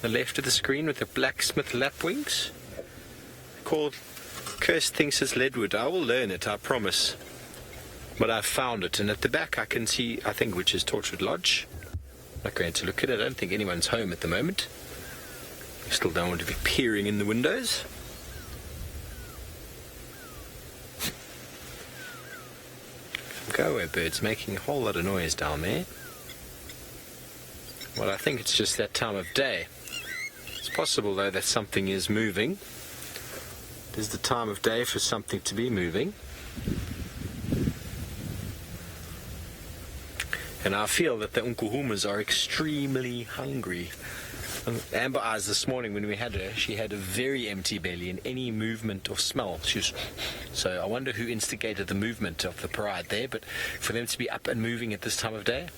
Speaker 4: The left of the screen with the blacksmith lapwings. Called Kirst thinks it's leadwood. I will learn it, I promise. But I've found it, and at the back I can see, I think, which is Torchwood Lodge. I'm not going to look at it. I don't think anyone's home at the moment. I still don't want to be peering in the windows. Go away, birds, making a whole lot of noise down there. Well, I think it's just that time of day. It's possible, though, that something is moving. It is the time of day for something to be moving. And I feel that the Unkuhumas are extremely hungry. Amber Eyes this morning when we had her, she had a very empty belly, and any movement or smell, so I wonder who instigated the movement of the parade there, but for them to be up and moving at this time of day,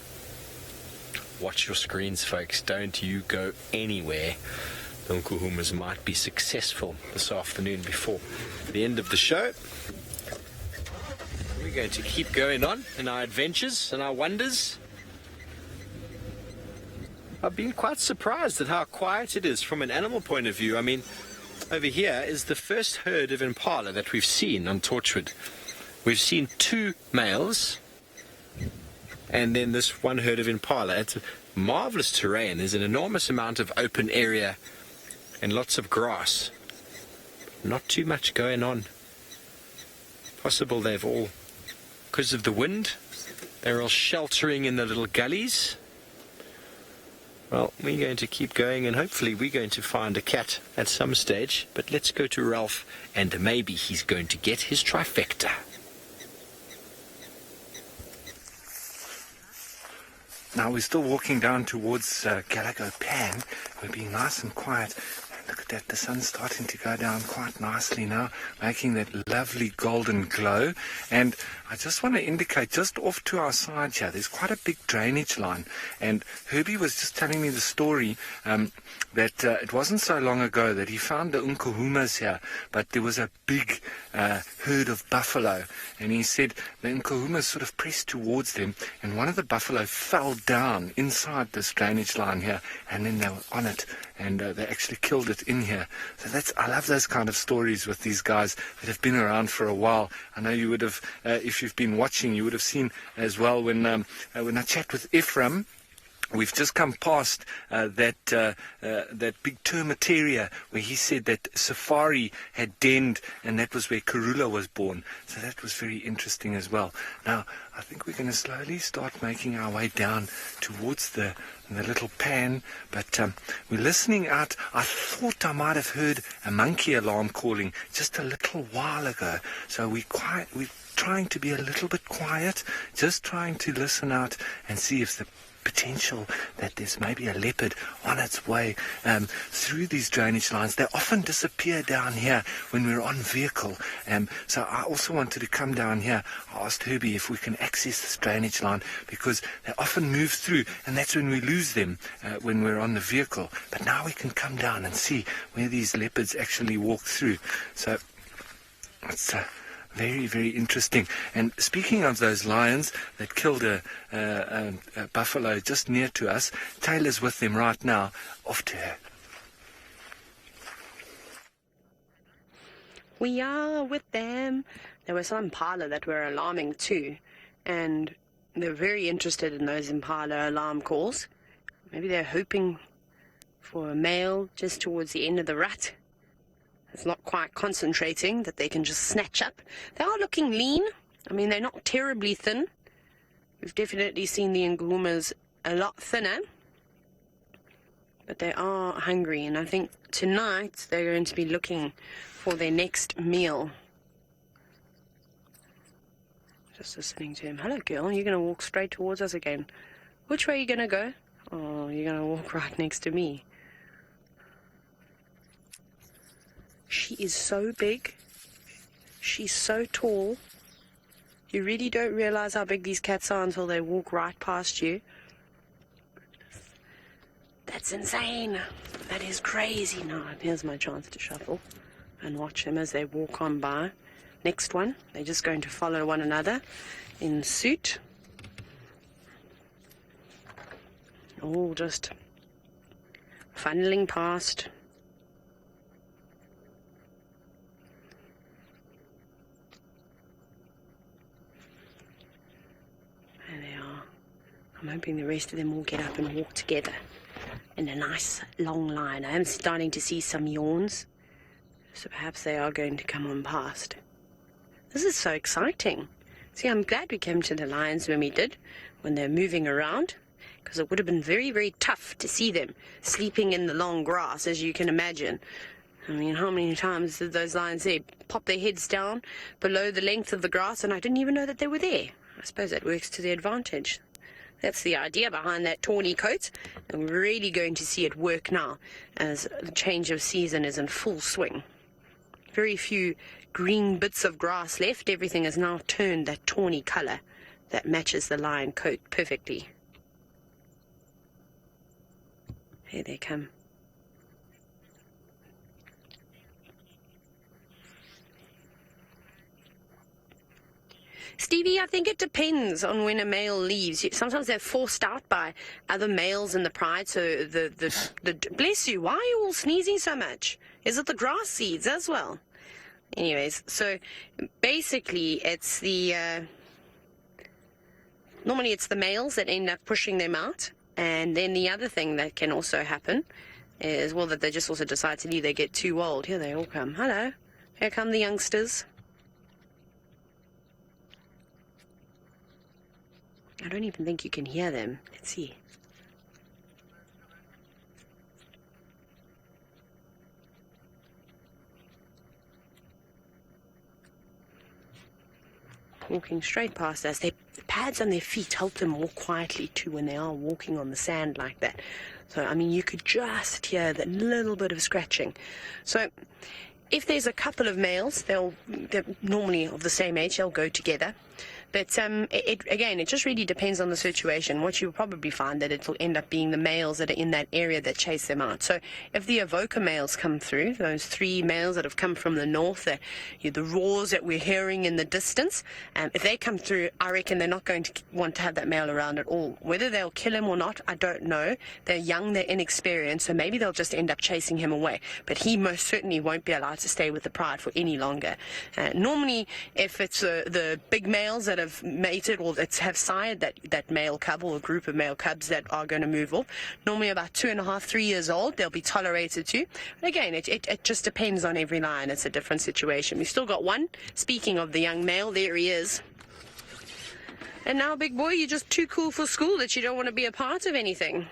Speaker 4: watch your screens, folks. Don't you go anywhere. The Unkuhumas might be successful this afternoon before the end of the show. We're going to keep going on in our adventures and our wonders. I've been quite surprised at how quiet it is from an animal point of view. I mean, over here is the first herd of impala that we've seen on Torchwood. We've seen 2 males, and then this one herd of impala. It's a marvelous terrain. There's an enormous amount of open area and lots of grass. Not too much going on. Possible they've all, because of the wind, they're all sheltering in the little gullies. Well, we're going to keep going, and hopefully we're going to find a cat at some stage. But let's go to Ralph, and maybe he's going to get his trifecta.
Speaker 3: Now we're still walking down towards Galago Pan. We're being nice and quiet. Look at that, the sun's starting to go down quite nicely now, making that lovely golden glow. And I just want to indicate, just off to our side here, there's quite a big drainage line. And Herbie was just telling me the story that it wasn't so long ago that he found the Unkuhumas here, but there was a big herd of buffalo. And he said the Unkuhumas sort of pressed towards them, and one of the buffalo fell down inside this drainage line here, and then they were on it, and they actually killed it in here. So I love those kind of stories with these guys that have been around for a while. I know you would have, if you've been watching, you would have seen as well when I chat with Ephraim. We've just come past that big termite area where he said that safari had denned, and that was where Karula was born. So that was very interesting as well. Now, I think we're going to slowly start making our way down towards the little pan, but we're listening out. I thought I might have heard a monkey alarm calling just a little while ago. So we're trying to be a little bit quiet, just trying to listen out and see if the potential that there's maybe a leopard on its way through these drainage lines. They often disappear down here when we're on vehicle. So I also wanted to come down here. I asked Herbie if we can access this drainage line because they often move through, and that's when we lose them when we're on the vehicle. But now we can come down and see where these leopards actually walk through. So it's very, very interesting. And speaking of those lions that killed a buffalo just near to us, Taylor's with them right now. Off to her.
Speaker 2: We are with them. There were some impala that were alarming too, and they're very interested in those impala alarm calls. Maybe they're hoping for a male just towards the end of the rut. It's not quite concentrating that they can just snatch up. They are looking lean. I mean, they're not terribly thin. We've definitely seen the ngumas a lot thinner. But they are hungry, and I think tonight they're going to be looking for their next meal. Just listening to him. Hello, girl. You're going to walk straight towards us again. Which way are you going to go? Oh, you're going to walk right next to me. She is so big. She's so tall. You really don't realize how big these cats are until they walk right past you. That's insane. That is crazy. Now, here's my chance to shuffle and watch them as they walk on by. Next one, they're just going to follow one another in suit. All just funneling past. There they are. I'm hoping the rest of them will get up and walk together in a nice long line. I am starting to see some yawns, so perhaps they are going to come on past. This is so exciting. See, I'm glad we came to the lions when we did, when they're moving around, because it would have been very, very tough to see them sleeping in the long grass, as you can imagine. I mean, how many times did those lions there pop their heads down below the length of the grass, and I didn't even know that they were there. I suppose that works to their advantage. That's the idea behind that tawny coat, and we're really going to see it work now as the change of season is in full swing. Very few green bits of grass left. Everything has now turned that tawny color that matches the lion coat perfectly. Here they come. Stevie, I think it depends on when a male leaves. Sometimes they're forced out by other males in the pride. So the bless you, why are you all sneezing so much? Is it the grass seeds as well? Anyways, so basically it's the normally it's the males that end up pushing them out, and then the other thing that can also happen is, well, that they just also decide to leave. They get too old. Here they all come. Hello, here come the youngsters. I don't even think you can hear them. Let's see. Walking straight past us. The pads on their feet help them walk quietly too when they are walking on the sand like that. So, I mean, you could just hear that little bit of scratching. So, if there's a couple of males, they're normally of the same age, they'll go together. But it just really depends on the situation. What you'll probably find that it'll end up being the males that are in that area that chase them out. So if the evoker males come through, those three males that have come from the north, the roars that we're hearing in the distance, if they come through, I reckon they're not going to want to have that male around at all. Whether they'll kill him or not, I don't know. They're young, they're inexperienced, so maybe they'll just end up chasing him away. But he most certainly won't be allowed to stay with the pride for any longer. Normally, if it's the big males that have mated or that have sired that male cub or a group of male cubs that are going to move off, normally about 2.5, 3 years old, they'll be tolerated too. But again, it just depends on every lion. It's a different situation. We've still got one. Speaking of the young male, there he is. And now, big boy, you're just too cool for school that you don't want to be a part of anything.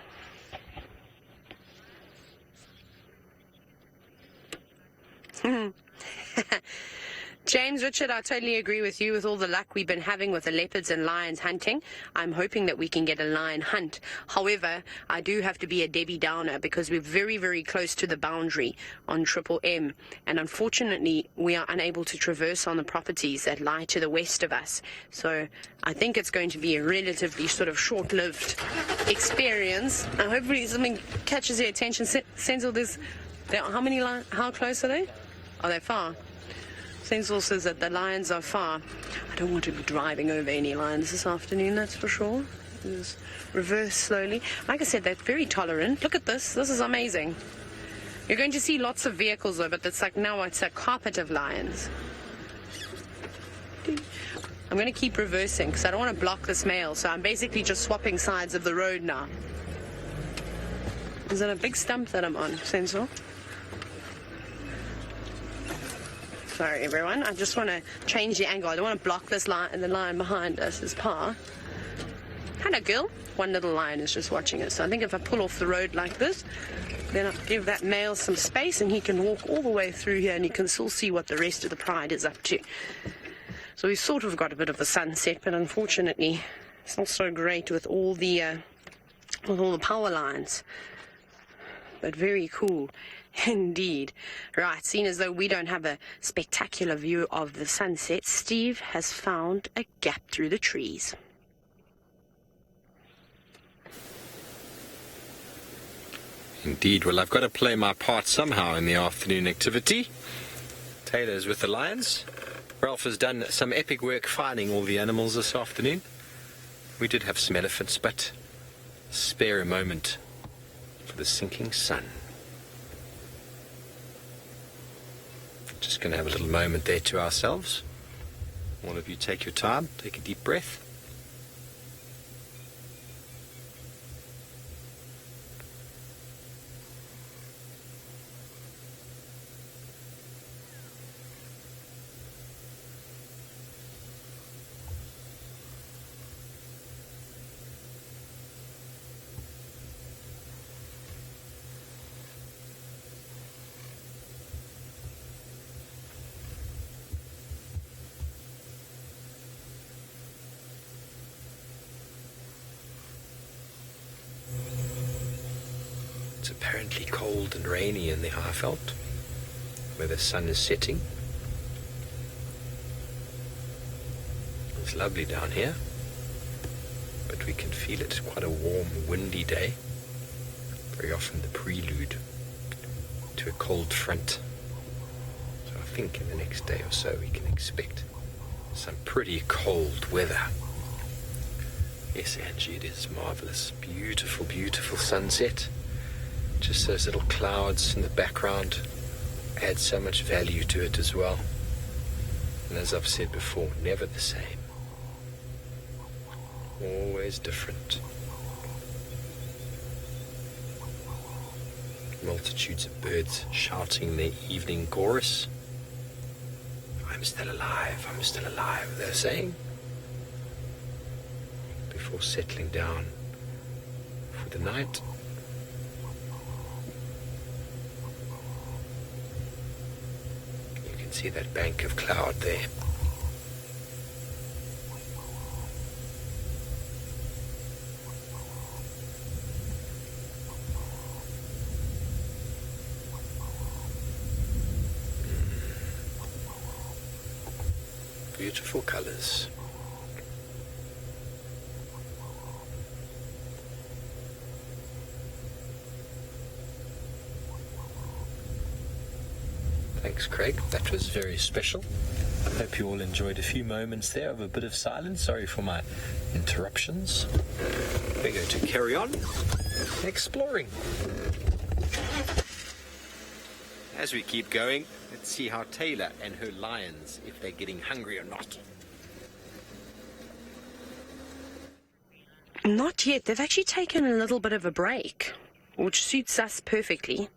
Speaker 2: James, Richard, I totally agree with you. With all the luck we've been having with the leopards and lions hunting, I'm hoping that we can get a lion hunt. However, I do have to be a Debbie Downer because we're very, very close to the boundary on Triple M. And unfortunately, we are unable to traverse on the properties that lie to the west of us. So I think it's going to be a relatively sort of short-lived experience. And hopefully something catches their attention. Senzel, how close are they? Are they far? Senzel says that the lions are far. I don't want to be driving over any lions this afternoon, that's for sure. Just reverse slowly. Like I said, they're very tolerant. Look at this. This is amazing. You're going to see lots of vehicles though, but it's like now it's a carpet of lions. I'm going to keep reversing because I don't want to block this male, so I'm basically just swapping sides of the road now. Is that a big stump that I'm on, Senzel? Sorry, everyone. I just want to change the angle. I don't want to block this the lion behind us, his paw. Hello, girl. One little lion is just watching us. So I think if I pull off the road like this, then I'll give that male some space and he can walk all the way through here and you can still see what the rest of the pride is up to. So we've sort of got a bit of a sunset, but unfortunately it's not so great with all the power lines. But very cool. Indeed. Right, seeing as though we don't have a spectacular view of the sunset, Steve has found a gap through the trees.
Speaker 4: Indeed. Well, I've got to play my part somehow in the afternoon activity. Taylor's with the lions. Ralph has done some epic work finding all the animals this afternoon. We did have some elephants, but spare a moment for the sinking sun. Just going to have a little moment there to ourselves. All of you take your time, take a deep breath. It's apparently cold and rainy in the Highveld, where the sun is setting. It's lovely down here, but we can feel it. Quite a warm, windy day. Very often the prelude to a cold front. So I think in the next day or so we can expect some pretty cold weather. Yes, Angie, it is marvellous. Beautiful, beautiful sunset. Just those little clouds in the background add so much value to it as well. And as I've said before, never the same. Always different. Multitudes of birds shouting their evening chorus. I'm still alive, I'm still alive, they're saying. Before settling down for the night. See that bank of cloud there. Beautiful colors. Thanks, Craig. That was very special. I hope you all enjoyed a few moments there of a bit of silence. Sorry for my interruptions. We're going to carry on exploring. As we keep going, let's see how Taylor and her lions, if they're getting hungry or not.
Speaker 2: Not yet. They've actually taken a little bit of a break, which suits us perfectly.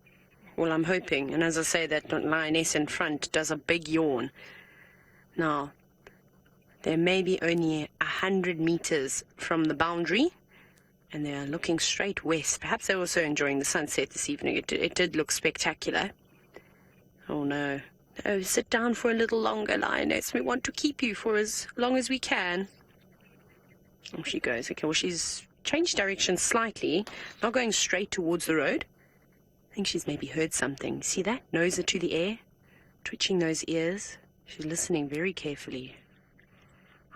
Speaker 2: Well, I'm hoping. And as I say, that lioness in front does a big yawn. Now, they're maybe only 100 meters from the boundary, and they're looking straight west. Perhaps they're also enjoying the sunset this evening. It did look spectacular. Oh no, Oh, sit down for a little longer, lioness. We want to keep you for as long as we can. Oh, she goes. Okay, well, she's changed direction slightly, not going straight towards the road. I think she's maybe heard something. See that? Nose into the air, twitching those ears. She's listening very carefully.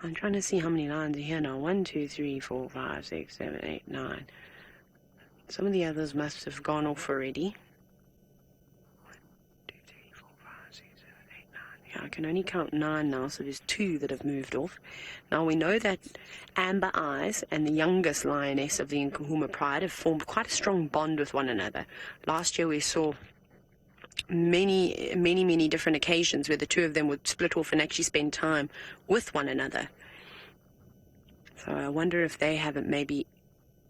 Speaker 2: I'm trying to see how many lions are here now. 1, 2, 3, 4, 5, 6, 7, 8, 9. Some of the others must have gone off already. 1, 2, 3, 4, 5, 6, 7, 8, 9. Yeah, I can only count 9 now, so there's 2 that have moved off. Now we know that Amber Eyes and the youngest lioness of the Nkuhuma Pride have formed quite a strong bond with one another. Last year we saw many different occasions where the two of them would split off and actually spend time with one another. So I wonder if they haven't maybe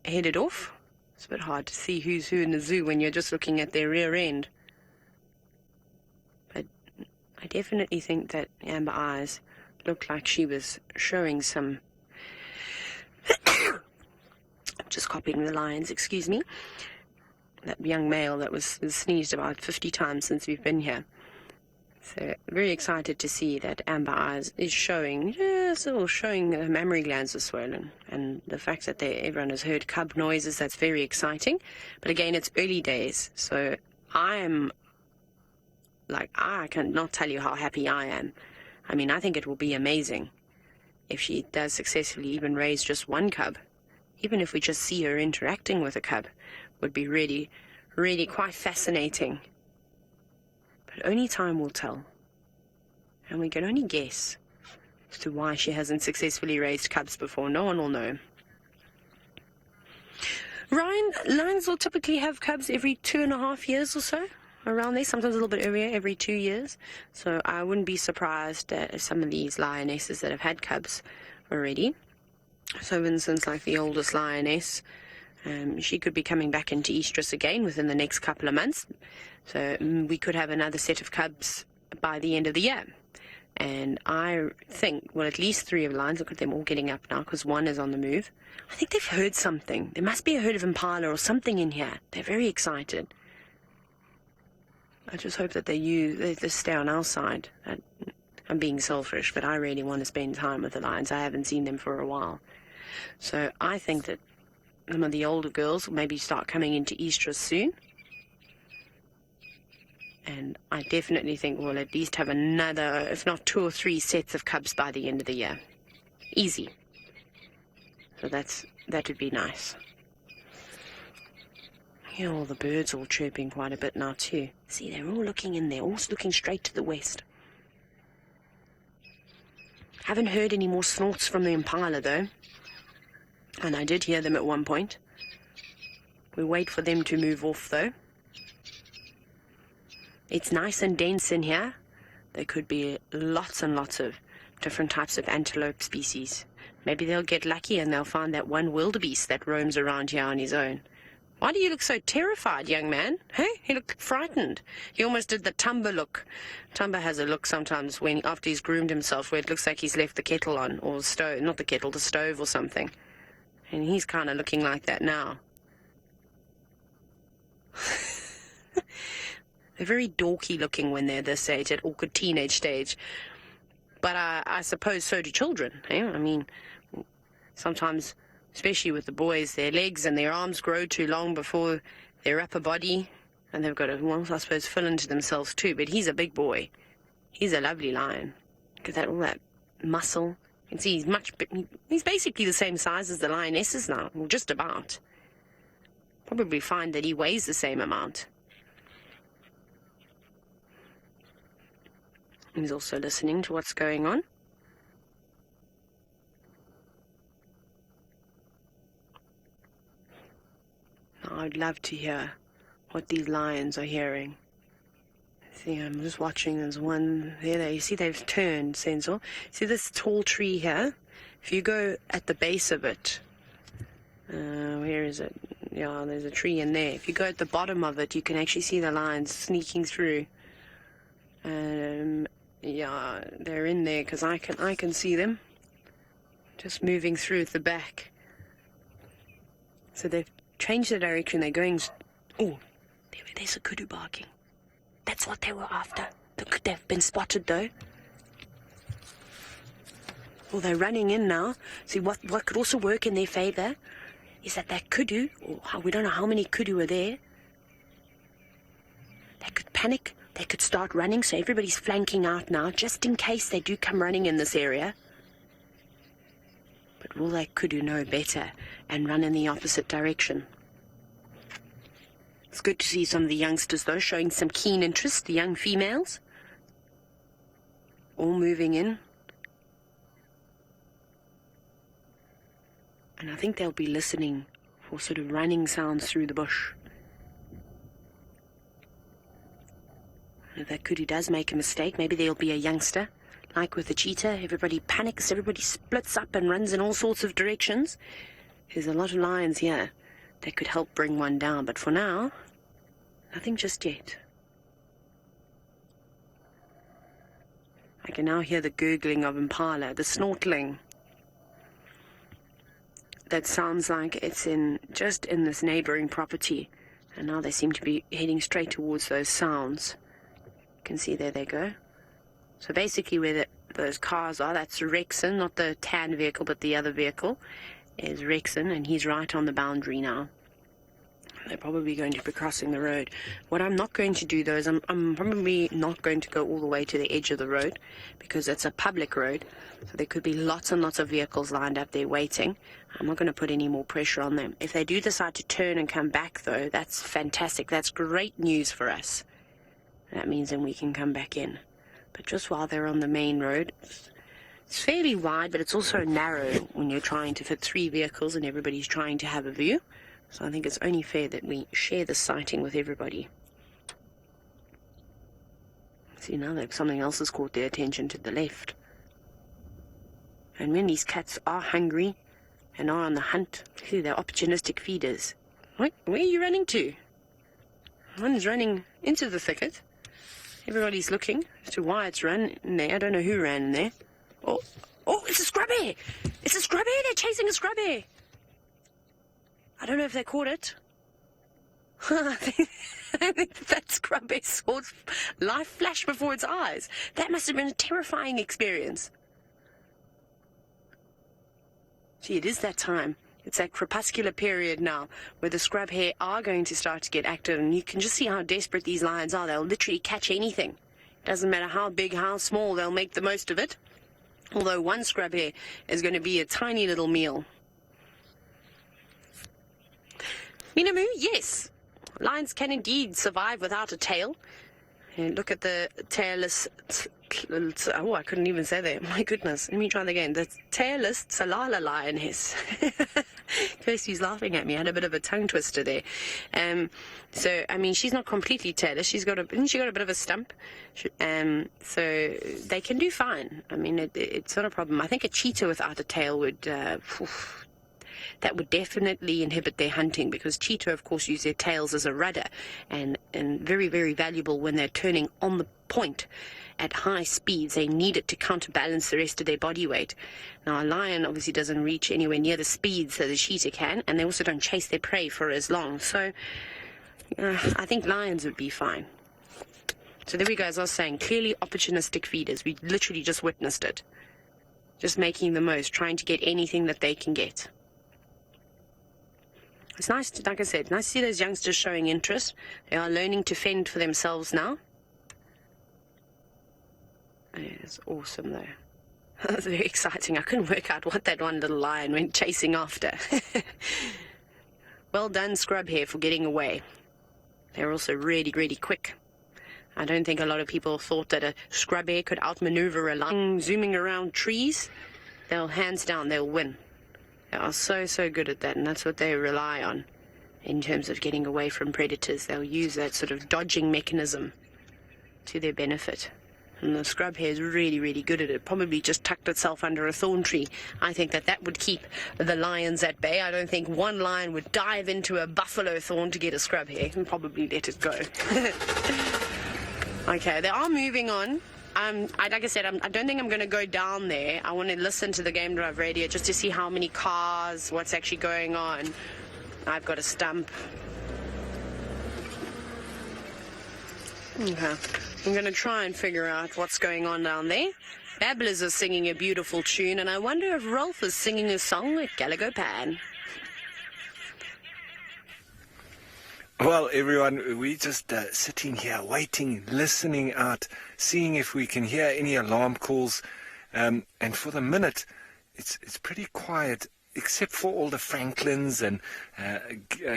Speaker 2: headed off. It's a bit hard to see who's who in the zoo when you're just looking at their rear end. But I definitely think that Amber Eyes looked like she was showing some just copying the lions, excuse me. That young male that was sneezed about 50 times since we've been here. So very excited to see that Amber Eyes is showing, showing her mammary glands are swollen. And the fact that everyone has heard cub noises, that's very exciting. But again, it's early days. So I cannot tell you how happy I am. I mean, I think it will be amazing if she does successfully even raise just one cub. Even if we just see her interacting with a cub, would be really, really quite fascinating. But only time will tell. And we can only guess as to why she hasn't successfully raised cubs before. No one will know. Ryan, lions will typically have cubs every 2.5 years or so, around there, sometimes a little bit earlier, every 2 years. So I wouldn't be surprised at some of these lionesses that have had cubs already. So, for instance, like the oldest lioness, she could be coming back into estrus again within the next couple of months. So we could have another set of cubs by the end of the year. And I think, well, at least 3 of the lions, look at them all getting up now because 1 is on the move. I think they've heard something. There must be a herd of impala or something in here. They're very excited. I just hope that they stay on our side. I'm being selfish, but I really want to spend time with the lions. I haven't seen them for a while. So I think that some of the older girls will maybe start coming into estrus soon. And I definitely think we'll at least have another, if not 2 or 3 sets of cubs by the end of the year. Easy. So that would be nice. Here all the birds all chirping quite a bit now too. See, they're all looking in there, all looking straight to the west. Haven't heard any more snorts from the impala though. And I did hear them at one point. We wait for them to move off though. It's nice and dense in here. There could be lots and lots of different types of antelope species. Maybe they'll get lucky and they'll find that one wildebeest that roams around here on his own. Why do you look so terrified, young man? Hey, you look frightened. You almost did the Tumba look. Tumba has a look sometimes when after he's groomed himself where it looks like he's left the kettle on, or the stove, not the kettle, the stove or something. And he's kind of looking like that now. They're very dorky looking when they're this age, at awkward teenage stage. But I suppose so do children. Eh? I mean, sometimes, especially with the boys, their legs and their arms grow too long before their upper body. And they've got to, well, I suppose, fill into themselves too. But he's a big boy. He's a lovely lion. Look at all that muscle. You can see he's basically the same size as the lionesses now, well, just about. Probably find that he weighs the same amount. He's also listening to what's going on. I'd love to hear what these lions are hearing. See, I'm just watching. There's one there. You see, they've turned, Senzo. See this tall tree here? If you go at the base of it, where is it? Yeah, there's a tree in there. If you go at the bottom of it, you can actually see the lions sneaking through. Yeah, they're in there because I can see them. Just moving through at the back. So they've changed the direction. They're going. Oh, there's a kudu barking. That's what they were after. Look, they've been spotted though. Well, they're running in now. See, what could also work in their favor is that kudu, or we don't know how many kudu are there. They could panic. They could start running, so everybody's flanking out now, just in case they do come running in this area. But will they kudu know better and run in the opposite direction? It's good to see some of the youngsters, though, showing some keen interest, the young females. All moving in. And I think they'll be listening for sort of running sounds through the bush. And if that kudu does make a mistake, maybe there'll be a youngster. Like with the cheetah, everybody panics, everybody splits up and runs in all sorts of directions. There's a lot of lions here that could help bring one down, but for now, nothing just yet. I can now hear the gurgling of impala, the snortling. That sounds like it's just in this neighboring property, and now they seem to be heading straight towards those sounds. You can see there they go. So basically where those cars are, that's Rexon, not the tan vehicle, but the other vehicle is Rexon, and he's right on the boundary now. They're probably going to be crossing the road. What I'm not going to do, though, is I'm probably not going to go all the way to the edge of the road, because it's a public road, so there could be lots and lots of vehicles lined up there waiting. I'm not going to put any more pressure on them. If they do decide to turn and come back, though, that's fantastic. That's great news for us. That means then we can come back in. But just while they're on the main road, it's fairly wide, but it's also narrow when you're trying to fit 3 vehicles and everybody's trying to have a view. So I think it's only fair that we share the sighting with everybody. See, now that something else has caught their attention to the left. And when these cats are hungry and are on the hunt, see, they're opportunistic feeders. Where are you running to? One's running into the thicket. Everybody's looking as to why it's run in there. I don't know who ran in there. Oh, it's a scrub hare! It's a scrub hare! They're chasing a scrub hare! I don't know if they caught it. I think that scrub hare saw life flash before its eyes. That must have been a terrifying experience. Gee, it is that time. It's that crepuscular period now where the scrub hare are going to start to get active, and you can just see how desperate these lions are. They'll literally catch anything. Doesn't matter how big, how small, they'll make the most of it. Although one scrub hare is going to be a tiny little meal. Minamu, yes. Lions can indeed survive without a tail. And look at the tailless... Oh, I couldn't even say that. My goodness. Let me try that again. The tailless Salala lioness. Kirsty's laughing at me. I had a bit of a tongue twister there. So, I mean, she's not completely tailless. She got a bit of a stump. So they can do fine. I mean, it's not a problem. I think a cheetah without a tail would... that would definitely inhibit their hunting, because cheetah, of course, use their tails as a rudder, and very, very valuable when they're turning on the point at high speeds. They need it to counterbalance the rest of their body weight. Now, a lion obviously doesn't reach anywhere near the speeds that the cheetah can, and they also don't chase their prey for as long. So I think lions would be fine. So there we go, as I was saying, clearly opportunistic feeders. We literally just witnessed it. Just making the most, trying to get anything that they can get. It's nice, like I said, nice to see those youngsters showing interest. They are learning to fend for themselves now. It's awesome, though. That's very exciting. I couldn't work out what that one little lion went chasing after. Well done, scrub hare, for getting away. They're also really, really quick. I don't think a lot of people thought that a scrub hare could outmaneuver a lion zooming around trees. Hands down, they'll win. They are so, so good at that, and that's what they rely on in terms of getting away from predators. They'll use that sort of dodging mechanism to their benefit. And the scrub hare is really, really good at it. Probably just tucked itself under a thorn tree. I think that would keep the lions at bay. I don't think one lion would dive into a buffalo thorn to get a scrub hare, and probably let it go. Okay, they are moving on. Like I said, I don't think I'm going to go down there. I want to listen to the Game Drive radio just to see how many cars, what's actually going on. I've got a stump. Okay. I'm going to try and figure out what's going on down there. Babblers are singing a beautiful tune, and I wonder if Rolf is singing a song at Gallagher Pan.
Speaker 3: Well, everyone, we just sitting here, waiting, listening out, seeing if we can hear any alarm calls. And for the minute, it's pretty quiet, except for all the francolins and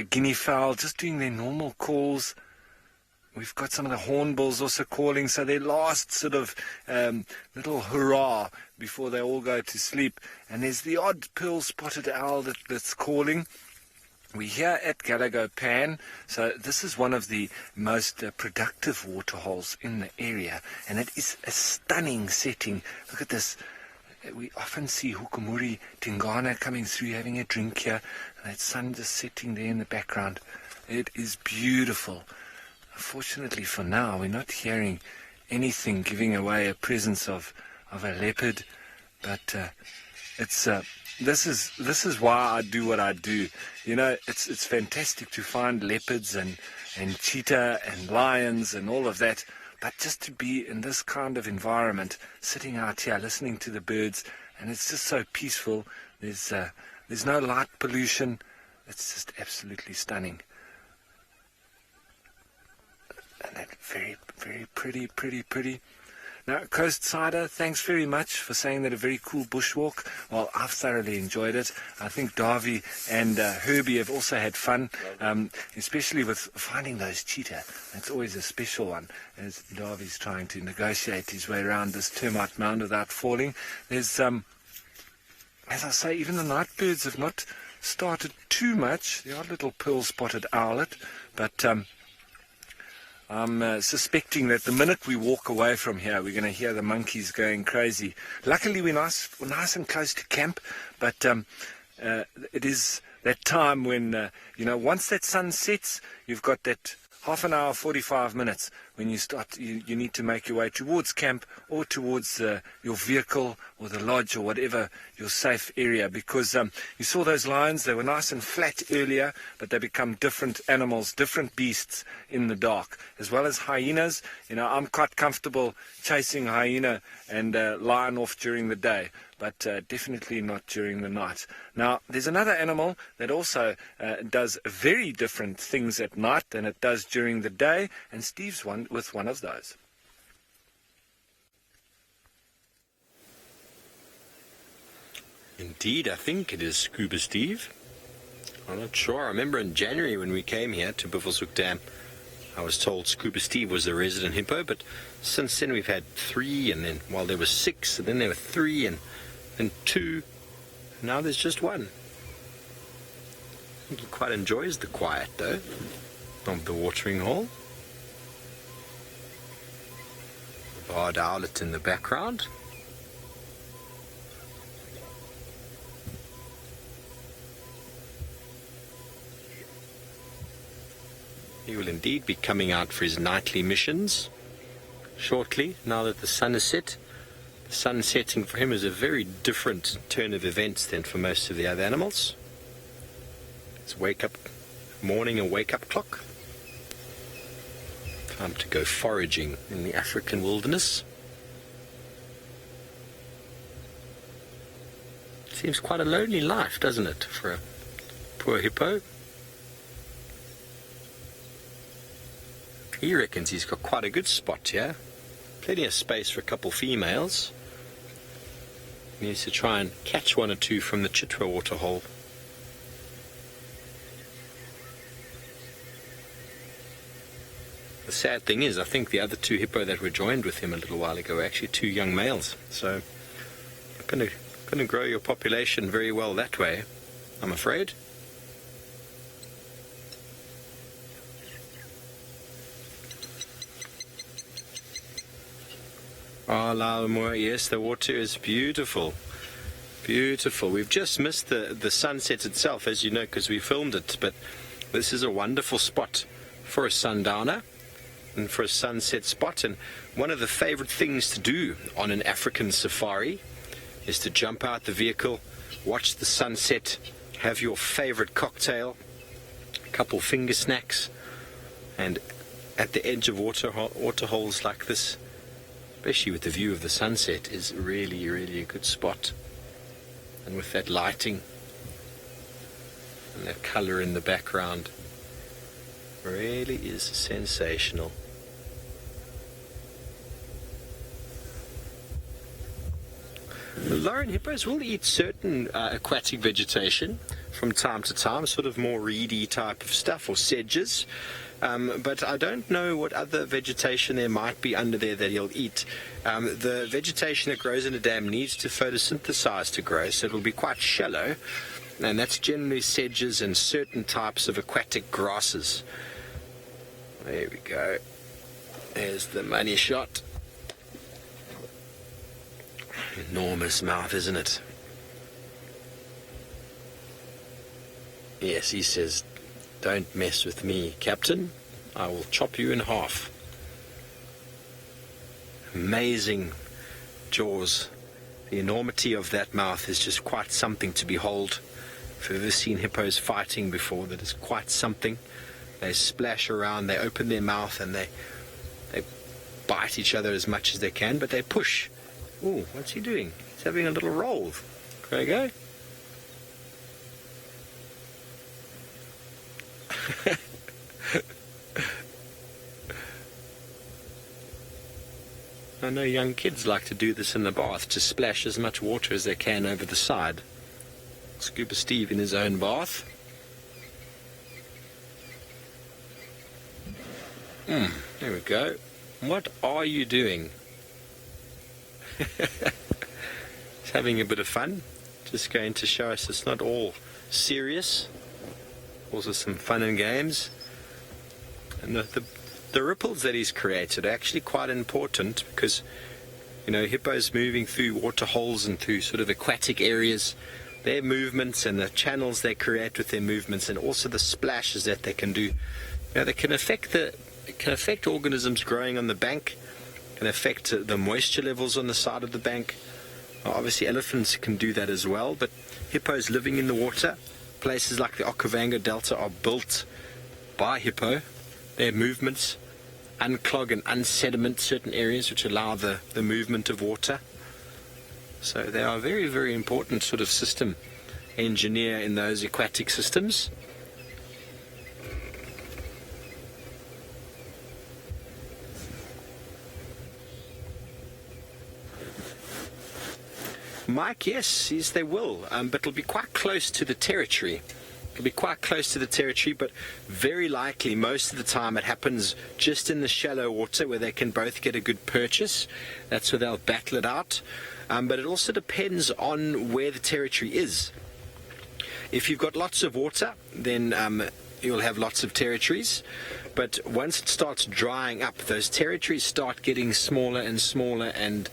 Speaker 3: guinea fowl just doing their normal calls. We've got some of the hornbills also calling, so their last sort of little hurrah before they all go to sleep. And there's the odd pearl-spotted owl that's calling. We're here at Gallagher Pan, so this is one of the most productive waterholes in the area, and it is a stunning setting. Look at this. We often see Hukumuri Tingana coming through, having a drink here, and that sun just setting there in the background. It is beautiful. Unfortunately for now, we're not hearing anything giving away a presence of a leopard, but this is why I do what I do. You know, it's fantastic to find leopards and cheetah and lions and all of that, but just to be in this kind of environment, sitting out here, listening to the birds, and it's just so peaceful. There's no light pollution. It's just absolutely stunning. And that very, very pretty. Now, Coast Cider, thanks very much for saying that a very cool bushwalk. Well, I've thoroughly enjoyed it. I think Davy and Herbie have also had fun, especially with finding those cheetah. That's always a special one, as Davy's trying to negotiate his way around this termite mound without falling. There's, as I say, even the night birds have not started too much. The odd little pearl-spotted owlet, but I'm suspecting that the minute we walk away from here, we're going to hear the monkeys going crazy. Luckily, we're nice and close to camp, but it is that time when, once that sun sets, you've got that half an hour, 45 minutes when you need to make your way towards camp or towards your vehicle or the lodge or whatever your safe area, because you saw those lions. They were nice and flat earlier, but they become different animals, different beasts in the dark, as well as hyenas. I'm quite comfortable chasing hyena and lion off during the day, but definitely not during the night. Now, there's another animal that also does very different things at night than it does during the day, and Steve's with one of those.
Speaker 4: Indeed, I think it is Scuba Steve. I'm not sure. I remember in January when we came here to Buffelshoek Dam, I was told Scuba Steve was the resident hippo, but since then we've had 3, and then there were 6, and then there were 3, and then 2. Now there's just 1. I think he quite enjoys the quiet, though, of the watering hole. The barred owlet in the background. He will indeed be coming out for his nightly missions shortly, now that the sun is set. The sun setting for him is a very different turn of events than for most of the other animals. It's morning and wake-up clock. Time to go foraging in the African wilderness. Seems quite a lonely life, doesn't it, for a poor hippo? He reckons he's got quite a good spot here. Plenty of space for a couple females. He needs to try and catch 1 or 2 from the Cheetah waterhole. The sad thing is, I think the other 2 hippo that were joined with him a little while ago were actually 2 young males. So, going to grow your population very well that way, I'm afraid. Oh, Laumua, yes, the water is beautiful. Beautiful. We've just missed the sunset itself, as you know, because we filmed it, but this is a wonderful spot for a sundowner and for a sunset spot. And one of the favorite things to do on an African safari is to jump out the vehicle, watch the sunset, have your favorite cocktail, a couple finger snacks, and at the edge of waterholes like this, especially with the view of the sunset, is really, really a good spot. And with that lighting and that colour in the background, really is sensational. The Lorraine hippos will eat certain aquatic vegetation from time to time, sort of more reedy type of stuff, or sedges. But I don't know what other vegetation there might be under there that he'll eat. The vegetation that grows in a dam needs to photosynthesize to grow, so it'll be quite shallow, and that's generally sedges and certain types of aquatic grasses. There we go. There's the money shot. Enormous mouth, isn't it? Yes, he says, "Don't mess with me, Captain. I will chop you in half." Amazing jaws. The enormity of that mouth is just quite something to behold. If you've ever seen hippos fighting before, that is quite something. They splash around, they open their mouth, and they bite each other as much as they can, but they push. Ooh, what's he doing? He's having a little roll. There you go. I know young kids like to do this in the bath, to splash as much water as they can over the side. Scuba Steve in his own bath. There we go. What are you doing? He's having a bit of fun. Just going to show us it's not all serious. Also some fun and games. And the ripples that he's created are actually quite important, because, you know, hippos moving through water holes and through sort of aquatic areas, their movements and the channels they create with their movements, and also the splashes that they can do, you know, they can affect organisms growing on the bank, can affect the moisture levels on the side of the bank. Obviously elephants can do that as well, but hippos living in the water, places like the Okavango Delta are built by hippo. Their movements unclog and unsediment certain areas which allow the movement of water. So they are a very, very important sort of system engineer in those aquatic systems. Mike, yes, they will, but it'll be quite close to the territory. It'll be quite close to the territory, but very likely most of the time it happens just in the shallow water where they can both get a good purchase. That's where they'll battle it out. But it also depends on where the territory is. If you've got lots of water, then you'll have lots of territories. But once it starts drying up, those territories start getting smaller and smaller, and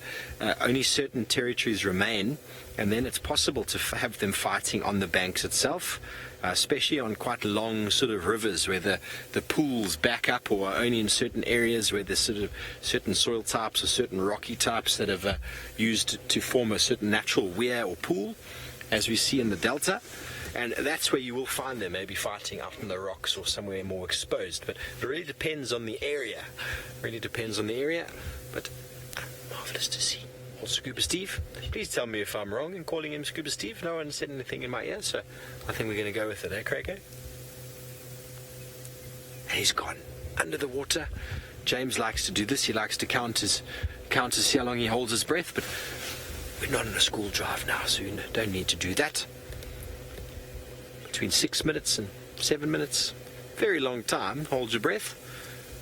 Speaker 4: only certain territories remain. And then it's possible to have them fighting on the banks itself, especially on quite long sort of rivers where the pools back up, or only in certain areas where there's sort of certain soil types or certain rocky types that have used to form a certain natural weir or pool, as we see in the delta. And that's where you will find them, maybe fighting out on the rocks or somewhere more exposed. But it really depends on the area. But marvellous to see. Old Scuba Steve. Please tell me if I'm wrong in calling him Scuba Steve. No one said anything in my ear, so I think we're going to go with it, eh, Craig? And he's gone under the water. James likes to do this. He likes to count to see how long he holds his breath, but we're not on a school drive now, so you don't need to do that. Between 6 minutes and 7 minutes. Very long time. Hold your breath.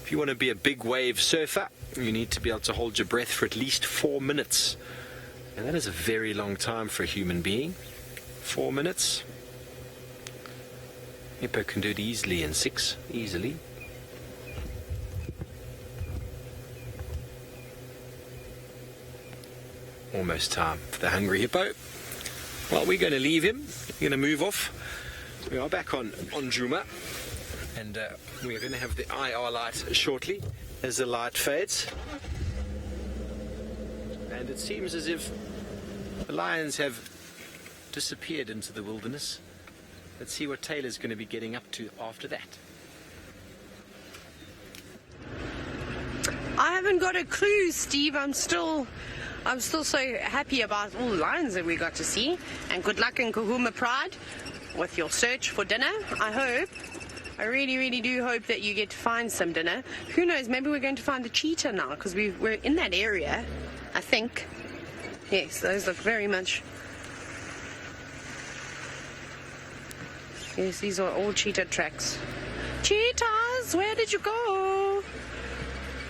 Speaker 4: If you want to be a big wave surfer, you need to be able to hold your breath for at least 4 minutes. And that is a very long time for a human being. 4 minutes. Hippo can do it easily in 6. Easily. Almost time for the hungry hippo. Well, we're going to leave him. We're going to move off. We are back on Juma, and we're going to have the IR light shortly as the light fades. And it seems as if the lions have disappeared into the wilderness. Let's see what Taylor's going to be getting up to after that.
Speaker 2: haven't got a clue, Steve. I'm still so happy about all the lions that we got to see. And good luck in Kahuma Pride with your search for dinner. I really, really do hope that you get to find some dinner. Who knows, maybe we're going to find the cheetah now, because we're in that area, I think. Yes, those look very much... Yes, these are all cheetah tracks. Cheetahs, where did you go?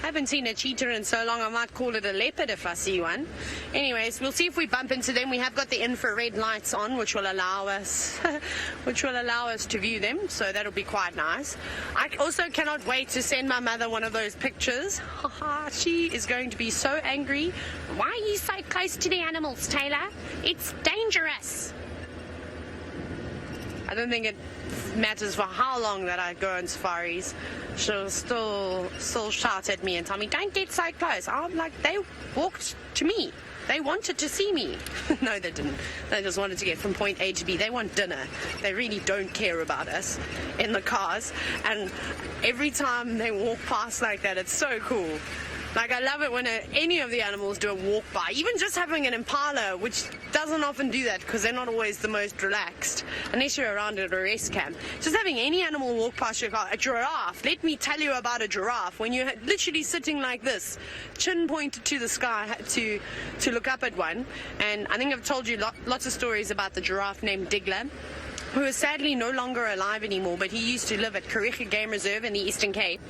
Speaker 2: I haven't seen a cheetah in so long, I might call it a leopard if I see one. Anyways, we'll see if we bump into them. We have got the infrared lights on, which will allow us to view them, so that'll be quite nice. I also cannot wait to send my mother one of those pictures. She is going to be so angry. Why are you so close to the animals, Taylor? It's dangerous. I don't think it matters for how long that I go on safaris. She'll still shout at me and tell me, don't get so close. I'm like, they walked to me. They wanted to see me. No, they didn't. They just wanted to get from point A to B. They want dinner. They really don't care about us in the cars. And every time they walk past like that, it's so cool. Like, I love it when any of the animals do a walk by. Even just having an impala, which doesn't often do that because they're not always the most relaxed, unless you're around at a rest camp. Just having any animal walk past your car. A giraffe. Let me tell you about a giraffe. When you're literally sitting like this, chin pointed to the sky to look up at one. And I think I've told you lots of stories about the giraffe named Diggler, who is sadly no longer alive anymore, but he used to live at Kruger Game Reserve in the Eastern Cape.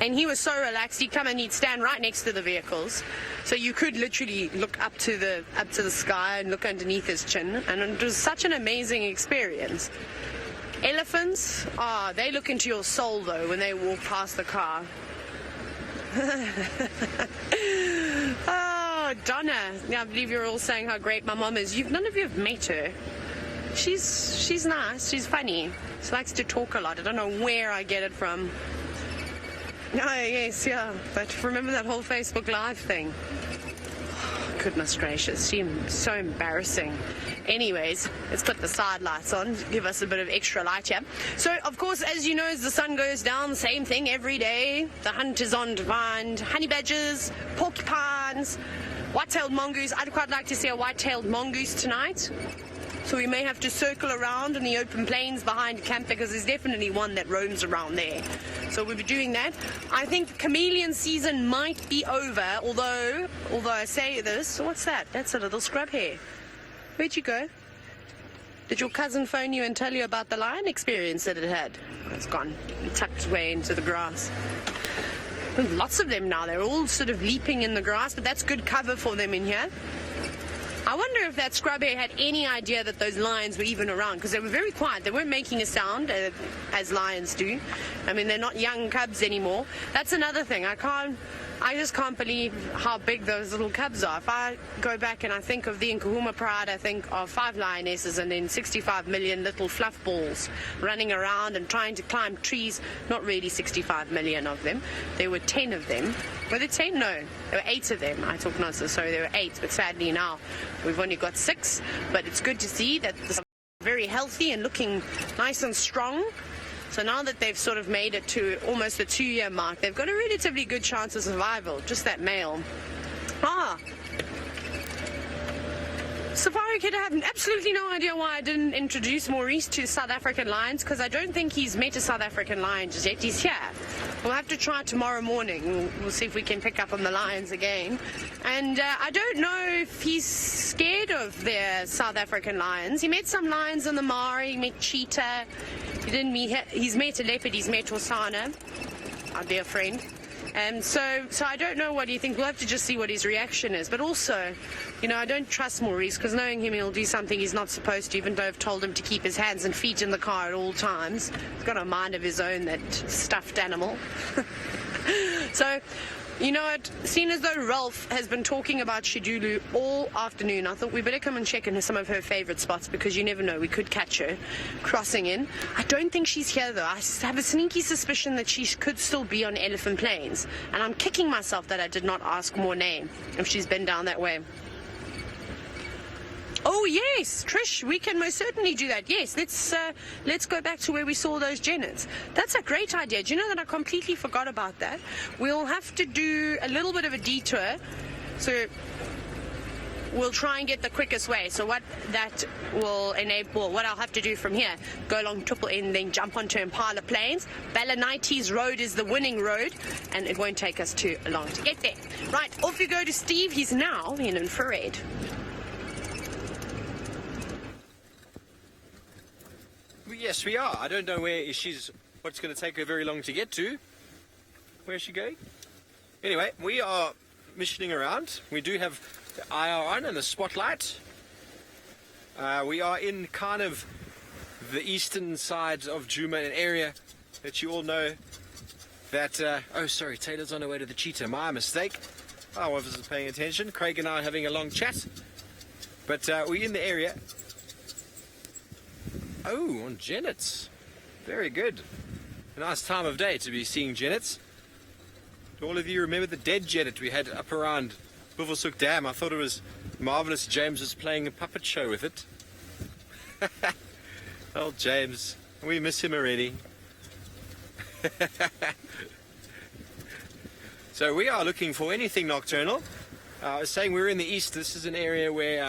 Speaker 2: And he was so relaxed, he'd come and he'd stand right next to the vehicles. So you could literally look up to the sky and look underneath his chin. And it was such an amazing experience. Elephants, they look into your soul, though, when they walk past the car. Oh, Donna. Yeah, I believe you're all saying how great my mom is. None of you have met her. She's nice. She's funny. She likes to talk a lot. I don't know where I get it from. Oh, yes, yeah. But remember that whole Facebook Live thing? Oh, goodness gracious. Seems so embarrassing. Anyways, let's put the side lights on, give us a bit of extra light here. So, of course, as you know, as the sun goes down, same thing every day. The hunt is on to find honey badgers, porcupines, white-tailed mongoose. I'd quite like to see a white-tailed mongoose tonight. So we may have to circle around in the open plains behind camp because there's definitely one that roams around there. So we'll be doing that. I think chameleon season might be over, although I say this, what's that? That's a little scrub hare. Where'd you go? Did your cousin phone you and tell you about the lion experience that it had? Oh, it's gone. It tucked away into the grass. There's lots of them now. They're all sort of leaping in the grass, but that's good cover for them in here. I wonder if that scrub hare had any idea that those lions were even around, because they were very quiet. They weren't making a sound, as lions do. I mean, they're not young cubs anymore. That's another thing. I just can't believe how big those little cubs are. If I go back and I think of the Kahuma Pride, I think of 5 lionesses and then 65 million little fluff balls running around and trying to climb trees. Not really 65 million of them. There were 10 of them. Were there 10? No. There were 8 of them. I talk nonsense. Sorry, there were 8. But sadly now we've only got 6. But it's good to see that they're very healthy and looking nice and strong. So now that they've sort of made it to almost the 2-year mark, they've got a relatively good chance of survival, just that male. Safari Kid, I have absolutely no idea why I didn't introduce Maurice to South African lions, because I don't think he's met a South African lion just yet. He's here. We'll have to try tomorrow morning. We'll see if we can pick up on the lions again. And I don't know if he's scared of their South African lions. He met some lions in the Mara. He met Cheetah. He's met a leopard. He's met Osana, our dear friend. So I don't know what you think. We'll have to just see what his reaction is. But also, I don't trust Maurice, because knowing him, he'll do something he's not supposed to, even though I've told him to keep his hands and feet in the car at all times. He's got a mind of his own, that stuffed animal. So, you know what? Seeing as though Ralph has been talking about Shidulu all afternoon, I thought we better come and check in some of her favourite spots, because you never know, we could catch her crossing in. I don't think she's here, though. I have a sneaky suspicion that she could still be on Elephant Plains, and I'm kicking myself that I did not ask more name if she's been down that way. Oh yes, Trish, we can most certainly do that. Yes, let's go back to where we saw those jennets. That's a great idea. Do you know that I completely forgot about that? We'll have to do a little bit of a detour, so we'll try and get the quickest way. So what that will enable, what I'll have to do from here, go along Triple N, then jump onto Impala Plains. Balanites Road is the winning road, and it won't take us too long to get there. Right, off you go to Steve. He's now in infrared.
Speaker 4: Yes, we are. I don't know what's going to take her very long to get to. Where's she going? Anyway, we are missioning around. We do have the IR on and the spotlight. We are in kind of the eastern side of Djuma, an area that you all know that... oh, sorry, Taylor's on her way to the Cheetah. My mistake. I wasn't paying attention. Craig and I are having a long chat. But we're in the area. Oh, on jennets. Very good. A nice time of day to be seeing jennets. Do all of you remember the dead jennet we had up around Buffelshoek Dam? I thought it was marvellous. James was playing a puppet show with it. Oh, James. We miss him already. So we are looking for anything nocturnal. I was saying we're in the east. This is an area where...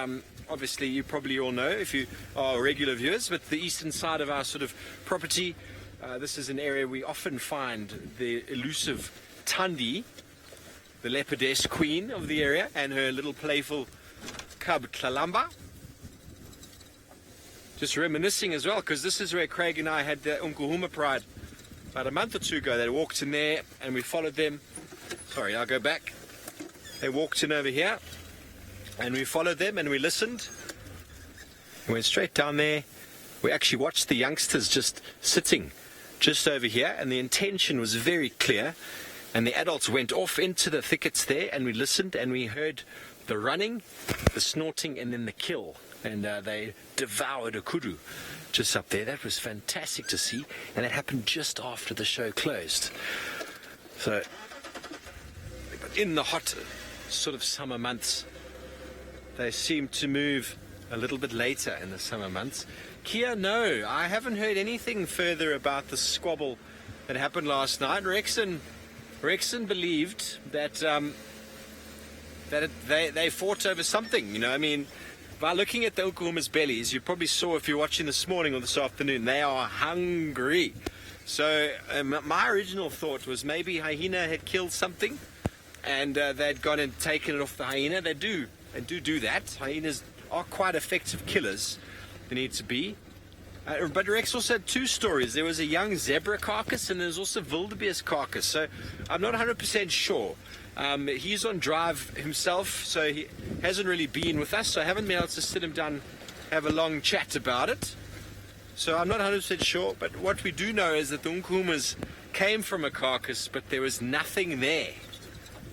Speaker 4: obviously, you probably all know if you are regular viewers, but the eastern side of our sort of property, this is an area we often find the elusive Tandi, the leopardess queen of the area, and her little playful cub Tlalamba. Just reminiscing as well, because this is where Craig and I had the Umkuhuma Pride about a month or two ago. They walked in there and we followed them. Sorry, I'll go back. They walked in over here. And we followed them and we listened. We went straight down there. We actually watched the youngsters just sitting just over here, and the intention was very clear. And the adults went off into the thickets there, and we listened and we heard the running, the snorting, and then the kill. And they devoured a kudu just up there. That was fantastic to see, and it happened just after the show closed. So in the hot sort of summer months, they seem to move a little bit later in the summer months. Kia, no, I haven't heard anything further about the squabble that happened last night. Rexon believed that they fought over something. You know, I mean, by looking at the Ukuhuma's bellies, you probably saw if you're watching this morning or this afternoon, they are hungry. So my original thought was maybe hyena had killed something, and they'd gone and taken it off the hyena. They do that. Hyenas are quite effective killers. They need to be. But Rex also had two stories. There was a young zebra carcass and there's also wildebeest carcass. So I'm not 100% sure. He's on drive himself, so he hasn't really been with us. So I haven't been able to sit him down, have a long chat about it. So I'm not 100% sure. But what we do know is that the Nkuhumas came from a carcass, but there was nothing there.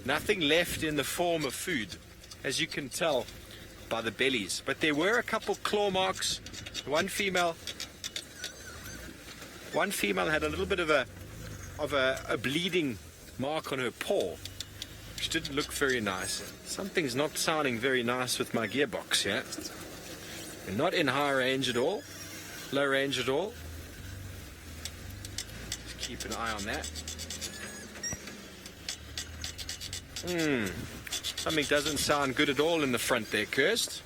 Speaker 4: Nothing left in the form of food, as you can tell by the bellies. But there were a couple claw marks. One female had a little bit of a bleeding mark on her paw, which didn't look very nice. Something's not sounding very nice with my gearbox here. We're not in high range at all, low range at all. Just keep an eye on that. Something doesn't sound good at all in the front there, Kirst.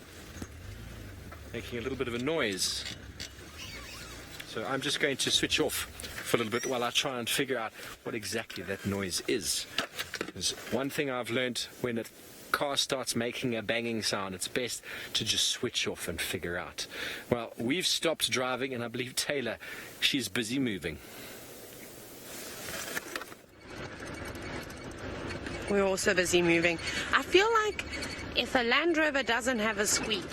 Speaker 4: Making a little bit of a noise. So I'm just going to switch off for a little bit while I try and figure out what exactly that noise is. There's one thing I've learned: when a car starts making a banging sound, it's best to just switch off and figure out. Well, we've stopped driving, and I believe Taylor, she's busy moving.
Speaker 2: We're also busy moving. I feel like if a Land Rover doesn't have a squeak,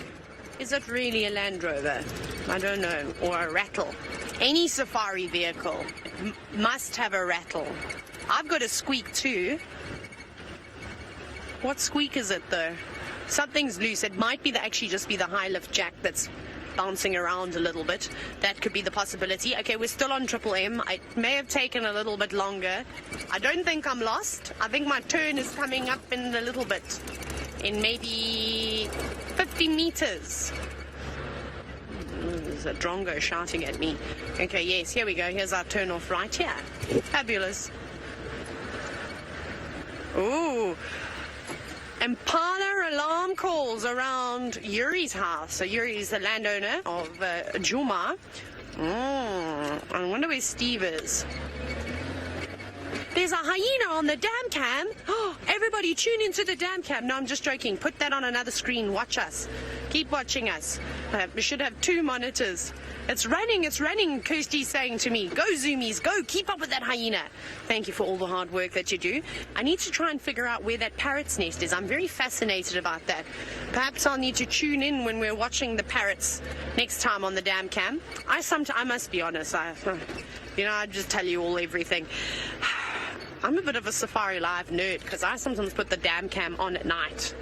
Speaker 2: is it really a Land Rover? I don't know. Or a rattle. Any safari vehicle must have a rattle. I've got a squeak too. What squeak is it though? Something's loose. It might be actually just be the high lift jack that's bouncing around a little bit. That could be the possibility. Okay, we're still on Triple M. It may have taken a little bit longer. I don't think I'm lost. I think my turn is coming up in a little bit. in maybe 50 meters. There's a drongo shouting at me. Okay, yes, here we go. Here's our turn off right here. Fabulous. Ooh. Impala alarm calls around Yuri's house. So Yuri's the landowner of Juma. I wonder where Steve is. There's a hyena on the dam cam. Oh, everybody tune into the dam cam. No, I'm just joking. Put that on another screen. Watch us. Keep watching us. We should have 2 monitors. It's running, Kirsty's saying to me. Go, Zoomies, go. Keep up with that hyena. Thank you for all the hard work that you do. I need to try and figure out where that parrot's nest is. I'm very fascinated about that. Perhaps I'll need to tune in when we're watching the parrots next time on the dam cam. I must be honest. I just tell you everything. I'm a bit of a Safari Live nerd because I sometimes put the dam cam on at night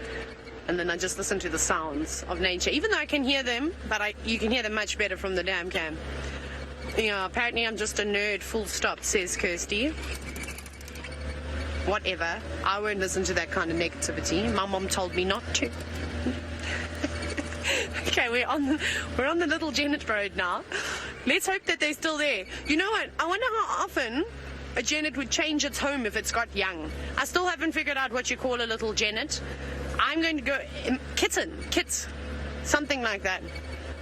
Speaker 2: and then I just listen to the sounds of nature, even though I can hear them, but you can hear them much better from the dam cam. Yeah, apparently I'm just a nerd, full stop, says Kirsty. Whatever, I won't listen to that kind of negativity. My mom told me not to. Okay, we're on the little Janet Road now. Let's hope that they're still there. You know what? I wonder how often a genet would change its home if it's got young. I still haven't figured out what you call a little genet. I'm going to go kits, something like that.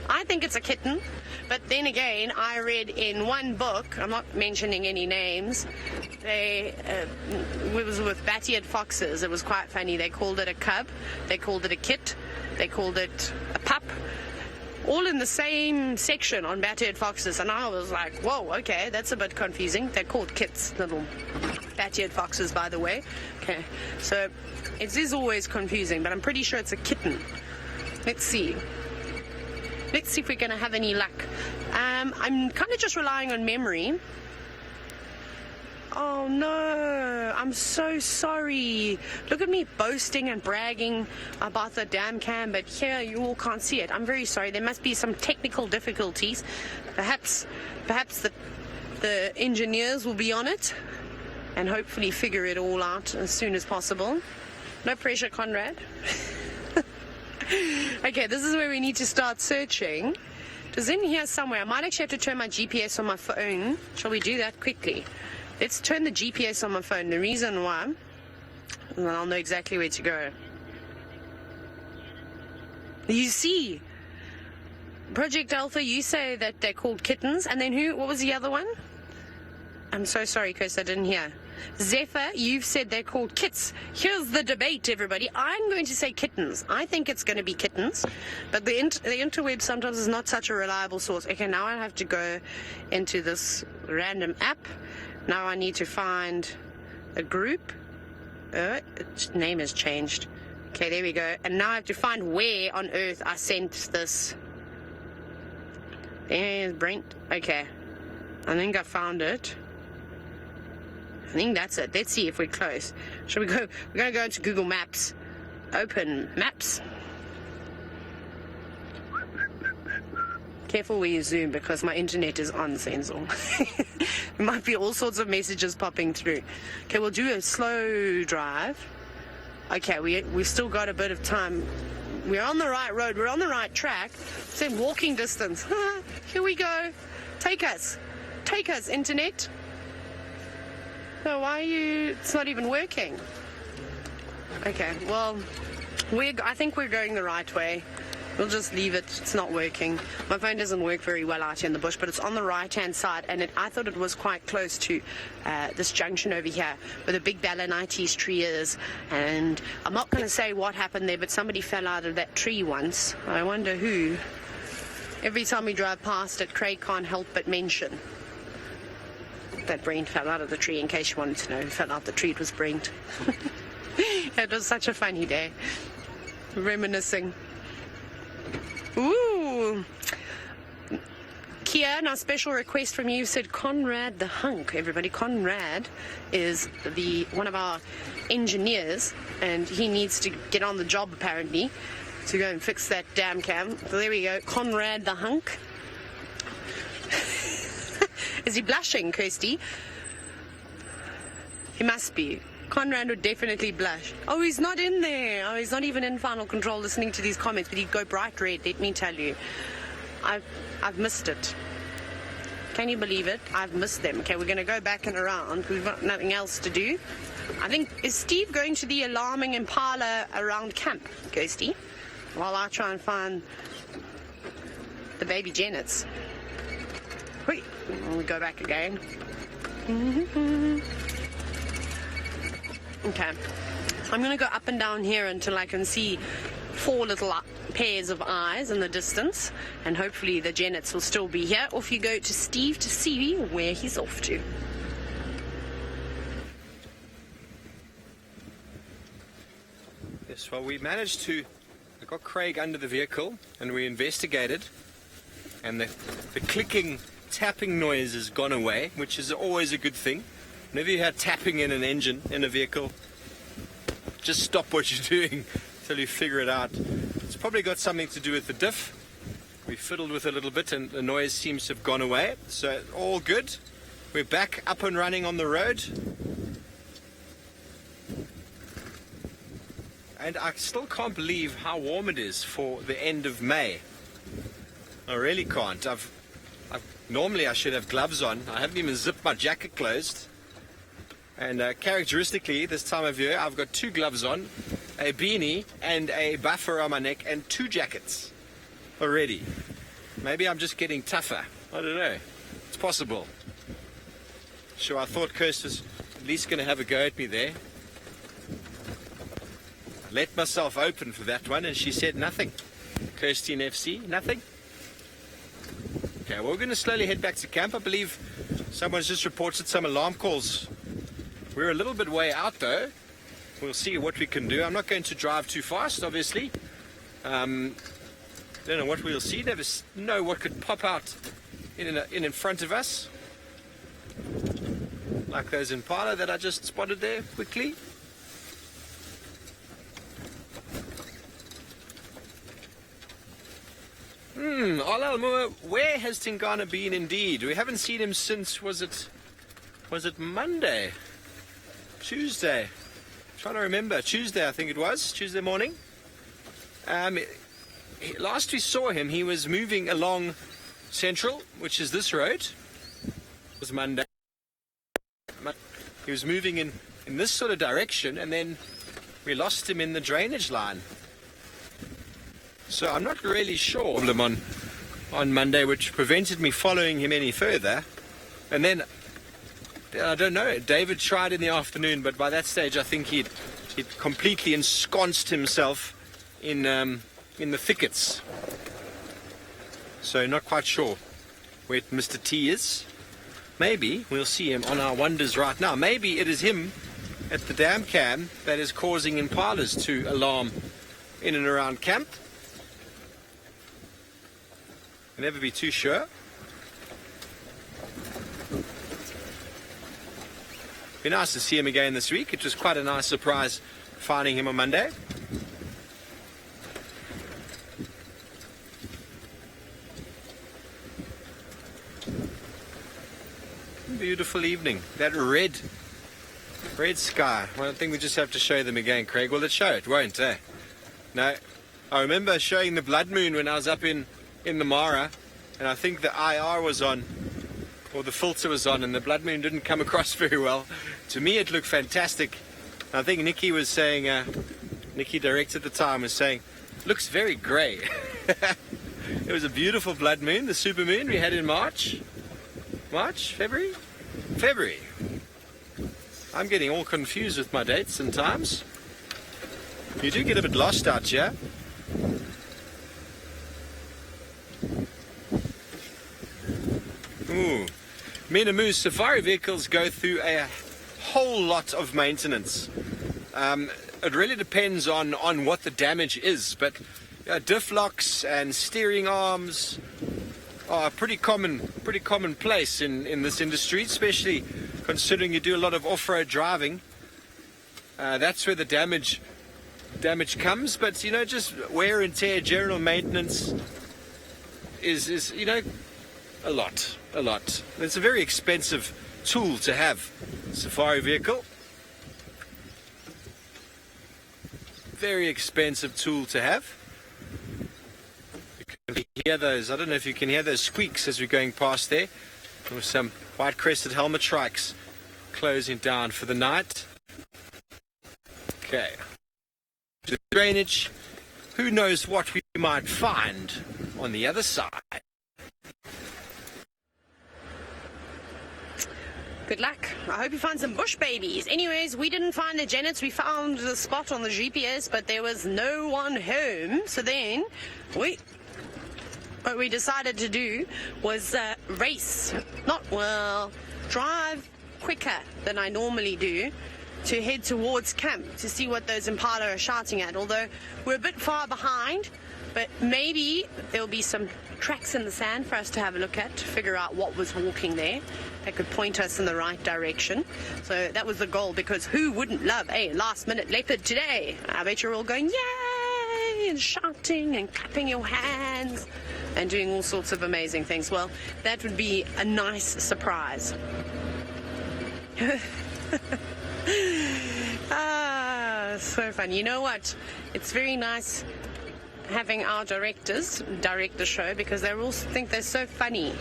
Speaker 2: I think it's a kitten, but then again, I read in one book, I'm not mentioning any names, it was with bat-eared foxes. It was quite funny. They called it a cub, they called it a kit, they called it a pup, all in the same section on bat-eared foxes, and I was like, whoa, okay, that's a bit confusing. They're called kits, little bat-eared foxes, by the way. Okay, so it is always confusing, but I'm pretty sure it's a kitten. Let's see if we're going to have any luck. I'm kind of just relying on memory. Oh no, I'm so sorry. Look at me boasting and bragging about the dam cam, but here you all can't see it. I'm very sorry. There must be some technical difficulties. Perhaps the engineers will be on it and hopefully figure it all out as soon as possible. No pressure, Conrad. Okay, this is where we need to start searching. It was in here somewhere. I might actually have to turn my GPS on my phone. Shall we do that quickly? Let's turn the GPS on my phone. The reason why, and then I'll know exactly where to go. You see, Project Alpha, you say that they're called kittens, and then what was the other one? I'm so sorry, Chris, I didn't hear. Zephyr, you've said they're called kits. Here's the debate, everybody. I'm going to say kittens. I think it's going to be kittens, but the interweb sometimes is not such a reliable source. Okay, now I have to go into this random app. Now I need to find a group. Its name has changed. Okay, there we go. And now I have to find where on earth I sent this. There's Brent. Okay, I think I found it. I think that's it. Let's see if we're close. Shall we go? We're going to go into Google Maps. Open Maps. Careful where you zoom because my internet is on, Sensor. There might be all sorts of messages popping through. Okay, we'll do a slow drive. Okay, we've still got a bit of time. We're on the right road. We're on the right track. It's in walking distance. Here we go. Take us. Take us, internet. No, why are you... It's not even working. Okay, well, I think we're going the right way. We'll just leave it. It's not working. My phone doesn't work very well out here in the bush, but it's on the right-hand side, and I thought it was quite close to this junction over here where the big Balanites tree is. And I'm not going to say what happened there, but somebody fell out of that tree once. I wonder who. Every time we drive past it, Craig can't help but mention that Brent fell out of the tree. In case you wanted to know who fell out the tree, it was Brent. It was such a funny day. Reminiscing. Ooh. Kia, now special request from you said Conrad the Hunk. Everybody, Conrad is one of our engineers, and he needs to get on the job apparently to go and fix that dam cam. So there we go, Conrad the Hunk. Is he blushing, Kirsty? He must be. Conrad would definitely blush. Oh, he's not in there. Oh, he's not even in final control listening to these comments, but he'd go bright red, let me tell you. I've missed it. Can you believe it? I've missed them. Okay, we're going to go back and around. We've got nothing else to do. I think, is Steve going to the alarming impala around camp? Go, Steve. While I try and find the baby Janets. Wait, we go back again. Okay, I'm going to go up and down here until I can see 4 little pairs of eyes in the distance, and hopefully the Janets will still be here. Off you go to Steve to see where he's off to.
Speaker 4: Yes, well, we managed to. I got Craig under the vehicle and we investigated, and the clicking, tapping noise has gone away, which is always a good thing. Whenever you have tapping in an engine, in a vehicle, just stop what you're doing until you figure it out. It's probably got something to do with the diff. We fiddled with it a little bit and the noise seems to have gone away. So all good. We're back up and running on the road. And I still can't believe how warm it is for the end of May. I really can't. Normally I should have gloves on. I haven't even zipped my jacket closed. And characteristically, this time of year, I've got 2 gloves on, a beanie and a buffer on my neck, and 2 jackets already. Maybe I'm just getting tougher. I don't know. It's possible. Sure, I thought Kirst was at least going to have a go at me there. I let myself open for that one, and she said nothing. Kirstine FC, nothing. Okay, well, we're going to slowly head back to camp. I believe someone's just reported some alarm calls. We're a little bit way out though. We'll see what we can do. I'm not going to drive too fast, obviously. Don't know what we'll see. Never know what could pop out in front of us. Like those impala that I just spotted there quickly. Alalmua, where has Tingana been indeed? We haven't seen him since, was it Monday? Tuesday, trying to remember. Tuesday, I think it was. Tuesday morning. Last we saw him, he was moving along Central, which is this road. It was Monday. He was moving in this sort of direction, and then we lost him in the drainage line. So I'm not really sure on Monday, which prevented me following him any further. And then I don't know. David tried in the afternoon, but by that stage, I think he'd completely ensconced himself in the thickets. So not quite sure where Mr. T is. Maybe we'll see him on our wonders right now. Maybe it is him at the dam cam that is causing impalas to alarm in and around camp. I'll never be too sure. Be nice to see him again this week. It was quite a nice surprise finding him on Monday. Beautiful evening. That red sky. Well, I think we just have to show them again, Craig. Well, let's show it, won't it? No. I remember showing the blood moon when I was up in the Mara, and I think the IR was on, or the filter was on, and the blood moon didn't come across very well. To me, it looked fantastic. I think Nikki was saying, Nikki, director at the time, was saying, looks very grey. It was a beautiful blood moon, the super moon we had in March. February? February. I'm getting all confused with my dates and times. You do get a bit lost out here. Ooh. Menamu's safari vehicles go through a whole lot of maintenance. It really depends on what the damage is, but diff locks and steering arms are a pretty commonplace in this industry, especially considering you do a lot of off-road driving. That's where the damage comes, but just wear and tear, general maintenance is a lot. It's a very expensive tool to have, safari vehicle. very expensive tool to have. You can hear those, I don't know if you can hear those squeaks as we're going past there. With some white-crested helmet shrikes closing down for the night. Okay. To the drainage. Who knows what we might find on the other side.
Speaker 2: Good luck. I hope you find some bush babies. Anyways, we didn't find the Janets. We found the spot on the GPS, but there was no one home. So then, what we decided to do was drive quicker than I normally do to head towards camp to see what those impala are shouting at. Although we're a bit far behind, but maybe there'll be some tracks in the sand for us to have a look at to figure out what was walking there that could point us in the right direction. So that was the goal, because who wouldn't love a last-minute leopard today? I bet you're all going, yay, and shouting and clapping your hands and doing all sorts of amazing things. Well, that would be a nice surprise. So fun. You know what? It's very nice having our directors direct the show, because they all think they're so funny.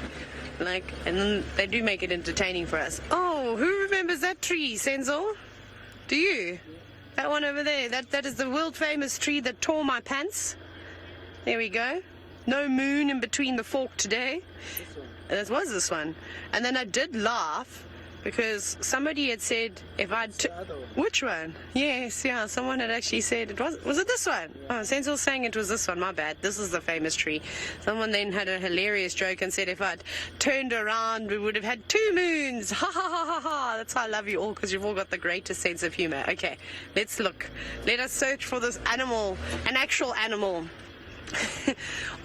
Speaker 2: And then they do make it entertaining for us. Oh, who remembers that tree, Senzo? Do you? That one over there. That is the world famous tree that tore my pants. There we go. No moon in between the fork today. That was this one. And then I did laugh because somebody had said if I'd... Which one? Yes, yeah, someone had actually said it was it this one? Oh, Sensel's saying it was this one, my bad. This is the famous tree. Someone then had a hilarious joke and said if I'd turned around, we would have had 2 moons. Ha ha ha ha ha. That's why I love you all, because you've all got the greatest sense of humor. Okay, let's look. Let us search for this animal, an actual animal.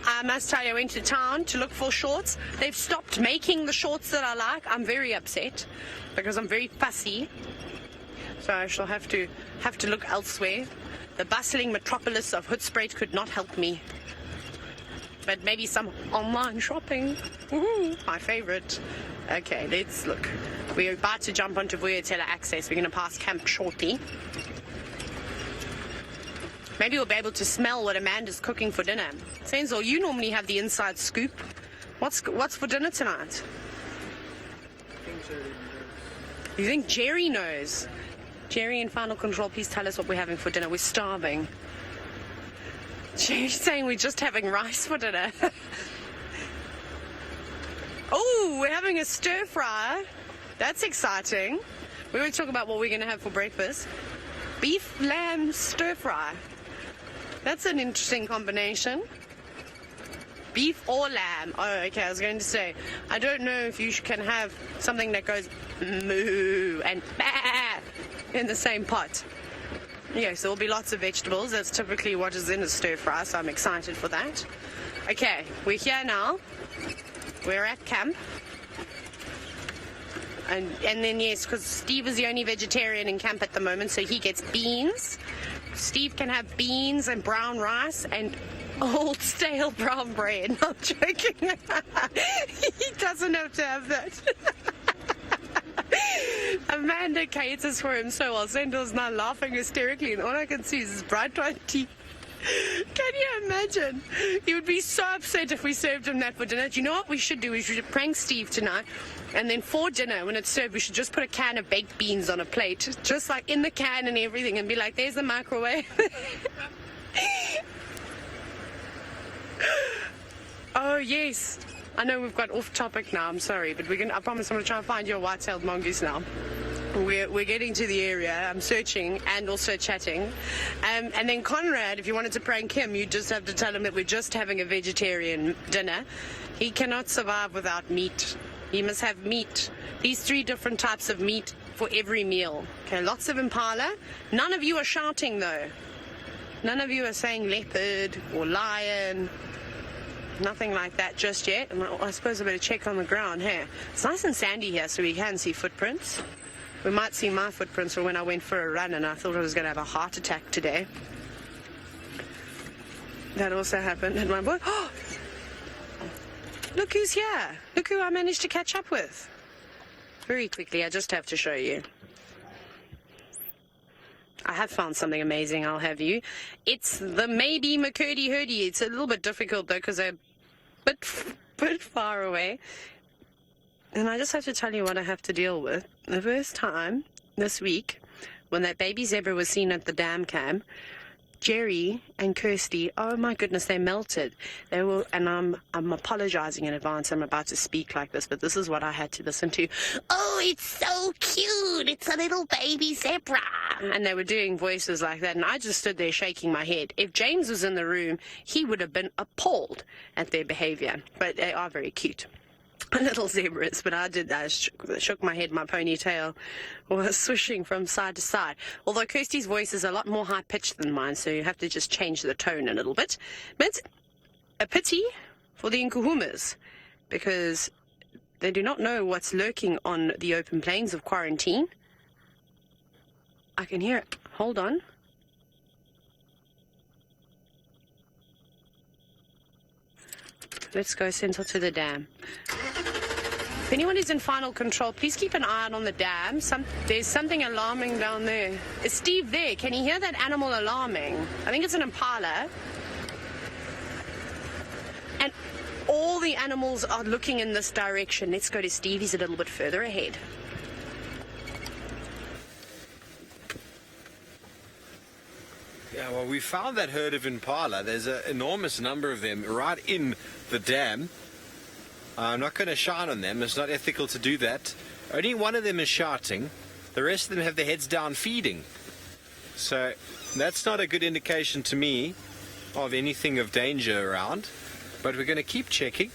Speaker 2: I must tell you, I went to town to look for shorts. They've stopped making the shorts that I like. I'm very upset because I'm very fussy. So I shall have to look elsewhere. The bustling metropolis of Hoedspruit could not help me. But maybe some online shopping. Woohoo, my favorite. Okay, let's look. We're about to jump onto Vuyatela Access. We're going to pass camp shortly. Maybe we'll be able to smell what Amanda's cooking for dinner. Senzo, you normally have the inside scoop. What's for dinner tonight? You think Jerry knows? Jerry in Final Control, please tell us what we're having for dinner. We're starving. Jerry's saying we're just having rice for dinner. Oh, we're having a stir fry. That's exciting. We were talking about what we're going to have for breakfast. Beef lamb stir fry. That's an interesting combination. Beef or lamb. Oh, okay, I was going to say, I don't know if you can have something that goes moo and bah in the same pot. Yes, there will be lots of vegetables. That's typically what is in a stir fry, so I'm excited for that. Okay, we're here now. We're at camp. And then, yes, because Steve is the only vegetarian in camp at the moment, so he gets beans. Steve can have beans and brown rice and old stale brown bread. I'm joking. He doesn't have to have that. Amanda caters for him so well. Sendo's now laughing hysterically, and all I can see is his bright white teeth. Can you imagine? He would be so upset if we served him that for dinner. Do you know what we should do? We should prank Steve tonight, and then for dinner, when it's served, we should just put a can of baked beans on a plate, just like in the can and everything, and be like, there's the microwave. Oh, yes. I know we've got off topic now, I'm sorry, but I promise I'm going to try and find your white-tailed mongoose now. We're getting to the area. I'm searching and also chatting. And then Conrad, if you wanted to prank him, you just have to tell him that we're just having a vegetarian dinner. He cannot survive without meat. He must have meat. These 3 different types of meat for every meal. Okay, lots of impala. None of you are shouting, though. None of you are saying leopard or lion. Nothing like that just yet. And I suppose I better check on the ground here. It's nice and sandy here, so we can see footprints. We might see my footprints from when I went for a run and I thought I was going to have a heart attack today. That also happened at my boy. Oh! Look who's here. Look who I managed to catch up with. Very quickly, I just have to show you. I have found something amazing, I'll have you. It's the maybe McCurdy-hurdy. It's a little bit difficult, though, because they're a bit far away. And I just have to tell you what I have to deal with. The first time this week, when that baby zebra was seen at the dam cam, Jerry and Kirsty, oh my goodness, they melted. They were, and I'm apologizing in advance. I'm about to speak like this, but this is what I had to listen to. Oh, it's so cute. It's a little baby zebra. And they were doing voices like that, and I just stood there shaking my head. If James was in the room, he would have been appalled at their behavior. But they are very cute. Little zebras, but I did that. Shook my head. My ponytail was swishing from side to side. Although Kirsty's voice is a lot more high-pitched than mine, so you have to just change the tone a little bit. But a pity for the Nkuhumas, because they do not know what's lurking on the open plains of quarantine. I can hear it. Hold on. Let's go central to the dam. If anyone is in final control, please keep an eye out on the dam. There's something alarming down there. Is Steve there? Can you hear that animal alarming? I think it's an impala. And all the animals are looking in this direction. Let's go to Steve. He's a little bit further ahead.
Speaker 4: Yeah, well, we found that herd of impala. There's an enormous number of them right in the dam. I'm not going to shine on them. It's not ethical to do that. Only one of them is shouting. The rest of them have their heads down feeding. So that's not a good indication to me of anything of danger around. But we're going to keep checking.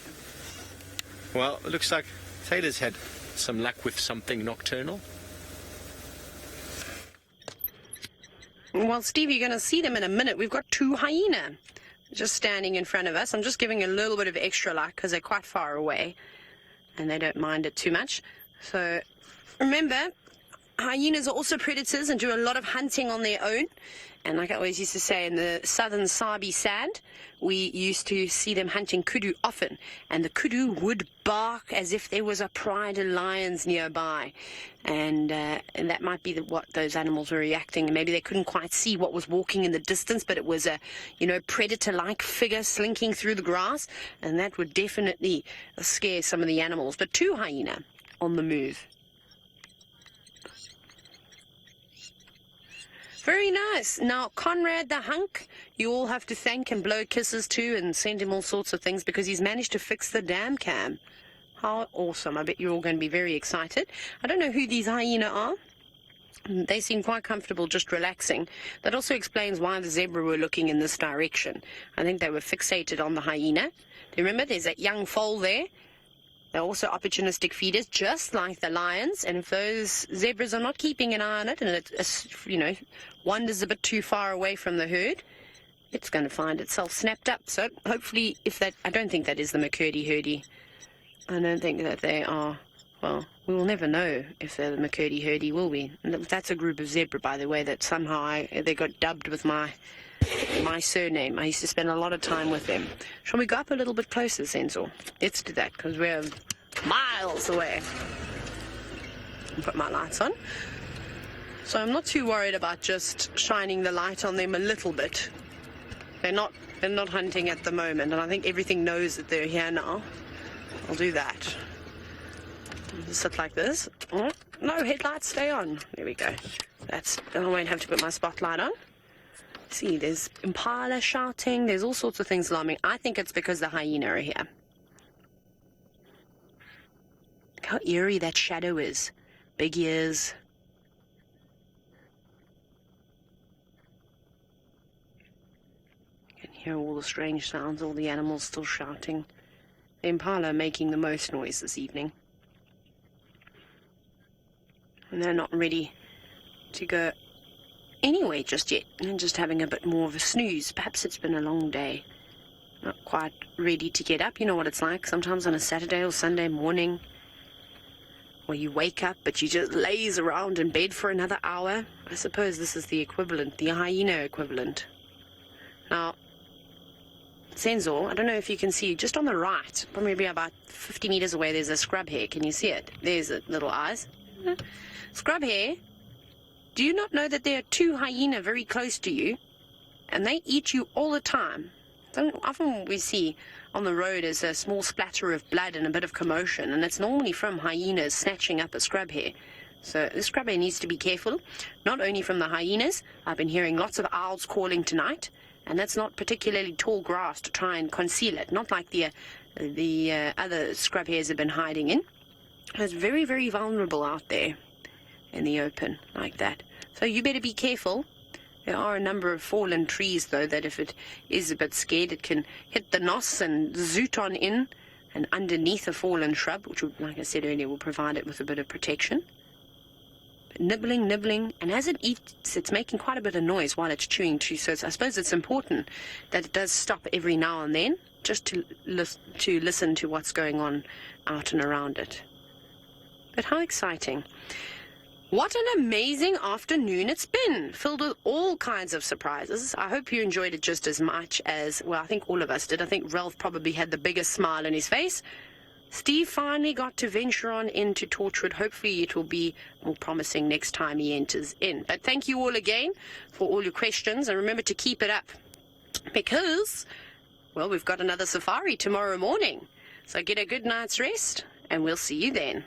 Speaker 4: Well, it looks like Taylor's had some luck with something nocturnal.
Speaker 2: Well, Steve, you're going to see them in a minute. We've got two hyena just standing in front of us. I'm just giving a little bit of extra light because they're quite far away and they don't mind it too much. So remember, hyenas are also predators and do a lot of hunting on their own. And like I always used to say, in the southern Sabi Sand, we used to see them hunting kudu often. And the kudu would bark as if there was a pride of lions nearby. And that might be what those animals were reacting. Maybe they couldn't quite see what was walking in the distance, but it was a, predator-like figure slinking through the grass. And that would definitely scare some of the animals. But two hyena on the move. Very nice. Now, Conrad the hunk, you all have to thank and blow kisses to and send him all sorts of things because he's managed to fix the dam cam. How awesome. I bet you're all going to be very excited. I don't know who these hyena are. They seem quite comfortable just relaxing. That also explains why the zebra were looking in this direction. I think they were fixated on the hyena. Remember, there's that young foal there. They're also opportunistic feeders, just like the lions. And if those zebras are not keeping an eye on it, and it, wanders a bit too far away from the herd, it's going to find itself snapped up. So hopefully, I don't think that is the McCurdy-hurdy. I don't think that they are. Well, we will never know if they're the McCurdy-hurdy, will we? That's a group of zebra, by the way, that somehow they got dubbed with my surname. I used to spend a lot of time with them. Shall we go up a little bit closer, Sensor? Let's do that, because we're miles away. Put my lights on. So I'm not too worried about just shining the light on them a little bit. They're not hunting at the moment, and I think everything knows that they're here now. I'll do that. Just sit like this. Oh, no, headlights stay on. There we go. I won't have to put my spotlight on. See, there's impala shouting. There's all sorts of things alarming. I think it's because the hyena are here. Look how eerie that shadow is. Big ears. You can hear all the strange sounds, all the animals still shouting. The impala are making the most noise this evening. And they're not ready to go anyway just yet. And just having a bit more of a snooze. Perhaps it's been a long day. Not quite ready to get up. You know what it's like sometimes on a Saturday or Sunday morning, where you wake up but you just laze around in bed for another hour. I suppose this is the equivalent, the hyena equivalent. Now, Sensor, I don't know if you can see, just on the right, probably about 50 meters away, there's a scrub hare. Can you see it? There's the little eyes. Scrub hare Do you not know that there are 2 hyena very close to you, and they eat you all the time? Often we see on the road is a small splatter of blood and a bit of commotion, and it's normally from hyenas snatching up a scrub hare. So the scrub hare needs to be careful, not only from the hyenas. I've been hearing lots of owls calling tonight, and that's not particularly tall grass to try and conceal it, not like the other scrub hares have been hiding in. It's very, very vulnerable out there in the open like that. So you better be careful. There are a number of fallen trees, though, that if it is a bit scared, it can hit the nos and zoot on in and underneath a fallen shrub, which, like I said earlier, will provide it with a bit of protection. But nibbling, and as it eats, it's making quite a bit of noise while it's chewing too. So I suppose it's important that it does stop every now and then, just to listen to what's going on out and around it. But how exciting. What an amazing afternoon it's been, filled with all kinds of surprises. I hope you enjoyed it just as much as, well, I think all of us did. I think Ralph probably had the biggest smile on his face. Steve finally got to venture on into Torchwood. Hopefully it will be more promising next time he enters in. But thank you all again for all your questions, and remember to keep it up because, well, we've got another safari tomorrow morning. So get a good night's rest, and we'll see you then.